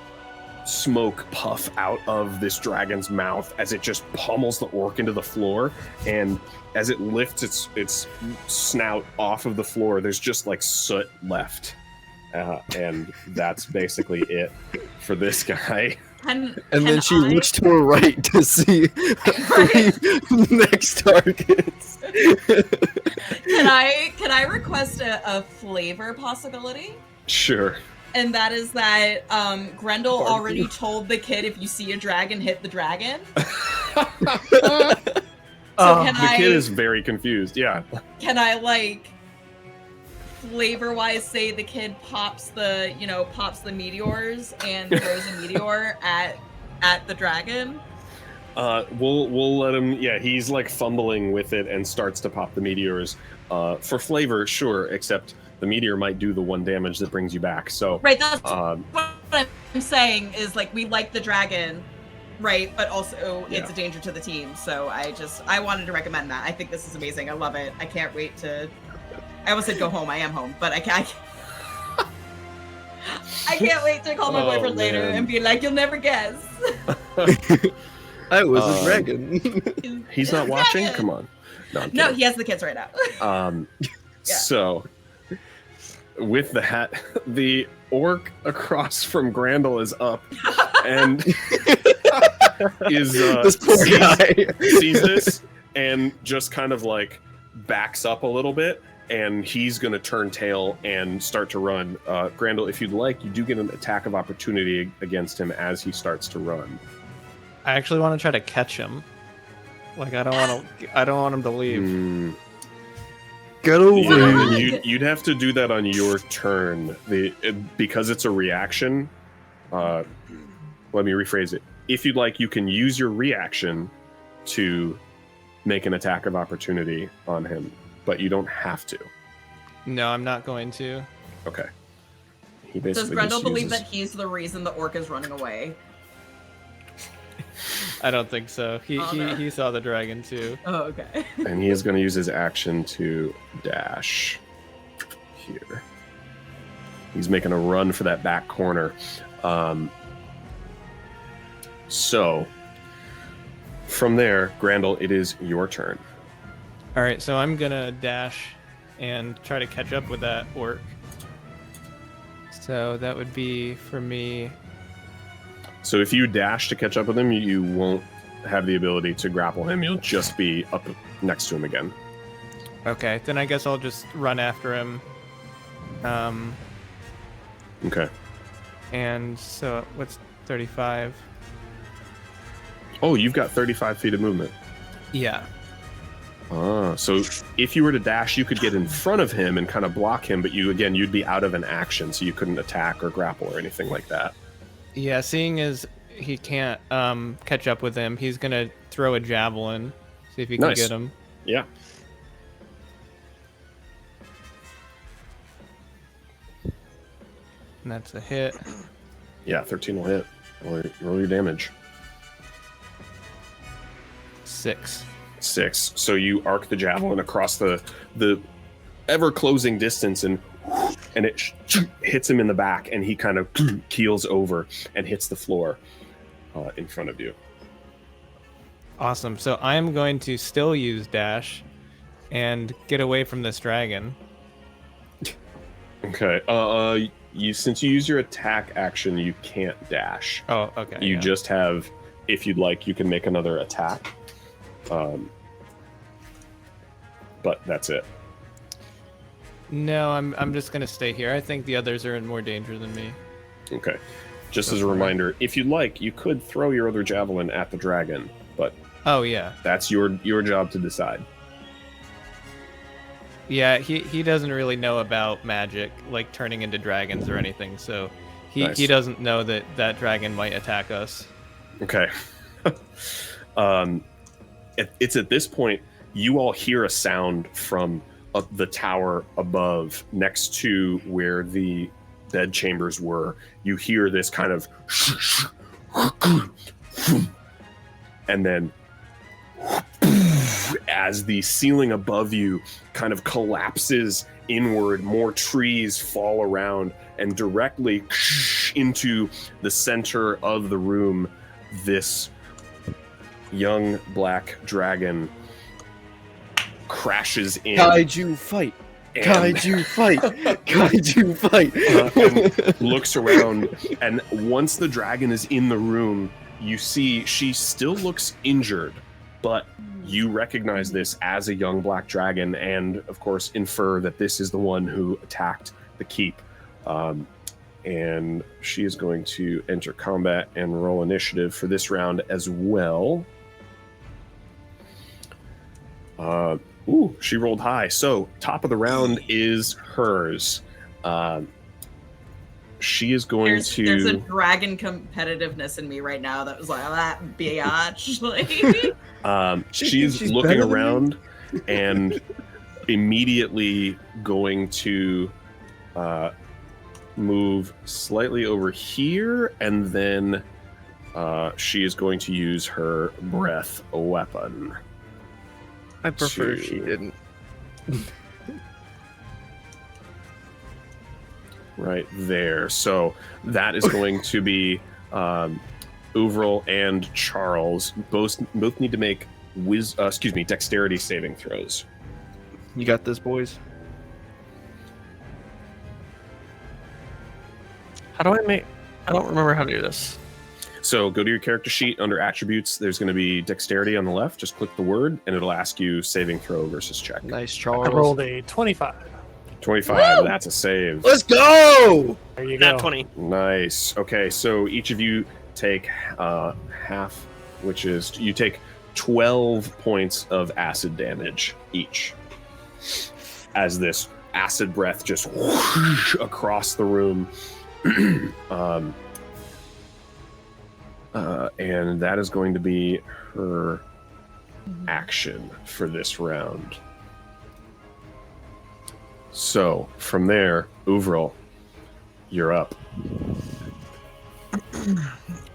smoke puff out of this dragon's mouth as it just pummels the orc into the floor. And as it lifts its snout off of the floor, there's just like soot left. And that's basically it for this guy. And then she looks to her right to see next targets. Can I request a flavor possibility? Sure. And that is that Grendel already told the kid, if you see a dragon, hit the dragon. The kid is very confused. Yeah. Can I like flavor-wise say the kid pops the meteors and throws a meteor at the dragon? We'll let him. Yeah, he's like fumbling with it and starts to pop the meteors. For flavor, sure. Except the meteor might do the 1 damage that brings you back. So right, that's what I'm saying is like we like the dragon, right? But also it's a danger to the team. So I wanted to recommend that. I think this is amazing. I love it. I can't wait to. I almost said go home. I am home, but I can't wait to call my boyfriend later and be like, "You'll never guess." I was a dragon. He's not watching. Come on. No, he has the kids right now. So, with that, the orc across from Grendel is up, and is This poor guy. sees this and just kind of like backs up a little bit, and he's going to turn tail and start to run. Grandel, if you'd like, you do get an attack of opportunity against him as he starts to run. I actually want to try to catch him. Like I don't want him to leave. Get over Yeah, here. you'd have to do that on your turn. Because it's a reaction. Let me rephrase it. If you'd like, you can use your reaction to make an attack of opportunity on him, but you don't have to. No, I'm not going to. Okay. He Does basically Grendel just believe uses- that he's the reason the orc is running away? I don't think so. Oh, no. He saw the dragon too. Oh, okay. And he is going to use his action to dash here. He's making a run for that back corner. So, from there, Grandel, it is your turn. All right, so I'm gonna dash and try to catch up with that orc. So that would be for me. So if you dash to catch up with him, you won't have the ability to grapple him. You'll just be up next to him again. Okay, then I guess I'll just run after him. Okay. And so what's 35? Oh, you've got 35 feet of movement. Yeah. So if you were to dash, you could get in front of him and kind of block him, but you'd be out of an action, so you couldn't attack or grapple or anything like that. Yeah, seeing as he can't catch up with him, he's gonna throw a javelin, see if he can Nice. get him. Yeah. And that's a hit. Yeah, 13 will hit. Roll your damage. 6. 6. So you arc the javelin across the ever closing distance, and it hits him in the back, and he kind of keels over and hits the floor in front of you. Awesome. So I'm going to still use dash and get away from this dragon. Okay. Since you use your attack action, you can't dash. Oh, okay. You yeah. just have, if you'd like, you can make another attack. But that's it. No, I'm just gonna stay here. I think the others are in more danger than me. Okay. Just as a reminder, if you'd like, you could throw your other javelin at the dragon, but Oh yeah. that's your job to decide. Yeah, he doesn't really know about magic, like turning into dragons or anything, so Nice. he doesn't know that dragon might attack us. Okay. It's at this point you all hear a sound from the tower above, next to where the bed chambers were. You hear this kind of, and then as the ceiling above you kind of collapses inward, more trees fall around, and directly into the center of the room, this young black dragon crashes in. Kaiju fight. and- Kaiju fight. Kaiju fight. and looks around, and once the dragon is in the room, you see she still looks injured, but you recognize this as a young black dragon, and of course infer that this is the one who attacked the keep. And she is going to enter combat and roll initiative for this round as well. She rolled high. So top of the round is hers. She is going There's a to. dragon competitiveness in me right now that was like, that biatch. Like, She's she's looking better than me? around and immediately going to move slightly over here, and then she is going to use her breath weapon. I prefer she didn't. Right there. So that is going to be Uvril and Charles. Both need to make dexterity saving throws. You got this, boys. How do I make? I don't remember how to do this. So go to your character sheet under attributes. There's going to be dexterity on the left. Just click the word, and it'll ask you saving throw versus check. Nice, I Charles. rolled a 25. 25. Woo! That's a save. Let's go! There you go. Nat 20. Nice. Okay, so each of you take half, which is you take 12 points of acid damage each as this acid breath just whoosh across the room. And that is going to be her action for this round. So from there, Uvril, you're up.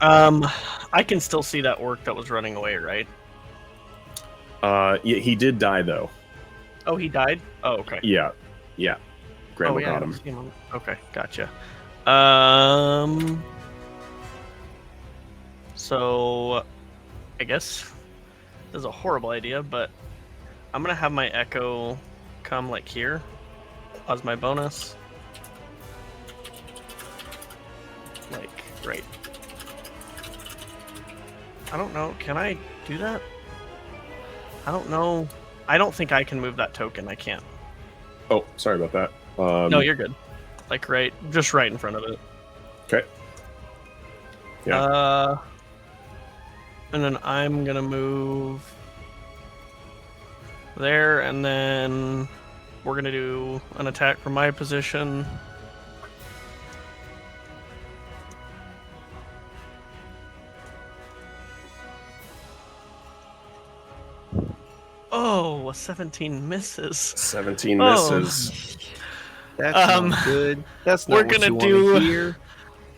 I can still see that orc that was running away, right? Yeah, he did die though. Oh, he died? Oh, okay. Yeah. Grandma Oh, yeah, got I him. see him. Okay, gotcha. So I guess this is a horrible idea, but I'm gonna have my echo come like here as my bonus. Like right. I don't know. Can I do that? I don't know. I don't think I can move that token. I can't. Oh, sorry about that. No, you're good. Like just right in front of it. Okay. Yeah. And then I'm gonna move there, and then we're gonna do an attack from my position. Oh, a 17 misses. 17 Oh. misses. That's Um, not good. That's we're not what gonna you wanna do- hear.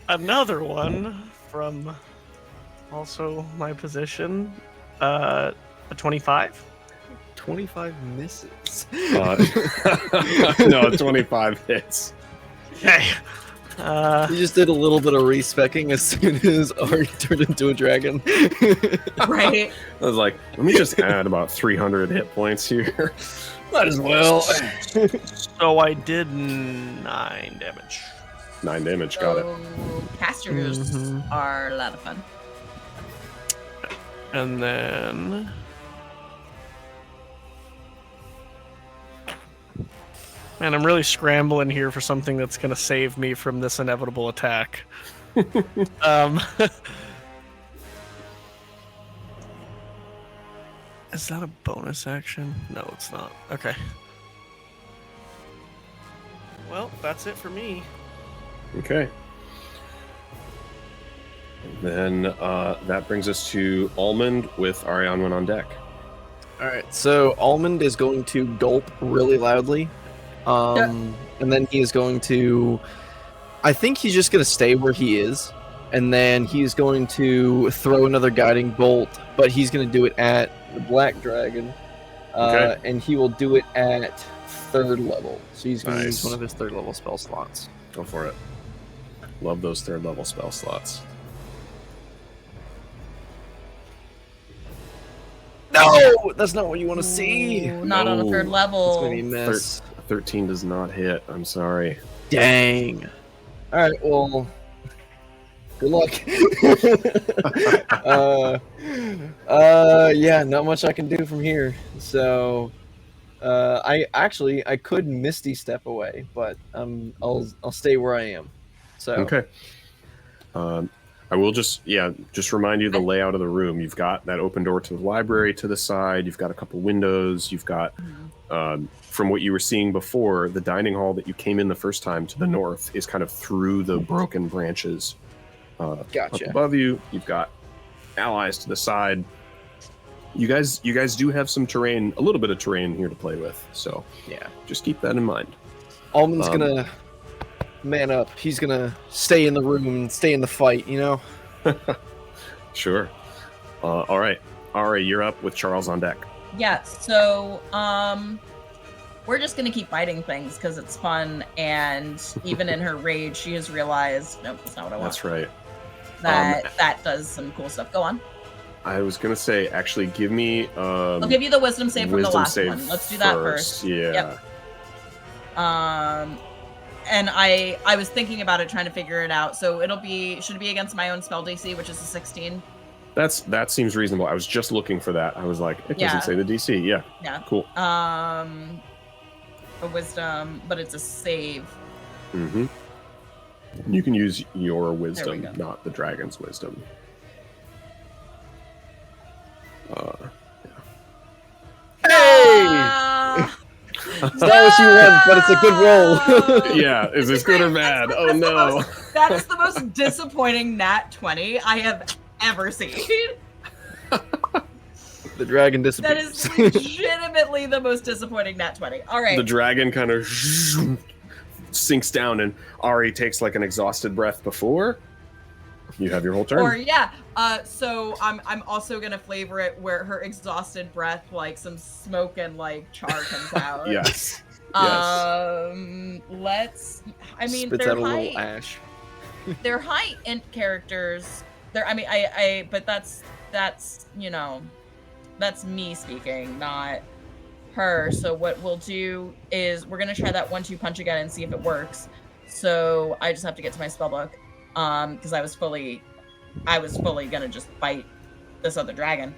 Another one from also my position. A 25. 25 misses. No, 25 hits. Okay. You just did a little bit of respecking as soon as Ari turned into a dragon. Right. I was like, let me just add about 300 hit points here. Might as well. So I did 9 damage. 9 damage, got it. So casters Mhm. are a lot of fun. And then man, I'm really scrambling here for something that's gonna save me from this inevitable attack. Is that a bonus action? No, it's not. Okay. Well, that's it for me. Okay. Then that brings us to Almond with Arianwen on deck. Alright, so Almond is going to gulp really loudly. And then he is going to... I think he's just going to stay where he is. And then he's going to throw another guiding bolt, but he's going to do it at the black dragon. Okay. And he will do it at 3rd level. So he's going to use Nice. one of his 3rd level spell slots. Go for it. Love those 3rd level spell slots. No! That's not what you want to see! Ooh, not on a No. third It's level. going to be a mess. 13 does not hit. I'm sorry. Dang. Alright, well... Good luck. Yeah, not much I can do from here. So, I could Misty Step away, but I'll stay where I am. So Okay. I will just remind you the layout of the room. You've got that open door to the library to the side. You've got a couple windows. You've got, from what you were seeing before, the dining hall that you came in the first time to the north is kind of through the broken branches. Up Gotcha. above you, you've got allies to the side. You guys do have some terrain, a little bit of terrain here to play with. So Yeah. just keep that in mind. Almond's gonna man up. He's gonna stay in the room and stay in the fight. You know. Sure. All right. Ari, you're up with Charles on deck. Yeah, so we're just gonna keep fighting things because it's fun, and even in her rage, she has realized, nope, that's not what I want. That's right. That does some cool stuff. Go on. I was gonna say, actually, give me. I'll give you the wisdom save from the wisdom last save one. Let's do that first. Yeah. Yep. and I was thinking about it, trying to figure it out. So should it be against my own spell DC, which is a 16? That seems reasonable. I was just looking for that. I was like, it doesn't say the DC. Yeah. Yeah. Cool. A wisdom, but it's a save. Mm-hmm. You can use your There we wisdom, go. not the dragon's wisdom. Ah! It's not what you want, but it's a good roll. Yeah, is this good or bad? Oh no. That is the most disappointing nat 20 I have ever seen. The dragon That disappears. is legitimately the most disappointing nat 20. All right. The dragon kind of sinks down, and Ari takes like an exhausted breath before. You have your whole turn. Or yeah, so I'm also gonna flavor it where her exhausted breath, like some smoke and like char comes out. Yes. Let's. I mean, Spits they're out a high. little ash. They're high int characters. But that's that's me speaking, not her. So what we'll do is we're gonna try that 1-2 punch again and see if it works. So I just have to get to my spell book. Because I was fully gonna just fight this other dragon,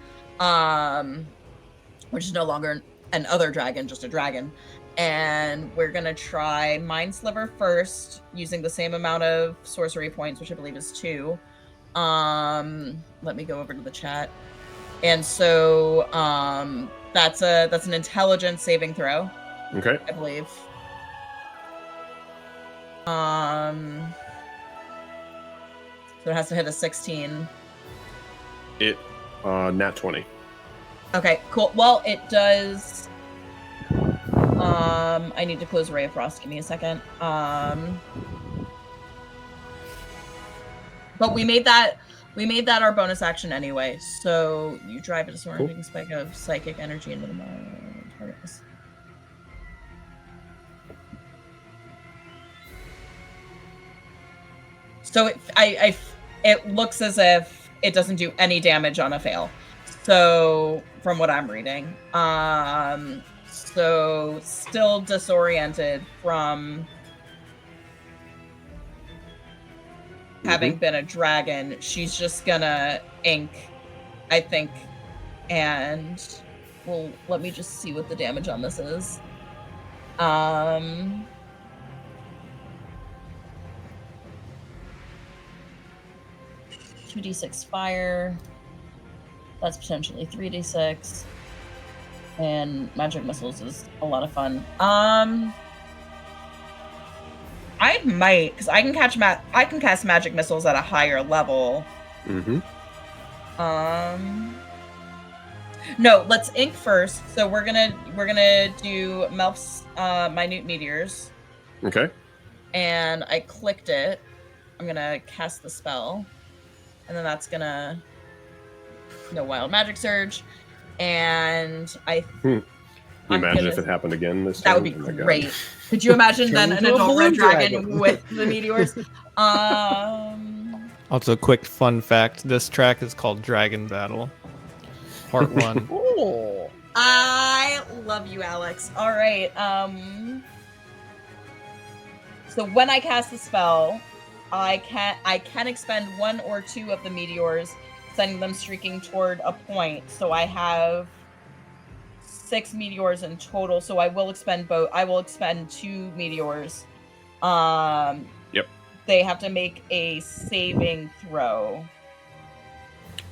which is no longer an other dragon, just a dragon. And we're gonna try Mind Sliver first, using the same amount of sorcery points, which I believe is 2. Let me go over to the chat. And so that's an intelligence saving throw, Okay. I believe. So it has to hit a 16. It nat 20. Okay, cool. Well, it does. I need to close Ray of Frost. Give me a second. But we made that our bonus action anyway. So you drive a disorienting spike of psychic energy into the target. So it looks as if it doesn't do any damage on a fail. So from what I'm reading, so still disoriented from having been a dragon, she's just gonna ink, I think, and well, let me just see what the damage on this is. 2d6 fire. That's potentially 3d6. And magic missiles is a lot of fun. I might, because I can cast magic missiles at a higher level. No, let's ink first. So we're gonna do Melf's minute meteors. Okay. And I clicked it. I'm gonna cast the spell. And then that's gonna wild magic surge. And Imagine if it happened again this that time. would be Oh my God. great. Could you imagine then an into a adult blue red dragon dragon. with the meteors? Also, quick fun fact: this track is called Dragon Battle, Part 1. Oh. I love you, Alex. All right. So when I cast the spell, I can expend 1 or 2 of the meteors, sending them streaking toward a point. So I have 6 meteors in total. So I will expend both. I will expend 2 meteors. Yep. They have to make a saving throw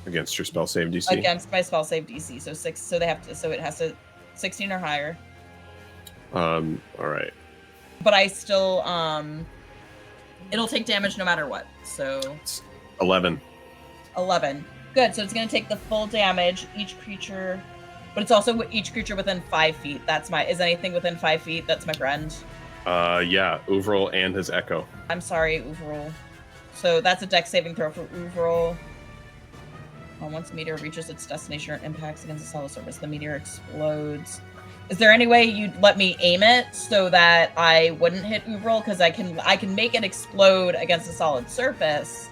Against your spell save DC. against my spell save DC. So 6. So they have to. So it has to 16 or higher. All right. But I still it'll take damage no matter what. So It's 11. 11. Good. So it's going to take the full damage each creature, but it's also each creature within 5 feet. Is anything within 5 feet? That's my friend. Yeah, Uvril and his echo. I'm sorry, Uvril. So that's a dex saving throw for Uvril. Once a meteor reaches its destination or impacts against a solid surface, the meteor explodes. Is there any way you'd let me aim it so that I wouldn't hit Uvril? Because I can make it explode against a solid surface.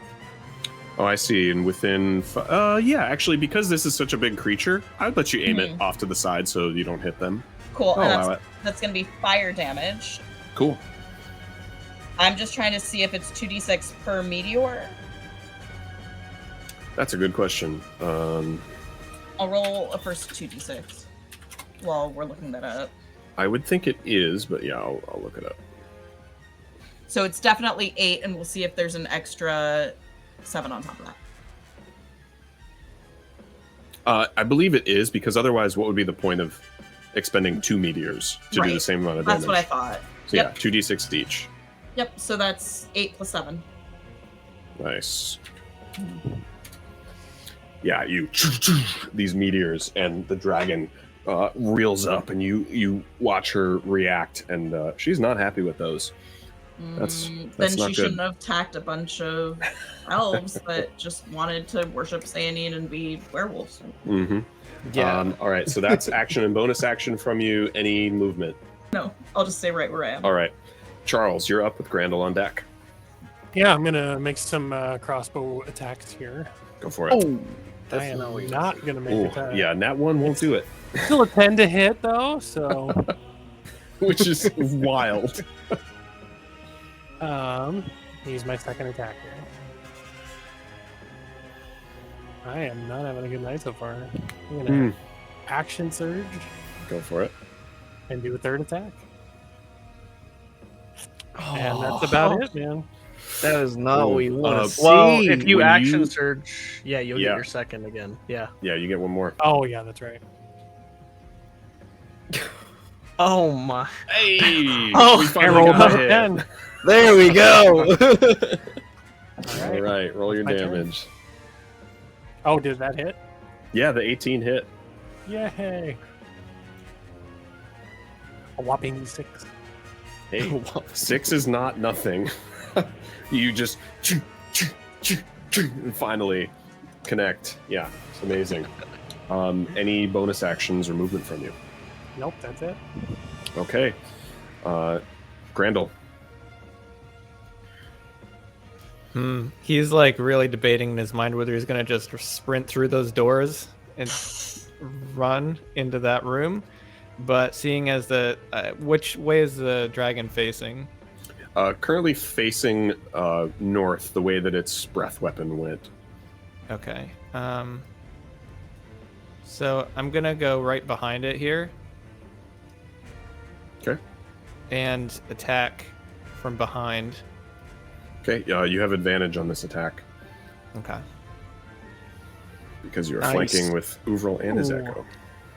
Oh, I see. And within, yeah, actually, because this is such a big creature, I'd let you aim it off to the side so you don't hit them. Cool. I'll allow And it. that's going to be fire damage. Cool. I'm just trying to see if it's 2d6 per meteor. That's a good question. I'll roll a first 2d6 while we're looking that up. I would think it is, but yeah, I'll look it up. So it's definitely 8, and we'll see if there's an extra 7 on top of that. I believe it is, because otherwise, what would be the point of expending 2 meteors to do the same amount of damage? That's what I thought. So yeah, 2d6 each. Yep, so that's 8 plus 7. Nice. Yeah, you these meteors, and the dragon reels up, and you watch her react, and she's not happy with those. That's then not she shouldn't have attacked a bunch of elves that just wanted to worship Sehanine and be werewolves. Mm-hmm. Yeah. All right, so that's action and bonus action from you. Any movement? No, I'll just stay right where I am. All right. Charles, you're up with Grandel on deck. Yeah, I'm gonna make some crossbow attacks here. Go for it. Oh, I am not gonna make Ooh, it. yeah, nat 1 won't do it. Still a 10 to hit though, so Which is wild. use my second attack here. I am not having a good night so far. I'm gonna action surge Go for it. and do a third attack. And that's about it, man. That is not what you want to see. Well, if you when action you- surge, yeah, you'll Yeah. get your second again. Yeah. Yeah, you get one more. Oh yeah, that's right. Oh my. Hey! Oh, we I finally Rolled got up a hit. 10. There we go. All right, roll your My turn. damage. Oh, did that hit? Yeah, the 18 hit. Yay! A whopping 6. Hey, 6 is not nothing. You just and finally connect. Yeah, it's amazing. Any bonus actions or movement from you? Nope, that's it. Okay. Grandel. He's like really debating in his mind whether he's gonna just sprint through those doors and run into that room. But seeing as the which way is the dragon facing? Currently facing north, the way that its breath weapon went. Okay. So I'm gonna go right behind it here Okay. and attack from behind. Okay. You have advantage on this attack Okay. because you're Nice. flanking with Uvril and his Ooh. echo.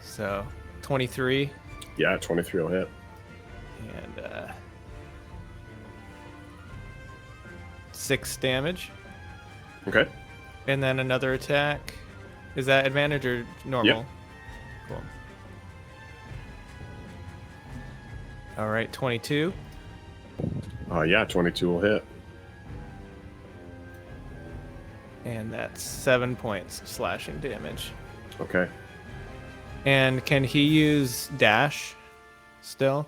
So 23 Yeah, 23 will hit. and 6 damage. Okay. And then another attack. Is that advantage or normal? Yep. Cool. All right, 22. Yeah, 22 will hit. And that's 7 points of slashing damage. Okay. And can he use dash still?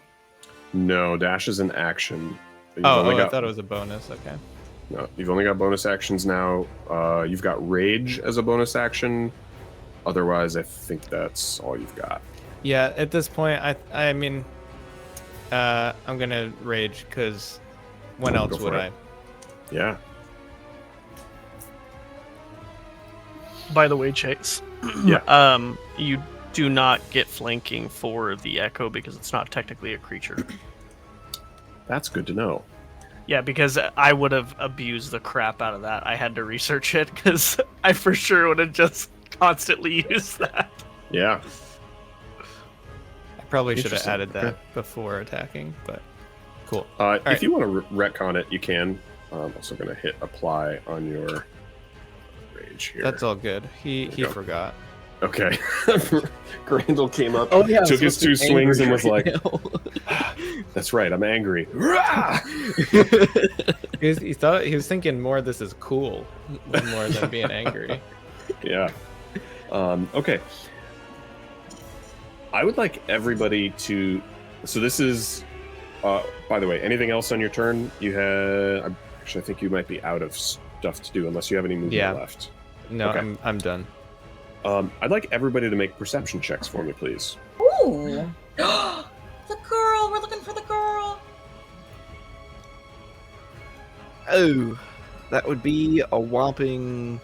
No, dash is an action. You've Oh, only I got- thought it was a bonus. Okay. No, you've only got bonus actions now. You've got rage as a bonus action. Otherwise, I think that's all you've got. Yeah, at this point, I mean, I'm gonna rage because when else Go for would it. I? Yeah. By the way, Chase. Yeah. You do not get flanking for the echo because it's not technically a creature. That's good to know. Yeah, because I would have abused the crap out of that. I had to research it because I for sure would have just constantly used that. Yeah. I probably should have Interesting. added that Okay. before attacking, but cool. If right. you want to retcon it, you can. I'm also going to hit apply on your rage here. That's all good. He you go. forgot. Okay. Grandel came up, Oh, yeah, took his 2 swings, and was like, angry. "That's right, I'm angry." He thought he was thinking more. This is cool, more than being angry. Yeah. Okay. I would like everybody to. So this is. By the way, anything else on your turn? You had. Actually, I think you might be out of stuff to do unless you have any movement Yeah. left. No, Okay. I'm done. I'd like everybody to make perception checks for me, please. Ooh. The girl! We're looking for the girl! Oh, that would be a whopping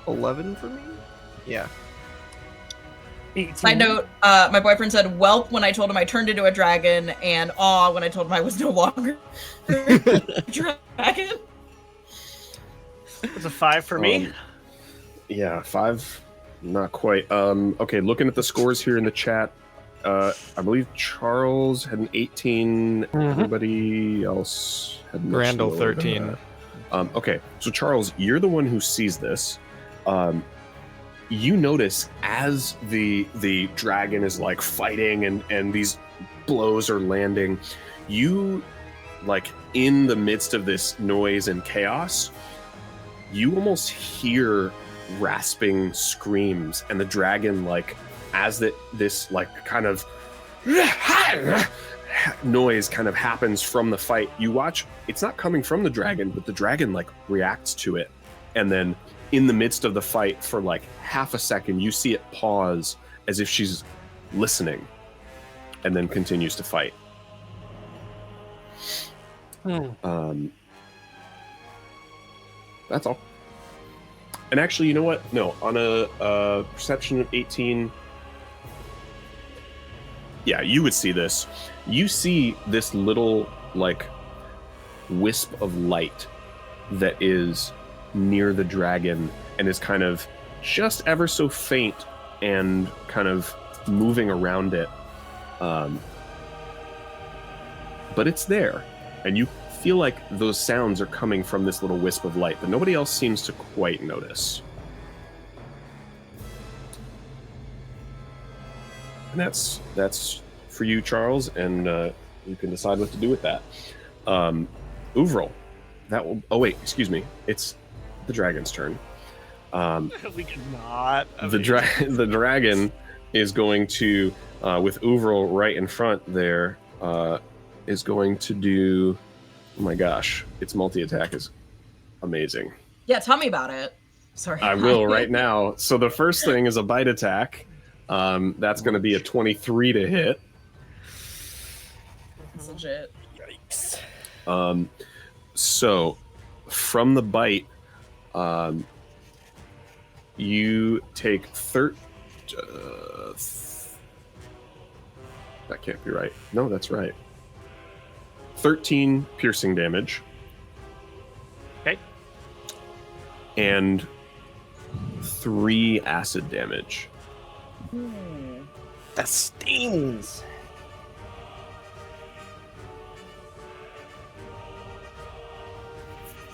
11 for me. Yeah. 18. Side note, my boyfriend said "whelp" when I told him I turned into a dragon, and "aw" when I told him I was no longer a dragon. It's a 5 for me. Yeah, 5. Not quite. Okay, looking at the scores here in the chat, I believe Charles had an 18. Everybody else had much Grandel lower than 13. that. Okay, so Charles, you're the one who sees this. You notice as the dragon is like fighting and these blows are landing, you, like, in the midst of this noise and chaos, you almost hear rasping screams, and the dragon, like, as this like kind of noise kind of happens from the fight, you watch, it's not coming from the dragon, but the dragon like reacts to it, and then in the midst of the fight for like half a second you see it pause as if she's listening, and then continues to fight. That's all. And actually, you know what? No, on a perception of 18, yeah, you would see this. You see this little, like, wisp of light that is near the dragon and is kind of just ever so faint and kind of moving around it. But it's there, and you feel like those sounds are coming from this little wisp of light, but nobody else seems to quite notice. And that's for you, Charles, and you can decide what to do with that. Uvril, that will. Oh wait, excuse me. It's the dragon's turn. We cannot. The dragon is going to, with Uvril right in front there, is going to do. Oh my gosh, its multi-attack is amazing. Yeah, tell me about it. Sorry. I will right now. So the first thing is a bite attack. That's going to be a 23 to hit. That's legit. Yikes. So from the bite, you take that can't be right. No, that's right. 13 piercing damage. Okay. And 3 acid damage. That stings.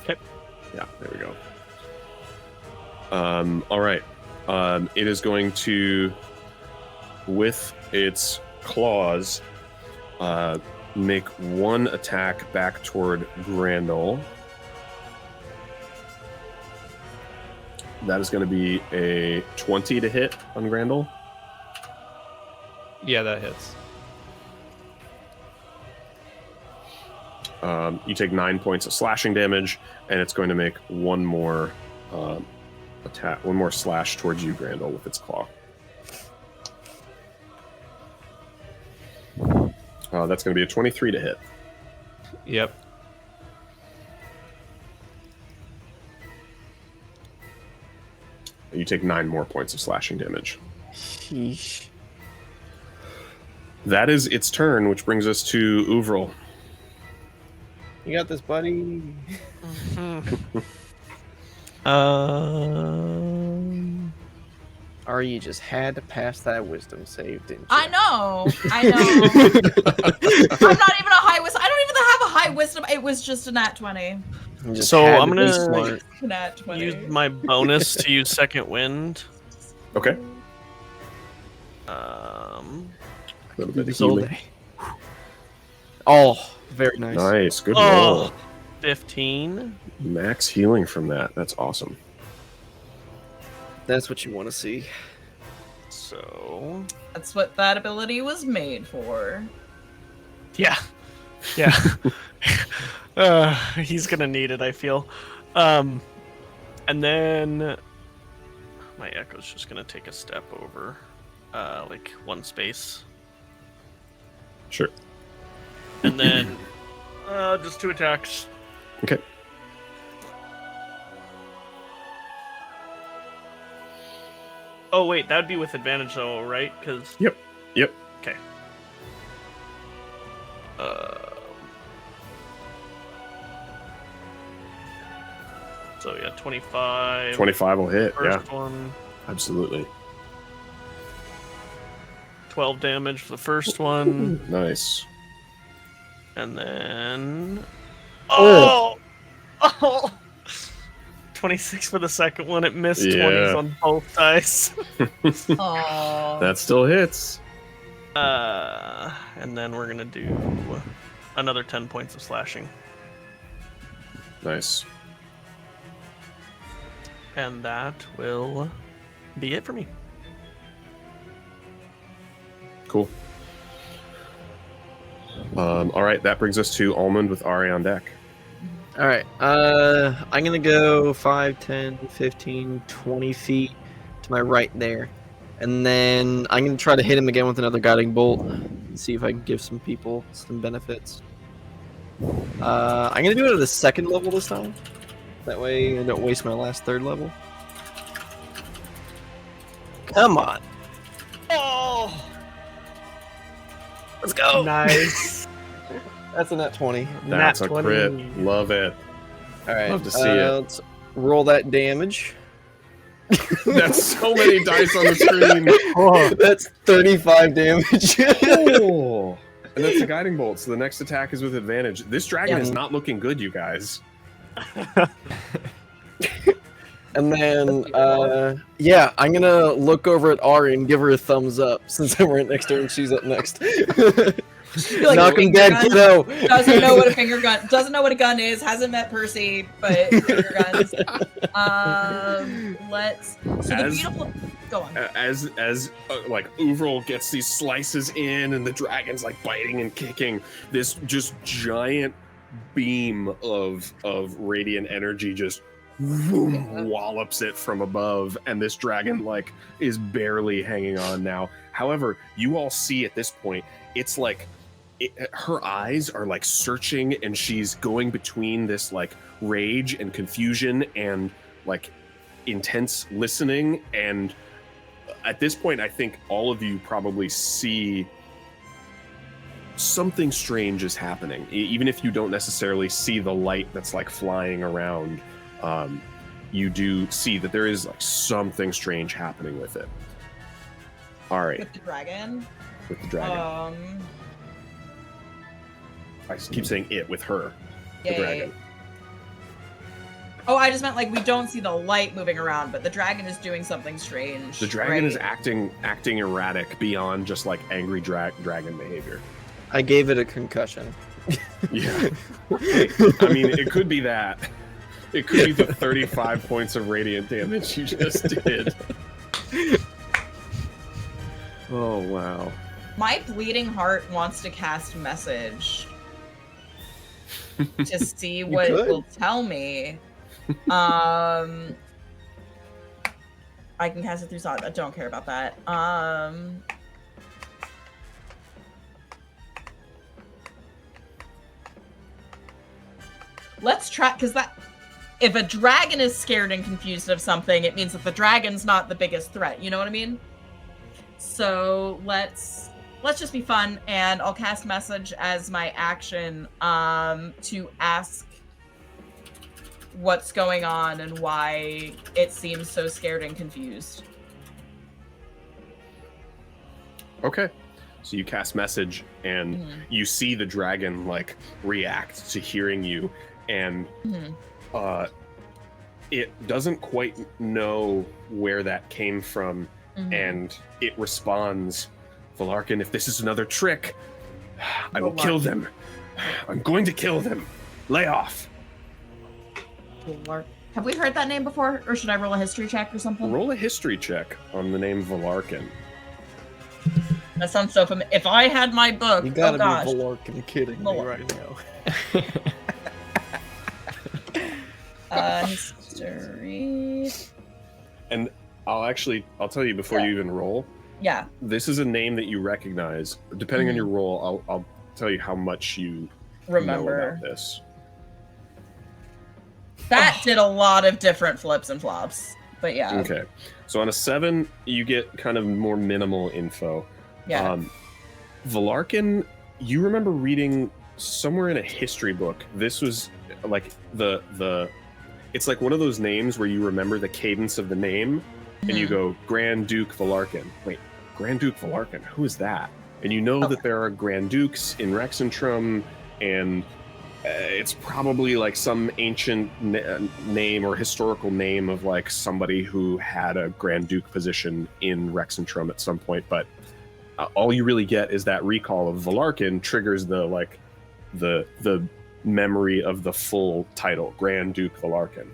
Okay. Yeah, there we go. All right. It is going to, with its claws, make one attack back toward Grandel. That is going to be a 20 to hit on Grandel. Yeah, that hits. You take 9 points of slashing damage, and it's going to make one more attack, one more slash towards you, Grandel, with its claw. That's going to be a 23 to hit. Yep. You take 9 more points of slashing damage. Sheesh. That is its turn, which brings us to Uvril. You got this, buddy. Or you just had to pass that wisdom save, didn't you? I know. I'm not even a high wisdom. I don't even have a high wisdom. It was just a nat 20. You just So had I'm to be gonna smart. Nat 20. use my bonus to use second wind. Okay. A little bit of All healing. day. Oh, very nice. Nice. Good Oh, roll. 15. Max healing from that. That's awesome. That's what you want to see. So That's what that ability was made for. yeah. He's gonna need it, I feel. And then my echo's just gonna take a step over, like one space, Sure. and then just 2 attacks. Okay. Oh wait, that would be with advantage though, right? Because Yep. okay. So yeah, 25. 25 will hit. First Yeah, one. absolutely. 12 damage for the first one, Nice. and then Oh. oh, 26 for the second one. It missed Yeah. 20s on both dice. Oh. That still hits. And then we're gonna do another 10 points of slashing, Nice. and that will be it for me. Cool. All right, that brings us to Almond with Ari on deck. All right. I'm going to go 5, 10, 15, 20 feet to my right there. And then I'm going to try to hit him again with another guiding bolt and see if I can give some people some benefits. I'm going to do it at the second level this time. That way I don't waste my last third level. Come on. Oh! Let's go! Nice. That's a nat 20. That's Nat a 20. crit. Love it. All right. Love to see it. Let's roll that damage. That's so many dice on the screen. Oh, That's 35 damage. Oh. And that's the guiding bolt, so the next attack is with advantage. This dragon Yeah. is not looking good, you guys. And then, yeah, I'm gonna look over at Ari and give her a thumbs up since I'm right next to her and she's up next. Like Knock him finger dead, gun. kiddo. Doesn't know what a finger gun. Doesn't know what a gun is. Hasn't met Percy, but finger guns. Let's. So the As- beautiful. Go on. As like Uvril gets these slices in and the dragon's like biting and kicking, this just giant beam of radiant energy just wallops it from above, and this dragon like is barely hanging on now. However, you all see at this point, it's like her eyes are like searching, and she's going between this like rage and confusion and like intense listening. And at this point, I think all of you probably see something strange is happening, even if you don't necessarily see the light that's like flying around. You do see that there is like something strange happening with it. All right, With the dragon. with the dragon. I keep saying it with her, the Yeah, dragon. Oh, I just meant like we don't see the light moving around, but the dragon is doing something strange. The dragon is right? acting erratic beyond just like angry dragon behavior. I gave it a concussion. Yeah. I mean, it could be that. It could be the 35 points of radiant damage you just did. Oh, wow. My bleeding heart wants to cast message to see what it could. will tell me. I can cast it through Sod. I don't care about that. Let's try, because that if a dragon is scared and confused of something, it means that the dragon's not the biggest threat. You know what I mean? So let's just be fun, and I'll cast message as my action to ask what's going on and why it seems so scared and confused. Okay. So you cast message, and you see the dragon like react to hearing you, and it doesn't quite know where that came from, and it responds, "Valarkin, if this is another trick, I will kill them. I'm going to kill them. Lay off." Have we heard that name before, or should I roll a history check or something? Roll a history check on the name Valarkin. That sounds so familiar. If I had my book, You gotta oh gosh. be Valarkin kidding me right now. History. And I'll tell you before you even roll. Yeah. This is a name that you recognize. Depending on your roll, I'll tell you how much you know Remember. about this. That did a lot of different flips and flops. But yeah. Okay. So on a 7, you get kind of more minimal info. Yeah. Valarkin, you remember reading somewhere in a history book. This was like the it's like one of those names where you remember the cadence of the name and you go Grand Duke Valarkin. Wait, Grand Duke Valarkin, who is that? And you know that there are Grand Dukes in Rexentrum, and it's probably like some ancient name or historical name of like somebody who had a Grand Duke position in Rexentrum at some point, but all you really get is that recall of Valarkin triggers the memory of the full title, Grand Duke Valarkin.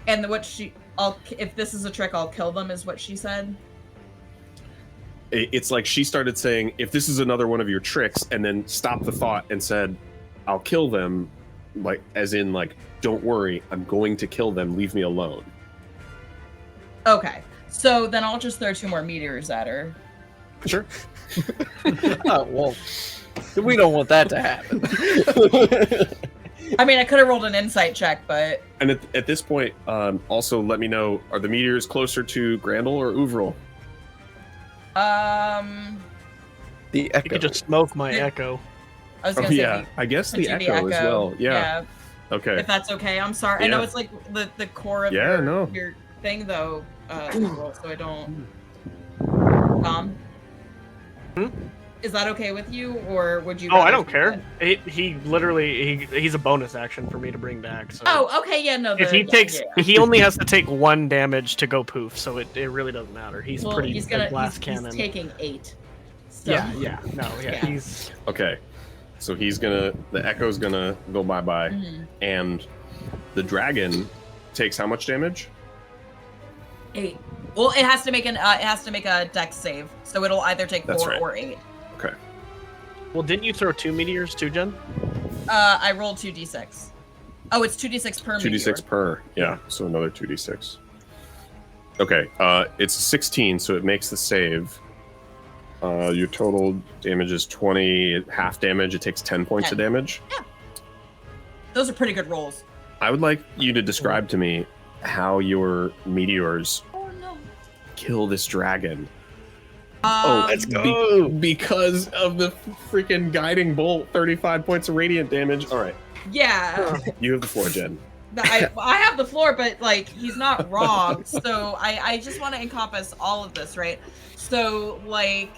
And if this is a trick, I'll kill them, is what she said. It's like she started saying, if this is another one of your tricks, and then stopped the thought and said, I'll kill them, like as in like, don't worry, I'm going to kill them, leave me alone. Okay, so then I'll just throw 2 more meteors at her. Sure. Oh, well, we don't want that to happen. I mean, I could have rolled an insight check, but... And at this point, also let me know, are the meteors closer to Grandel or Uvril? The Echo. You could just smoke my Echo. I was gonna say, I guess the do Echo as well. Yeah. Okay. If that's okay. I'm sorry. I know it's like the core of your thing, though, so I don't... Tom? Is that okay with you, or would you... I don't care. He literally, he's a bonus action for me to bring back. So. Oh, okay, yeah, no. If he takes, he only has to take 1 damage to go poof, so it really doesn't matter. He's pretty blast cannon. He's taking 8. So. He's... Okay. So the Echo's gonna go bye-bye, and the dragon takes how much damage? 8. Well, it has to make a dex save, so it'll either take 4 or 8. Okay. Well, didn't you throw 2 meteors too, Jen? I rolled 2d6. Oh, it's 2d6 per meteor. 2d6 per, yeah. So another 2d6. Okay, it's 16, so it makes the save. Your total damage is 20, half damage. It takes 10 points of damage. Yeah. Those are pretty good rolls. I would like you to describe to me how your meteors kill this dragon. Let's go! Because of the freaking guiding bolt, 35 points of radiant damage. All right. Yeah. You have the floor, Jen. I have the floor, but like he's not wrong. So I just want to encompass all of this, right? So like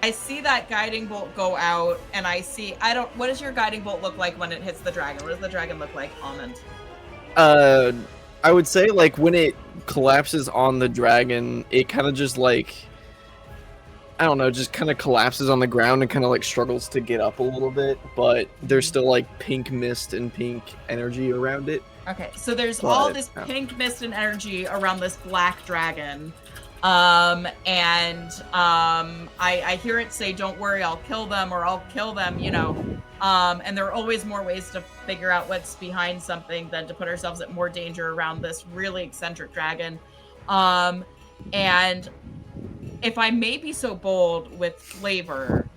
I see that guiding bolt go out, and what does your guiding bolt look like when it hits the dragon? What does the dragon look like, Almond? I would say like when it collapses on the dragon, it kind of just like, I don't know, just kind of collapses on the ground and kind of like struggles to get up a little bit, but there's still like pink mist and pink energy around it. Okay, so there's all this pink mist and energy around this black dragon. I hear it say, don't worry, I'll kill them, or I'll kill them, you know. And there are always more ways to figure out what's behind something than to put ourselves at more danger around this really eccentric dragon. And if I may be so bold with flavor,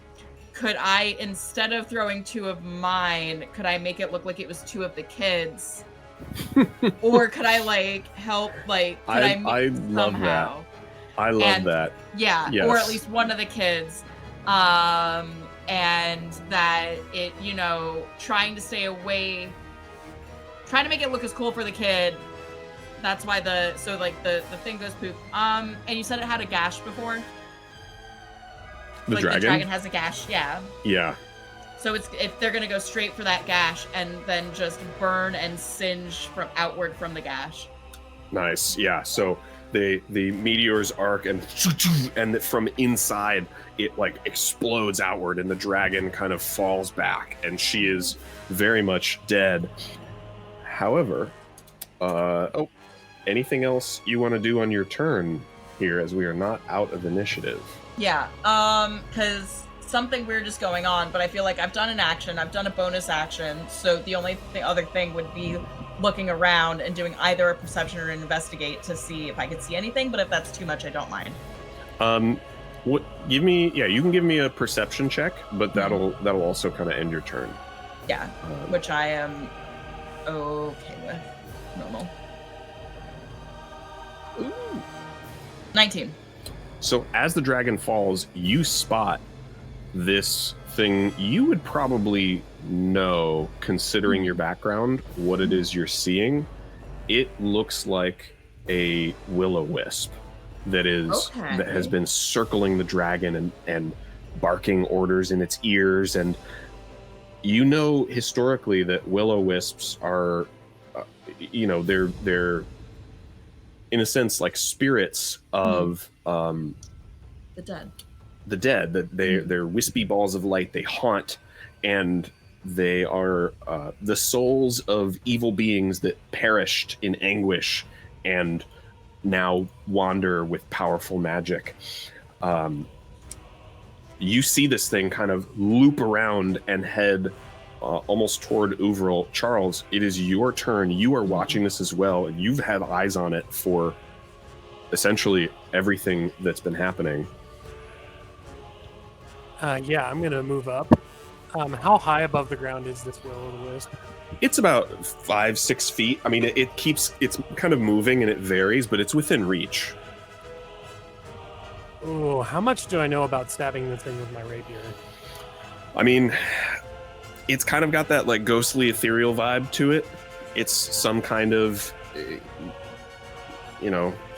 could I, instead of throwing 2 of mine, could I make it look like it was 2 of the kids? Or could I like help, like, I love that. I love that. Yeah, yes. Or at least one of the kids. And that it, you know, trying to stay away, trying to make it look as cool for the kid. That's why the thing goes poop. And you said it had a gash before? The dragon? The dragon has a gash, yeah. Yeah. So if they're gonna go straight for that gash and then just burn and singe from outward from the gash. Nice, yeah. So the meteors arc and from inside it like explodes outward, and the dragon kind of falls back, and she is very much dead. However, anything else you want to do on your turn here, as we are not out of initiative? Yeah, because something weird is going on, but I feel like I've done an action, I've done a bonus action, so the only other thing would be looking around and doing either a perception or an investigate to see if I could see anything, but if that's too much, I don't mind. You can give me a perception check, but that'll also kind of end your turn. Yeah, which I am okay with. normal. 19. So as the dragon falls, you spot this thing you would probably know, considering your background, what it is you're seeing. It looks like a will-o-wisp that has been circling the dragon and barking orders in its ears. And you know historically that will-o-wisps are, they're in a sense like spirits of The dead. The dead. That they're wispy balls of light. They haunt, and they are the souls of evil beings that perished in anguish and now wander with powerful magic. You see this thing kind of loop around and head almost toward Uvril. Charles, it is your turn. You are watching this as well, and you've had eyes on it for essentially everything that's been happening. Yeah, I'm going to move up. How high above the ground is this will-o-the-wisp? It's about 5-6 feet. I mean, it's kind of moving and it varies, but it's within reach. Oh, how much do I know about stabbing this thing with my rapier? I mean, it's kind of got that like ghostly ethereal vibe to it. It's some kind of,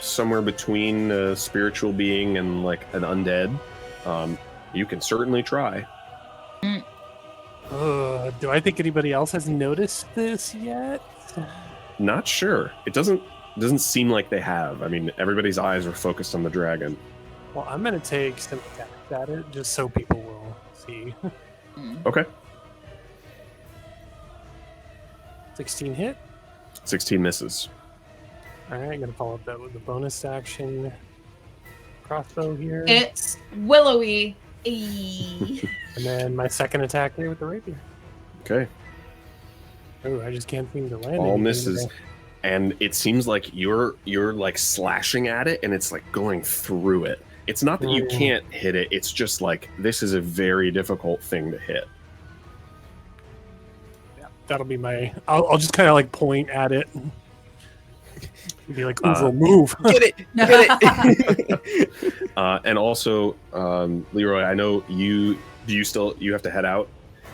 somewhere between a spiritual being and like an undead. You can certainly try. Do I think anybody else has noticed this yet? Not sure. It doesn't seem like they have. I mean, everybody's eyes are focused on the dragon. Well, I'm going to take some attacks at it just so people will see. Okay. 16 hit. 16 misses. All right, I'm going to follow up that with a bonus action. Crossbow here. It's willowy. And then my second attack here with the rapier. Okay. Oh, I just can't seem to land. All misses. And it seems like you're like slashing at it and it's like going through it. It's not that you can't hit it. It's just like, this is a very difficult thing to hit. Yeah, that'll be my, I'll just kind of like point at it. And be like, move. Get it. And also, Leroy, I know you have to head out?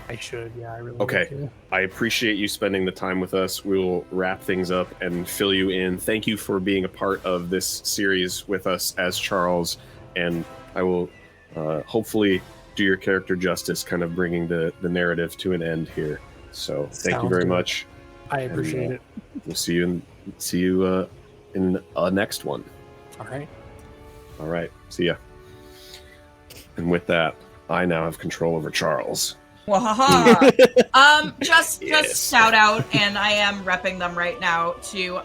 I should, yeah, I really Okay. I appreciate you spending the time with us. We will wrap things up and fill you in. Thank you for being a part of this series with us as Charles, and I will hopefully do your character justice, kind of bringing the narrative to an end here. So thank you very much. I appreciate it. We'll see you in a next one. All right. See ya. And with that, I now have control over Charles. Just shout out, and I am repping them right now. To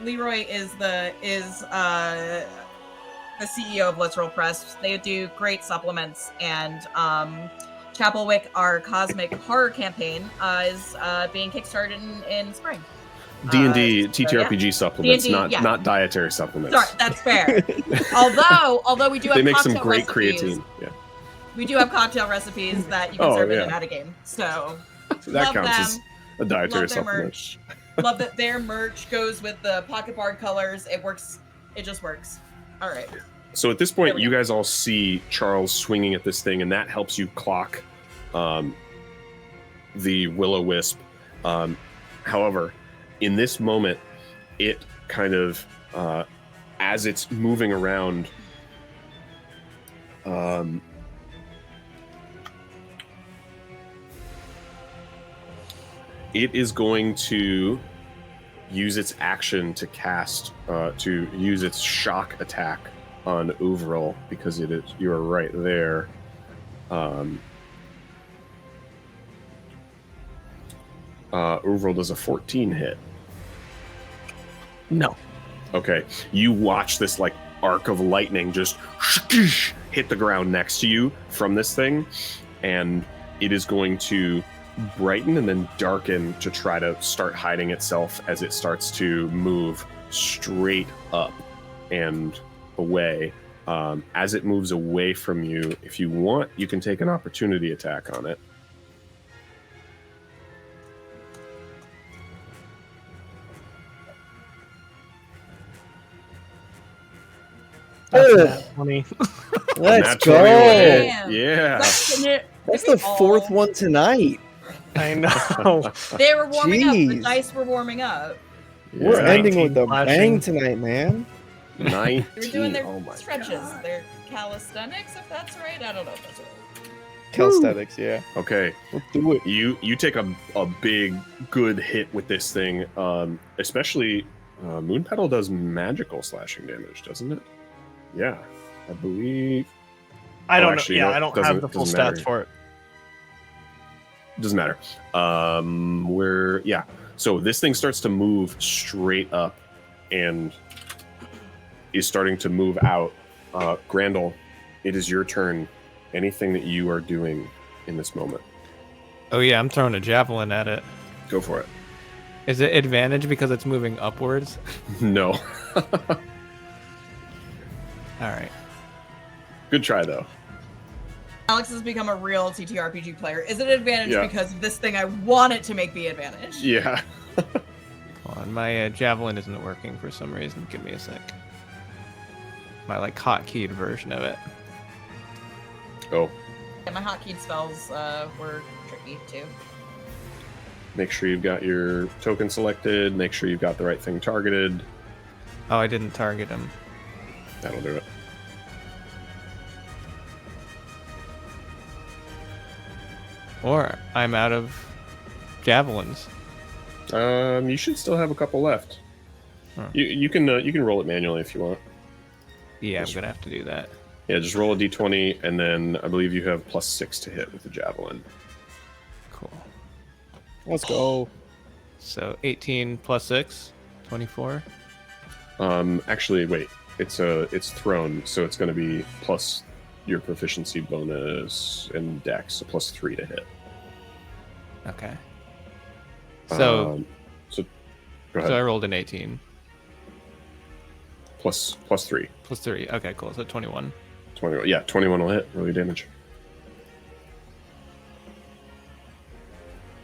Leroy is the CEO of Let's Roll Press. They do great supplements, and Chapelwick, our cosmic horror campaign, is being kickstarted in spring. D&D TTRPG supplements, D&D, not dietary supplements. Sorry, that's fair. although we do have they make some cocktail great recipes. creatine. Yeah. We do have cocktail recipes that you can serve in and out of game. So that counts them. as a dietary Love their supplement. merch. Love that their merch goes with the pocket bard colors. It works. It just works. All right. So at this point, you guys all see Charles swinging at this thing, and that helps you clock the will-o-wisp. However, in this moment, it kind of, as it's moving around, it is going to use its action to cast, to use its shock attack on Uvril, because it is, you are right there. Uvril does a 14 hit. No. Okay, you watch this like arc of lightning just hit the ground next to you from this thing, and it is going to brighten and then darken to try to start hiding itself as it starts to move straight up and away. As it moves away from you, if you want, you can take an opportunity attack on it. That's Oh. nat 20. Let's Nat 20 will go. hit. Damn. Yeah. That's the fourth one tonight. I know. They were warming up. The Jeez. dice were warming up. We're Yeah. ending with 19 a flashing. bang tonight, man. 19. They were doing their Oh my stretches, God. their calisthenics, if that's right. I don't know if that's right. Calisthenics, yeah. Okay. Let's do it. You take a big good hit with this thing, especially Moon Petal does magical slashing damage, doesn't it? Yeah, I believe. I don't actually, know. Yeah, no, I don't doesn't- have the full doesn't matter. stats for it. Doesn't matter. So this thing starts to move straight up and is starting to move out. Grandel, it is your turn. Anything that you are doing in this moment, Oh yeah, I'm throwing a javelin at it. go for it. Is it advantage because it's moving upwards? No. All right. Good try though. Alex has become a real TTRPG player. Is it an advantage Yeah. because of this thing I want it to make the advantage? Yeah. Hold on, my javelin isn't working for some reason. Give me a sec. My hotkeyed version of it. Oh, And my hotkeyed spells were tricky too. make sure you've got your token selected. Make sure you've got the right thing targeted. Oh, I didn't target him. That'll do it. Or I'm out of javelins. You should still have a couple left. Huh. You can roll it manually if you want. Yeah, I'm gonna have to do that. Yeah, just roll a d20, and then I believe you have +6 to hit with the javelin. Cool. Let's go. So 18 plus 6, 24. Actually, wait. It's thrown, so it's going to be plus your proficiency bonus and dex, so +3 to hit. Okay. So So go ahead. so I rolled an 18 +3. plus 3. Okay, cool. So 21. 21. Yeah, 21 will hit. Roll your damage.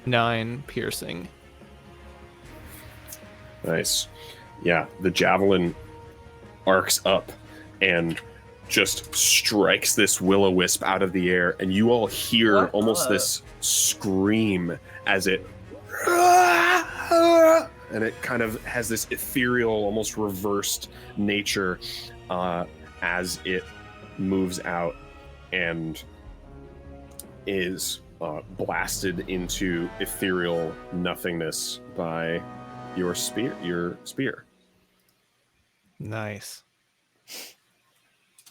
9 piercing. Nice. Yeah, the javelin arcs up and just strikes this will-o-wisp out of the air, and you all hear What almost the- this scream as it and it kind of has this ethereal, almost reversed nature as it moves out and is blasted into ethereal nothingness by your spear. Nice.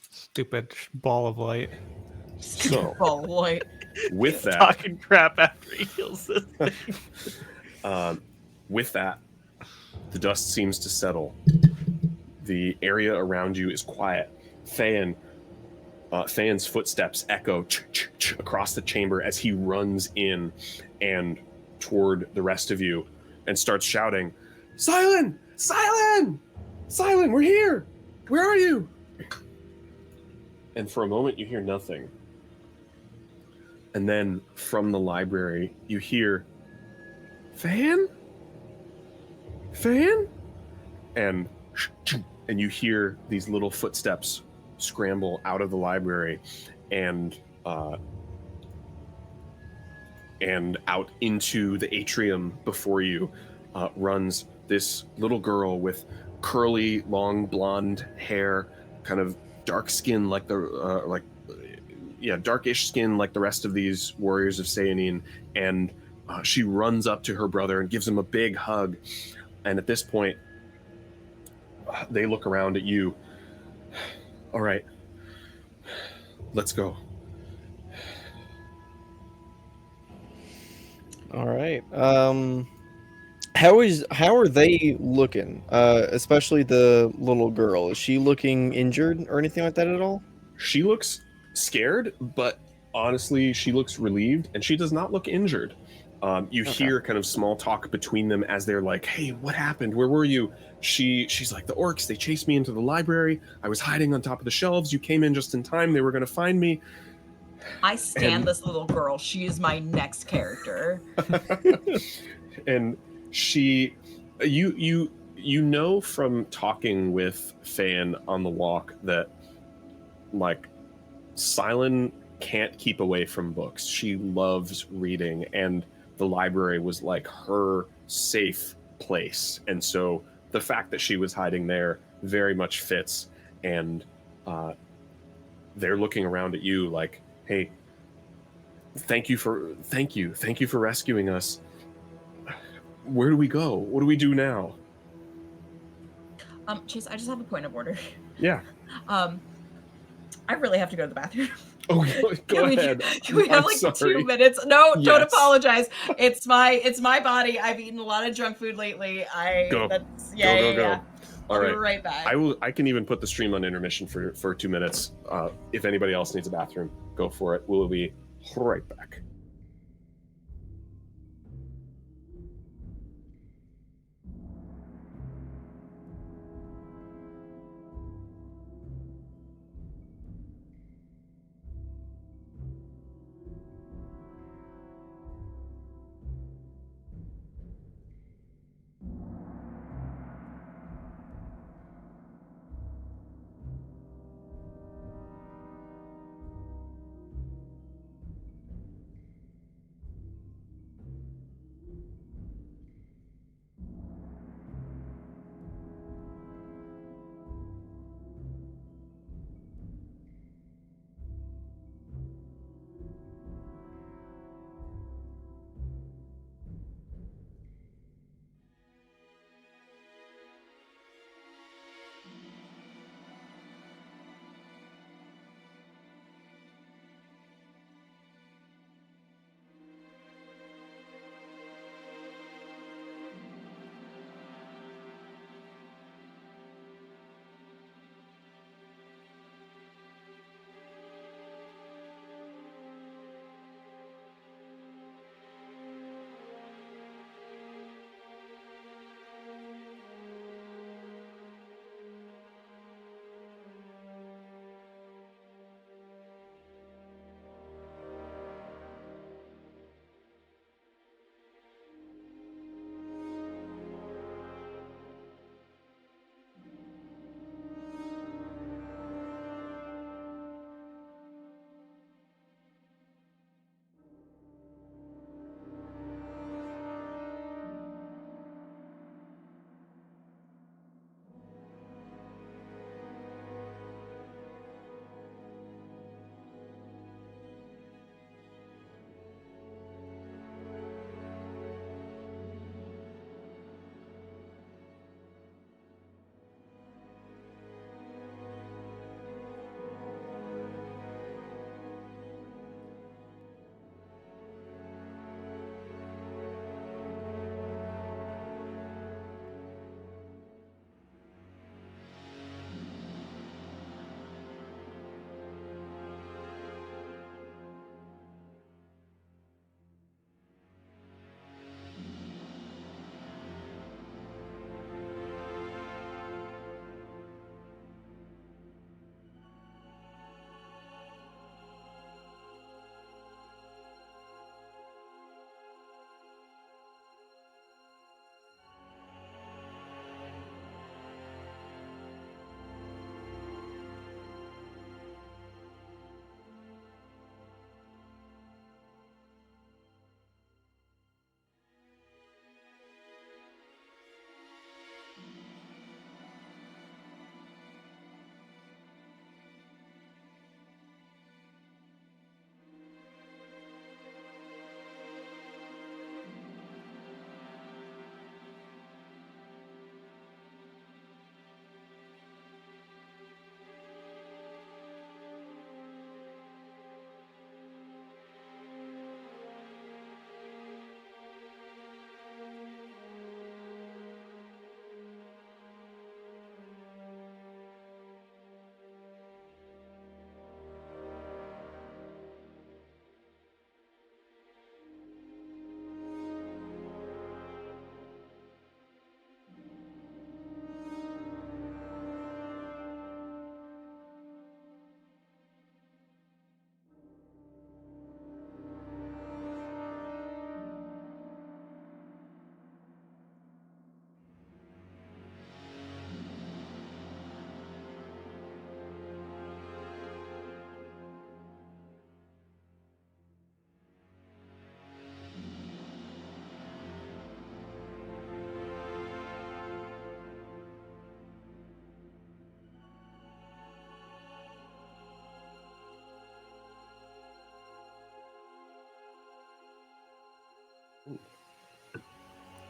Stupid ball of light. So Oh, light. with that, Talking crap after he heals this thing. with that, the dust seems to settle. The area around you is quiet. Thayan's footsteps echo across the chamber as he runs in and toward the rest of you and starts shouting, "Silent! Silent! Silent, we're here! Where are you?" And for a moment you hear nothing. And then from the library you hear, "Fan? Fan?" And you hear these little footsteps scramble out of the library and out into the atrium before you runs this little girl with curly, long blonde hair, kind of dark skin like darkish skin like the rest of these warriors of Sehanine, and she runs up to her brother and gives him a big hug. And at this point, they look around at you. "All right, let's go." All right. How are they looking? Especially the little girl. Is she looking injured or anything like that at all? She looks scared, but honestly, she looks relieved, and she does not look injured. You hear kind of small talk between them as they're like, "Hey, what happened? Where were you?" She's like, "The orcs, they chased me into the library. I was hiding on top of the shelves. You came in just in time. They were going to find me." I stand And- this little girl. She is my next character. And she, you know from talking with Fan on the walk that like Silent can't keep away from books. She loves reading, and the library was like her safe place. And so the fact that she was hiding there very much fits. And they're looking around at you like, hey, thank you for rescuing us. Where do we go? What do we do now? Chase, I just have a point of order. Yeah. I really have to go to the bathroom. Oh, go ahead. Can we have I'm like sorry. 2 minutes? No, Yes. don't apologize. It's my body. I've eaten a lot of junk food lately. Go. Yeah. All I'll right. be right back. I can even put the stream on intermission for 2 minutes. If anybody else needs a bathroom, go for it. We'll be right back.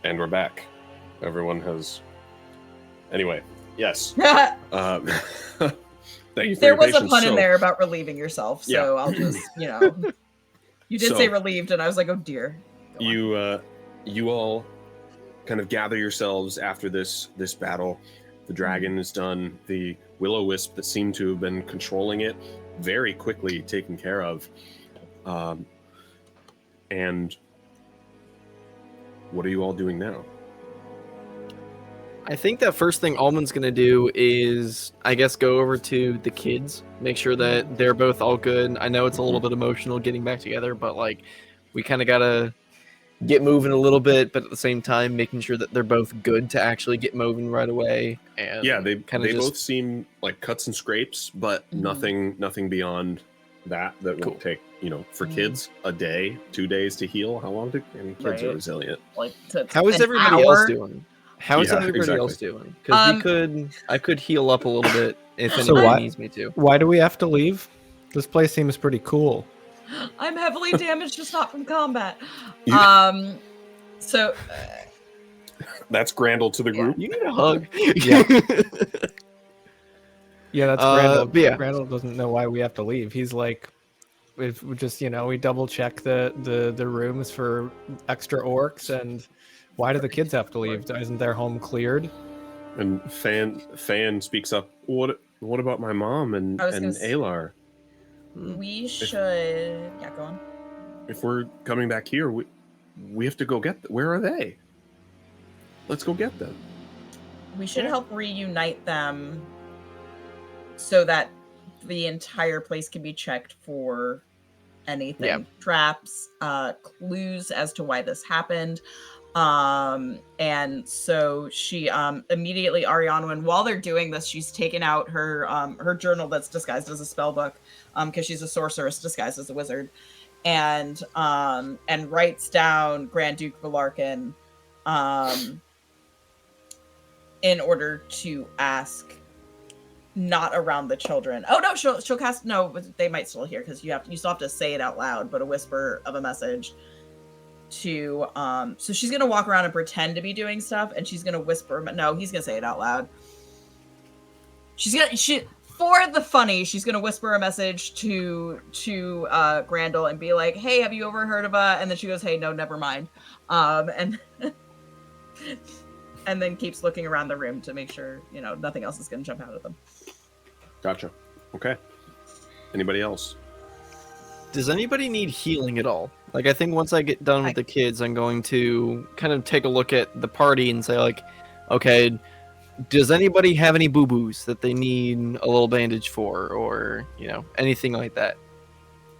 And we're back. Everyone has. Anyway, yes. Thank you for There your was a patience. pun in So, there about relieving yourself, so I'll just, you did So- say relieved, and I was like, oh dear. Go on. you all kind of gather yourselves after this battle. The dragon is done. The will-o-wisp that seemed to have been controlling it very quickly taken care of. And what are you all doing now? I think that first thing Almond's gonna do is, I guess, go over to the kids, make sure that they're both all good. I know it's a little bit emotional getting back together, but like, we kind of gotta get moving a little bit, but at the same time, making sure that they're both good to actually get moving right away. And Yeah, they kind of both seem like cuts and scrapes, but nothing beyond that won't Cool. take, for kids, a day, 2 days to heal. How long kids are Right. resilient. Like How is an everybody else hour? doing? How is Yeah, everybody exactly. else doing? Because I could heal up a little bit if So anybody why- needs me to. Why do we have to leave? This place seems pretty cool. I'm heavily damaged, just not from combat. You- So That's Grandel to the group. You need a hug. Yeah. Yeah, that's Grandel. but yeah. Grandel doesn't know why we have to leave. He's like, we just we double check the rooms for extra orcs, and why do the kids have to leave? Isn't their home cleared? And Fan speaks up. What about my mom and I was gonna say- Alar? we should. Yeah, go on. If we're coming back here, we have to go get them. Where are they? Let's go get them. We should help reunite them so that the entire place can be checked for anything. Yeah. Traps, clues as to why this happened. And so she immediately, Ariana, and while they're doing this, she's taken out her journal that's disguised as a spell book, because she's a sorceress disguised as a wizard, and writes down Grand Duke Valarkin in order to ask, not around the children. Oh no, she'll cast, no, but they might still hear, because you still have to say it out loud, but a whisper of a message to so she's gonna walk around and pretend to be doing stuff, and she's gonna whisper, no, he's gonna say it out loud. For the funny, she's gonna whisper a message to Grandel and be like, hey, have you ever heard of and then she goes, hey, no, never mind. And and then keeps looking around the room to make sure, nothing else is gonna jump out at them. Gotcha. Okay. Anybody else? Does anybody need healing at all? Like, I think once I get done with the kids, I'm going to kind of take a look at the party and say, like, okay, does anybody have any boo-boos that they need a little bandage for, or, anything like that?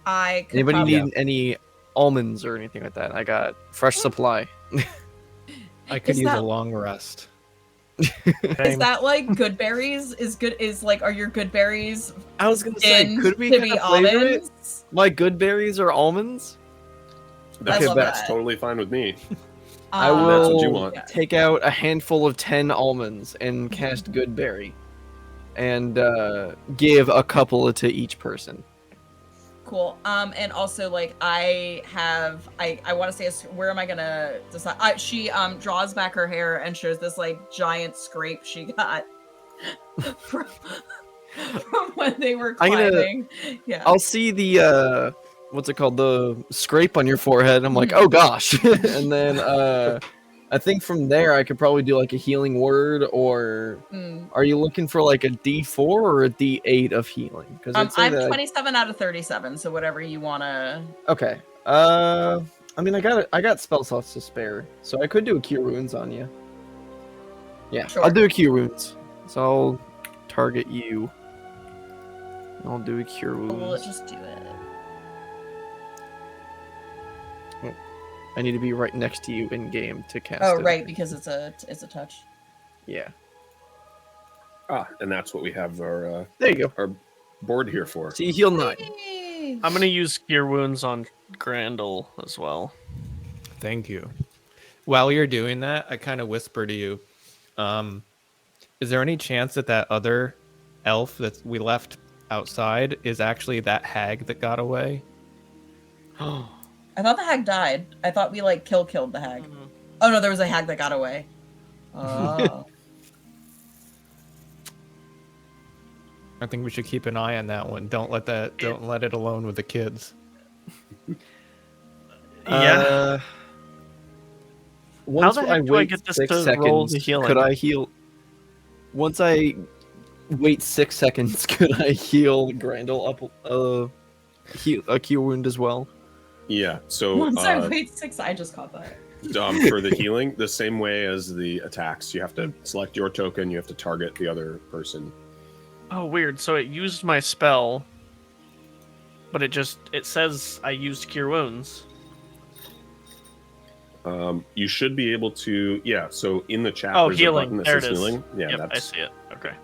Anybody need any almonds or anything like that? I got fresh supply. I could Is use that- a long rest. Is that like good berries? Are your good berries I was gonna say, in could we to kind be of flavor it? almonds? My good berries are almonds? That's, love that's that. totally fine with me. I Um, will That's what you want. take out a handful of 10 almonds and cast good berry, and give a couple to each person. Cool. And also, like, I want to say, where am I gonna decide? She draws back her hair and shows this like giant scrape she got from when they were I'm gonna- climbing. Yeah. I'll see the what's it called, the scrape on your forehead. I'm like, oh gosh. And then I think from there I could probably do like a healing word, or are you looking for like a D4 or a D8 of healing? Because I'm 27 out of 37, so whatever you wanna. Okay. I mean, I got spell slots to spare, so I could do a cure wounds on you. Yeah, Sure. I'll do a cure wounds. So I'll target you. I'll do a cure wounds. Well, let's just do it. I need to be right next to you in game to cast Oh, it. right, because it's a touch. Yeah. And that's what we have our There you go. board here for. So you heal 9. Yay. I'm gonna use Cure Wounds on Grandel as well. Thank you. While you're doing that, I kind of whisper to you, is there any chance that other elf that we left outside is actually that hag that got away? I thought the hag died. I thought we like killed the hag. Mhm. Oh no, there was a hag that got away. Oh. I think we should keep an eye on that one. Don't let it alone with the kids. Yeah. Once the heck I do I wait get this 6 to roll seconds, the healing? could I heal? Once I wait 6 seconds, could I heal Grandel up a cure wound as well? Yeah. So Once I wait 6, I just caught that. for the healing, the same way as the attacks, you have to select your token. You have to target the other person. Oh, weird. So it used my spell, but it says I used Cure Wounds. You should be able to, yeah. So in the chat, Oh, there's healing. a button that There says it is. healing. Yeah, Yep, I that's see it. Okay.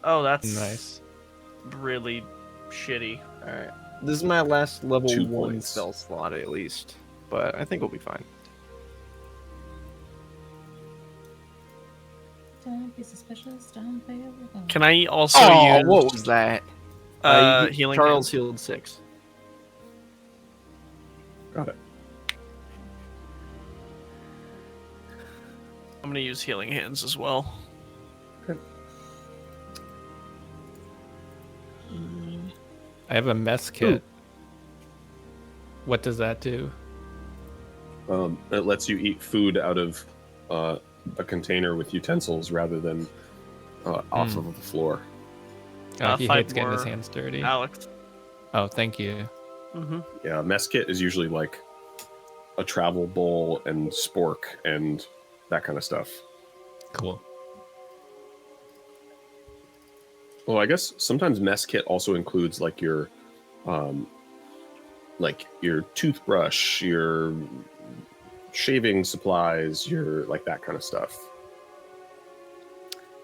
Oh, that's Nice. really shitty. Alright. This is my last level 2 1 points. spell slot at least. But I think we'll be fine. Don't be suspicious. Don't fail. Can I also Oh, use what was that? healing? Charles Hands? healed 6. got it. I'm gonna use Healing Hands as well. I have a mess kit. What does that do? It lets you eat food out of a container with utensils rather than off of the floor. He 5 hates getting his more. hands dirty. Alex. Oh, thank you. Mm-hmm. Yeah, a mess kit is usually like a travel bowl and spork and that kind of stuff. Cool. Well, I guess sometimes mess kit also includes like your toothbrush, your shaving supplies, your like that kind of stuff.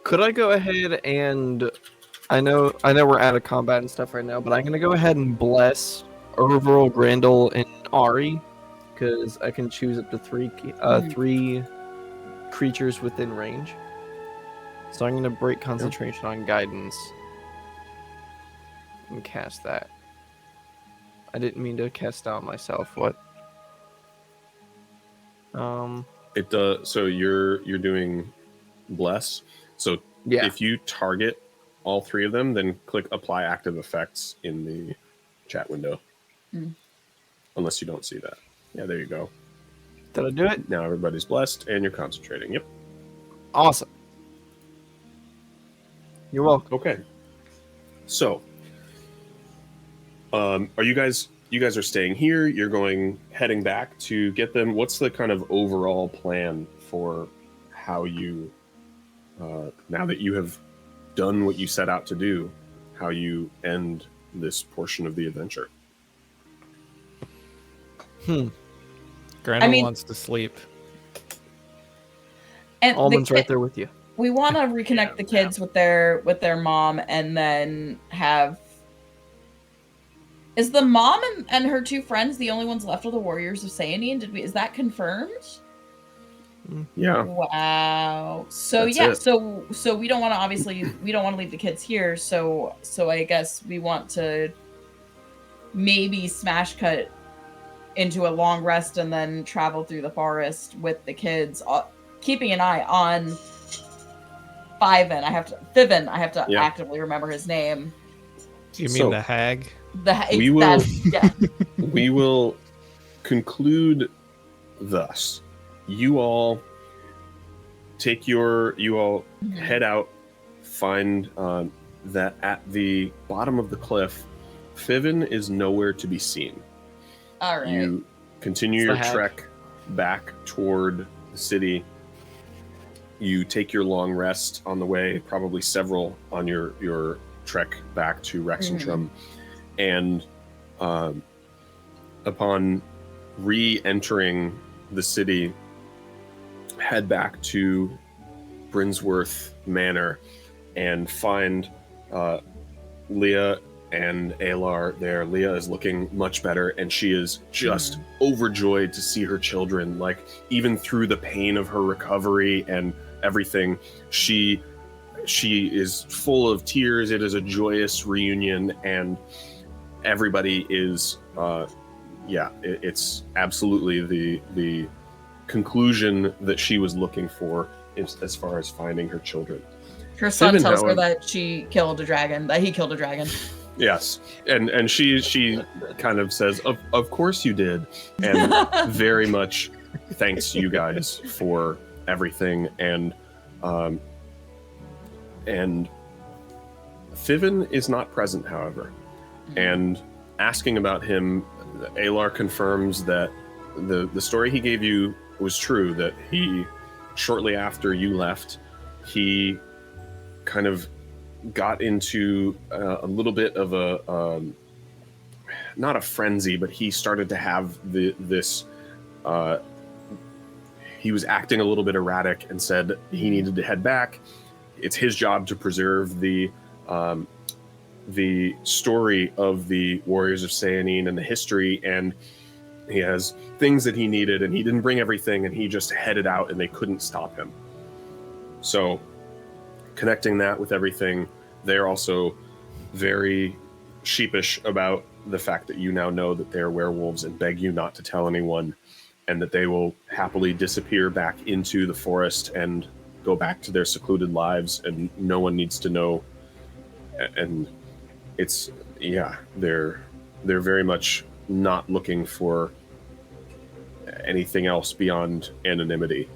Could I go ahead and I know we're out of combat and stuff right now, but I'm gonna go ahead and bless Overall Grandel and Ari because I can choose up to three creatures within range. So I'm gonna break concentration on guidance and cast that. I didn't mean to cast out myself. What? It does. So you're doing bless. So Yeah. if you target all 3 of them, then click apply active effects in the chat window. Unless you don't see that. Yeah, there you go. Did I do it? Now everybody's blessed and you're concentrating. Yep. Awesome. You're welcome. Okay. So, are you guys are staying here? You're heading back to get them. What's the kind of overall plan for how you, now that you have done what you set out to do, how you end this portion of the adventure? Grandel wants to sleep. And Almond's right there with you. we want to reconnect the kids with their mom, and then have. Is the mom and her 2 friends the only ones left of the Warriors of Sehanine? Is that confirmed? Yeah. Wow. So That's yeah, it. so we don't want to leave the kids here. So I guess we want to maybe smash cut into a long rest and then travel through the forest with the kids, keeping an eye on Fiven. I have to Yeah. actively remember his name. You mean So- the hag? We will- We will conclude thus. You all head out, find that at the bottom of the cliff, Fiven is nowhere to be seen. All right. You continue It's your the hag. trek back toward the city. You take your long rest on the way, probably several on your trek back to Rexentrum. And upon re-entering the city, head back to Brinsworth Manor and find Leah and Alar there. Leah is looking much better, and she is just overjoyed to see her children. Like, even through the pain of her recovery and everything, she is full of tears. It is a joyous reunion, and everybody is, it's absolutely the conclusion that she was looking for as far as finding her children. Her son Fiven, tells her however- that he killed a dragon. Yes, and she kind of says, "Of course you did," and very much thanks you guys for everything. And Fiven is not present, however, and asking about him, Alar confirms that the story he gave you was true. That he, shortly after you left, he kind of got into a little bit of a not a frenzy, but he started to have this he was acting a little bit erratic and said he needed to head back. It's his job to preserve the story of the Warriors of Sehanine and the history, and he has things that he needed, and he didn't bring everything, and he just headed out, and they couldn't stop him. So connecting that with everything, they're also very sheepish about the fact that you now know that they're werewolves and beg you not to tell anyone, and that they will happily disappear back into the forest and go back to their secluded lives, and no one needs to know. And it's, they're very much not looking for anything else beyond anonymity.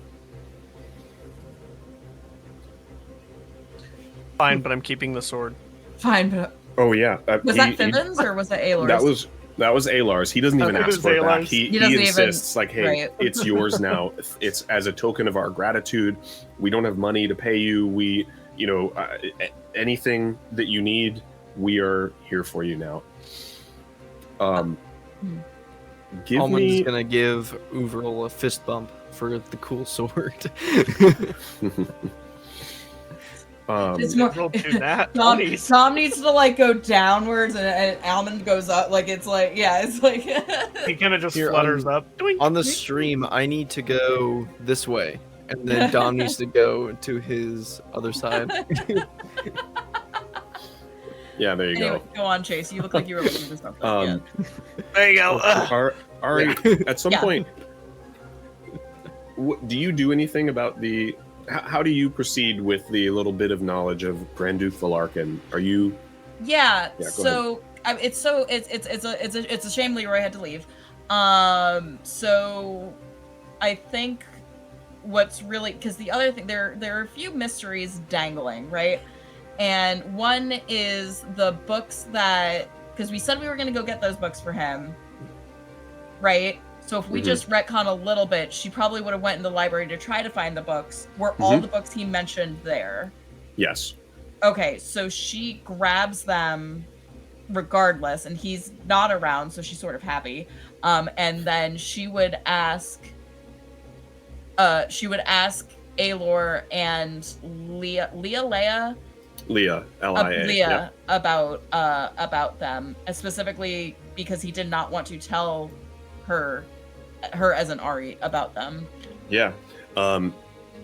Fine, but I'm keeping the sword. Fine, but Oh yeah, was that Fiven's or was that Alar's? That was Alar's. He doesn't even Okay. ask for it back. Alar's. He doesn't insists, even- like, hey, right. it's yours now. It's as a token of our gratitude. We don't have money to pay you. We, anything that you need, we are here for you now. Give Almond's me. gonna give Uvril a fist bump for the cool sword. It's more, Roll two nat Tom 20s. needs to go downwards and Almond goes up. It's like He kind of just Here, flutters up. Doink. On the stream, I need to go this way, and then Dom needs to go to his other side. Yeah, there you anyway, go. go on, Chase. You look like you were looking for something. There you go. Ari, at some Yeah. point, do you do anything about the? How do you proceed with the little bit of knowledge of Grand Duke Valarkin? Are you? Yeah. Yeah, go So it's a shame Leroy had to leave. So I think what's really, because the other thing, there are a few mysteries dangling, right? And one is the books that, because we said we were going to go get those books for him, right? So if we just retcon a little bit, she probably would have went in the library to try to find the books. Were all the books he mentioned there? Yes. Okay, so she grabs them regardless, and he's not around, so she's sort of happy. And then she would ask Aelor and Leah, Leah, L-I-A. Leah about them, specifically because he did not want to tell her as an Ari about them. Yeah.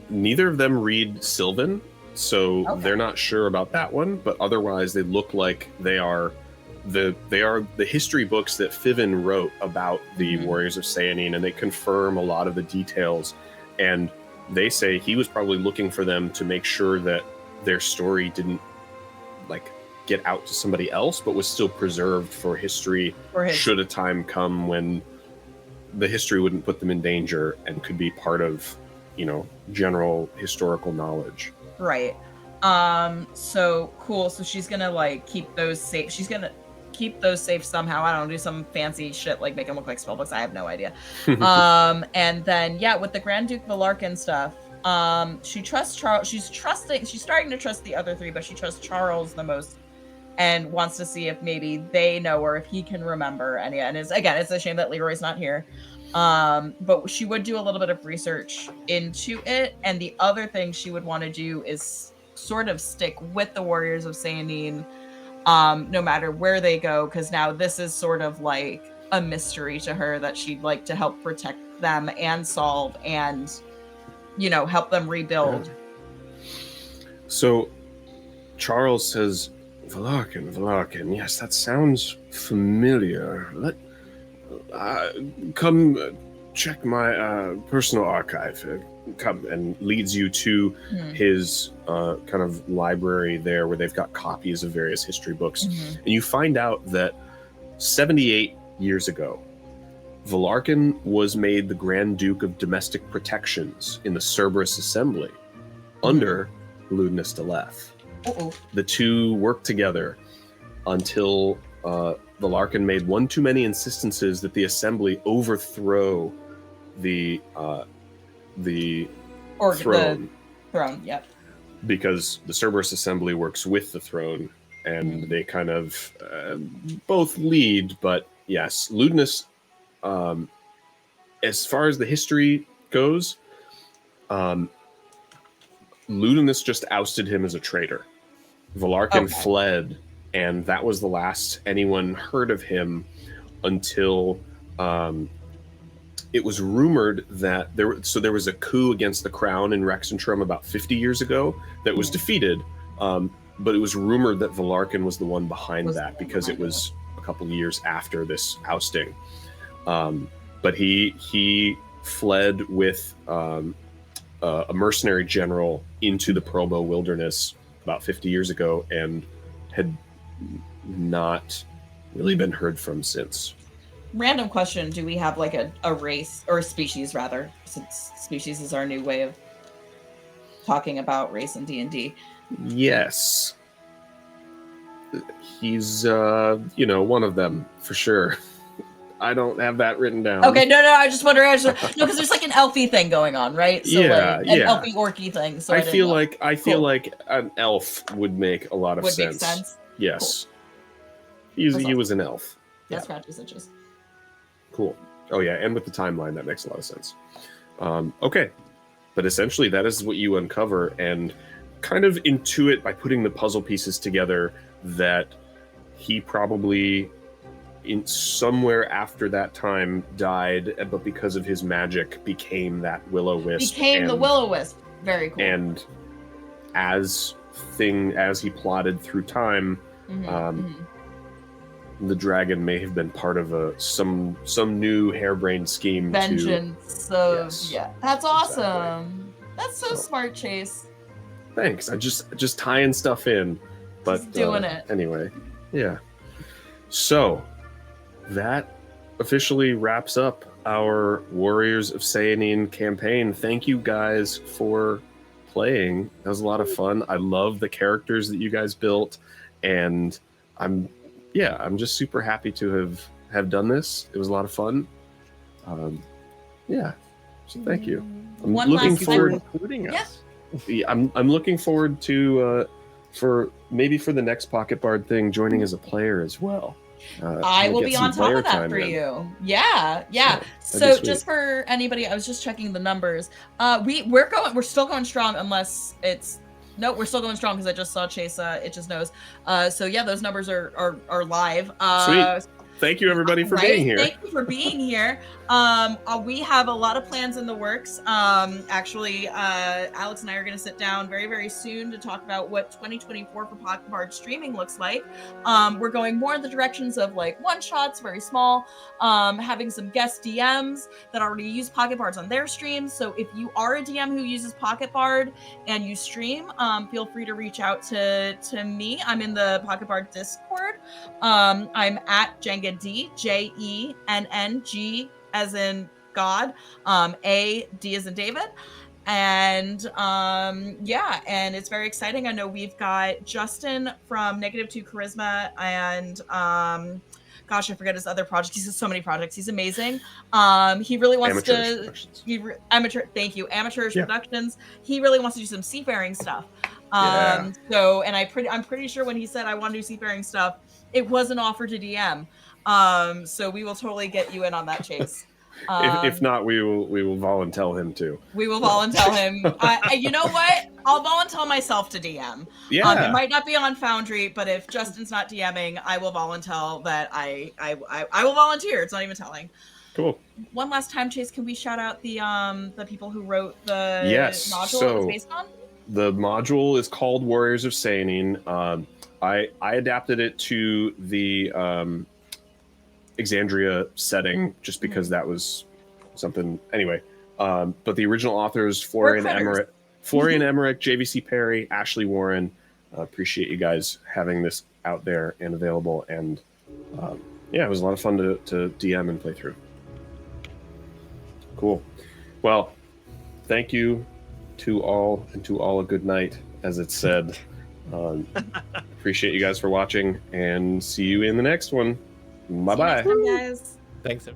Neither of them read Sylvan, so they're not sure about that one, but otherwise they look like they are the history books that Fiven wrote about the Warriors of Sehanine, and they confirm a lot of the details, and they say he was probably looking for them to make sure that their story didn't get out to somebody else, but was still preserved for history should a time come when the history wouldn't put them in danger and could be part of, general historical knowledge. Right. So cool. So she's gonna keep those safe. She's gonna keep those safe somehow. I don't know, do some fancy shit like make them look like spellbooks. I have no idea. And then with the Grand Duke Valarkin stuff, she trusts Charles. She's starting to trust the other three, but she trusts Charles the most and wants to see if maybe they know or if he can remember any. And it's a shame that Leroy's not here. But she would do a little bit of research into it. And the other thing she would want to do is sort of stick with the Warriors of Sehanine, no matter where they go, because now this is sort of like a mystery to her that she'd like to help protect them and solve and, help them rebuild. So Charles says, Valarkin. Yes, that sounds familiar. Come check my personal archive. Come, and leads you to his kind of library there, where they've got copies of various history books. And you find out that 78 years ago, Valarkin was made the Grand Duke of Domestic Protections in the Cerberus Assembly under Ludinus Deleth. The two worked together until Valarkin made one too many insistences that the Assembly overthrow the throne. Yep. Because the Cerberus Assembly works with the throne, and they kind of both lead. But yes, Ludinus, as far as the history goes, Ludinus just ousted him as a traitor. Valarkin fled, and that was the last anyone heard of him until it was rumored that there was a coup against the crown in Rexentrum about 50 years ago that was defeated, but it was rumored that Valarkin was the one behind that, because it was a couple years after this ousting. But he fled with a mercenary general into the Promo wilderness about 50 years ago, and had not really been heard from since. Random question: do we have like a race or a species, rather, since species is our new way of talking about race in D&D? Yes, he's one of them for sure. I don't have that written down. Okay, no, I just wonder. No, because there's like an elfy thing going on, right? So an elfy orky thing. So I feel like an elf would make a lot of sense. Would make sense. Yes, cool. He was an elf. That's scratches itches. Cool. Oh yeah, and with the timeline, that makes a lot of sense. Okay, but essentially that is what you uncover, and kind of intuit by putting the puzzle pieces together that he probably, in somewhere after that time, died, but because of his magic became that will-o-wisp. The will-o-wisp. Very cool. And as he plotted through time, the dragon may have been part of some new harebrained scheme. Vengeance. That's awesome. Exactly. That's so smart, Chase. Thanks. I just tying stuff in, but just doing it anyway. Yeah. So that officially wraps up our Warriors of Sehanine campaign. Thank you guys for playing. That was a lot of fun. I love the characters that you guys built, and I'm just super happy to have done this. It was a lot of fun. So thank you. I'm looking forward to including us. Yeah, I'm looking forward to for the next Pocket Bard thing, joining as a player as well. I will be on top of that for you. Yeah. So just for anybody, I was just checking the numbers. We're still going strong, unless it's. No, we're still going strong, because I just saw Chase itches nose. So yeah, those numbers are live. Sweet. Thank you, everybody, for being here. Thank you for being here. We have a lot of plans in the works. Actually, Alex and I are going to sit down very, very soon to talk about what 2024 for Pocket Bard streaming looks like. We're going more in the directions of like one-shots, very small, having some guest DMs that already use Pocket Bards on their streams. So if you are a DM who uses Pocket Bard and you stream, feel free to reach out to me. I'm in the Pocket Bard Discord. I'm at Jenga D, JENNG as in God, A, D as in David. And and it's very exciting. I know we've got Justin from -2 Charisma, and gosh, I forget his other project. He's got so many projects. He's amazing. He really wants Amateurish Productions. He really wants to do some seafaring stuff. So, and I'm pretty sure when he said I want to do seafaring stuff, it was an offer to DM. So we will totally get you in on that, Chase. If not, we will volunteer him too. We will volunteer him. You know what? I'll volunteer myself to DM. Yeah. It might not be on Foundry, but if Justin's not DMing, I will volunteer that I will volunteer. It's not even telling. Cool. One last time, Chase, can we shout out the people who wrote the module it was based on? The module is called Warriors of Sehanine. I adapted it to the Exandria setting just because that was something. Anyway, but the original authors Florian Emmerich, JVC Perry, Ashley Warren. Appreciate you guys having this out there and available, and yeah, it was a lot of fun to DM and play through. Cool. Well, thank you to all, and to all a good night, as it's said. Appreciate you guys for watching, and see you in the next one. Bye bye. See you next time, guys. Thanks.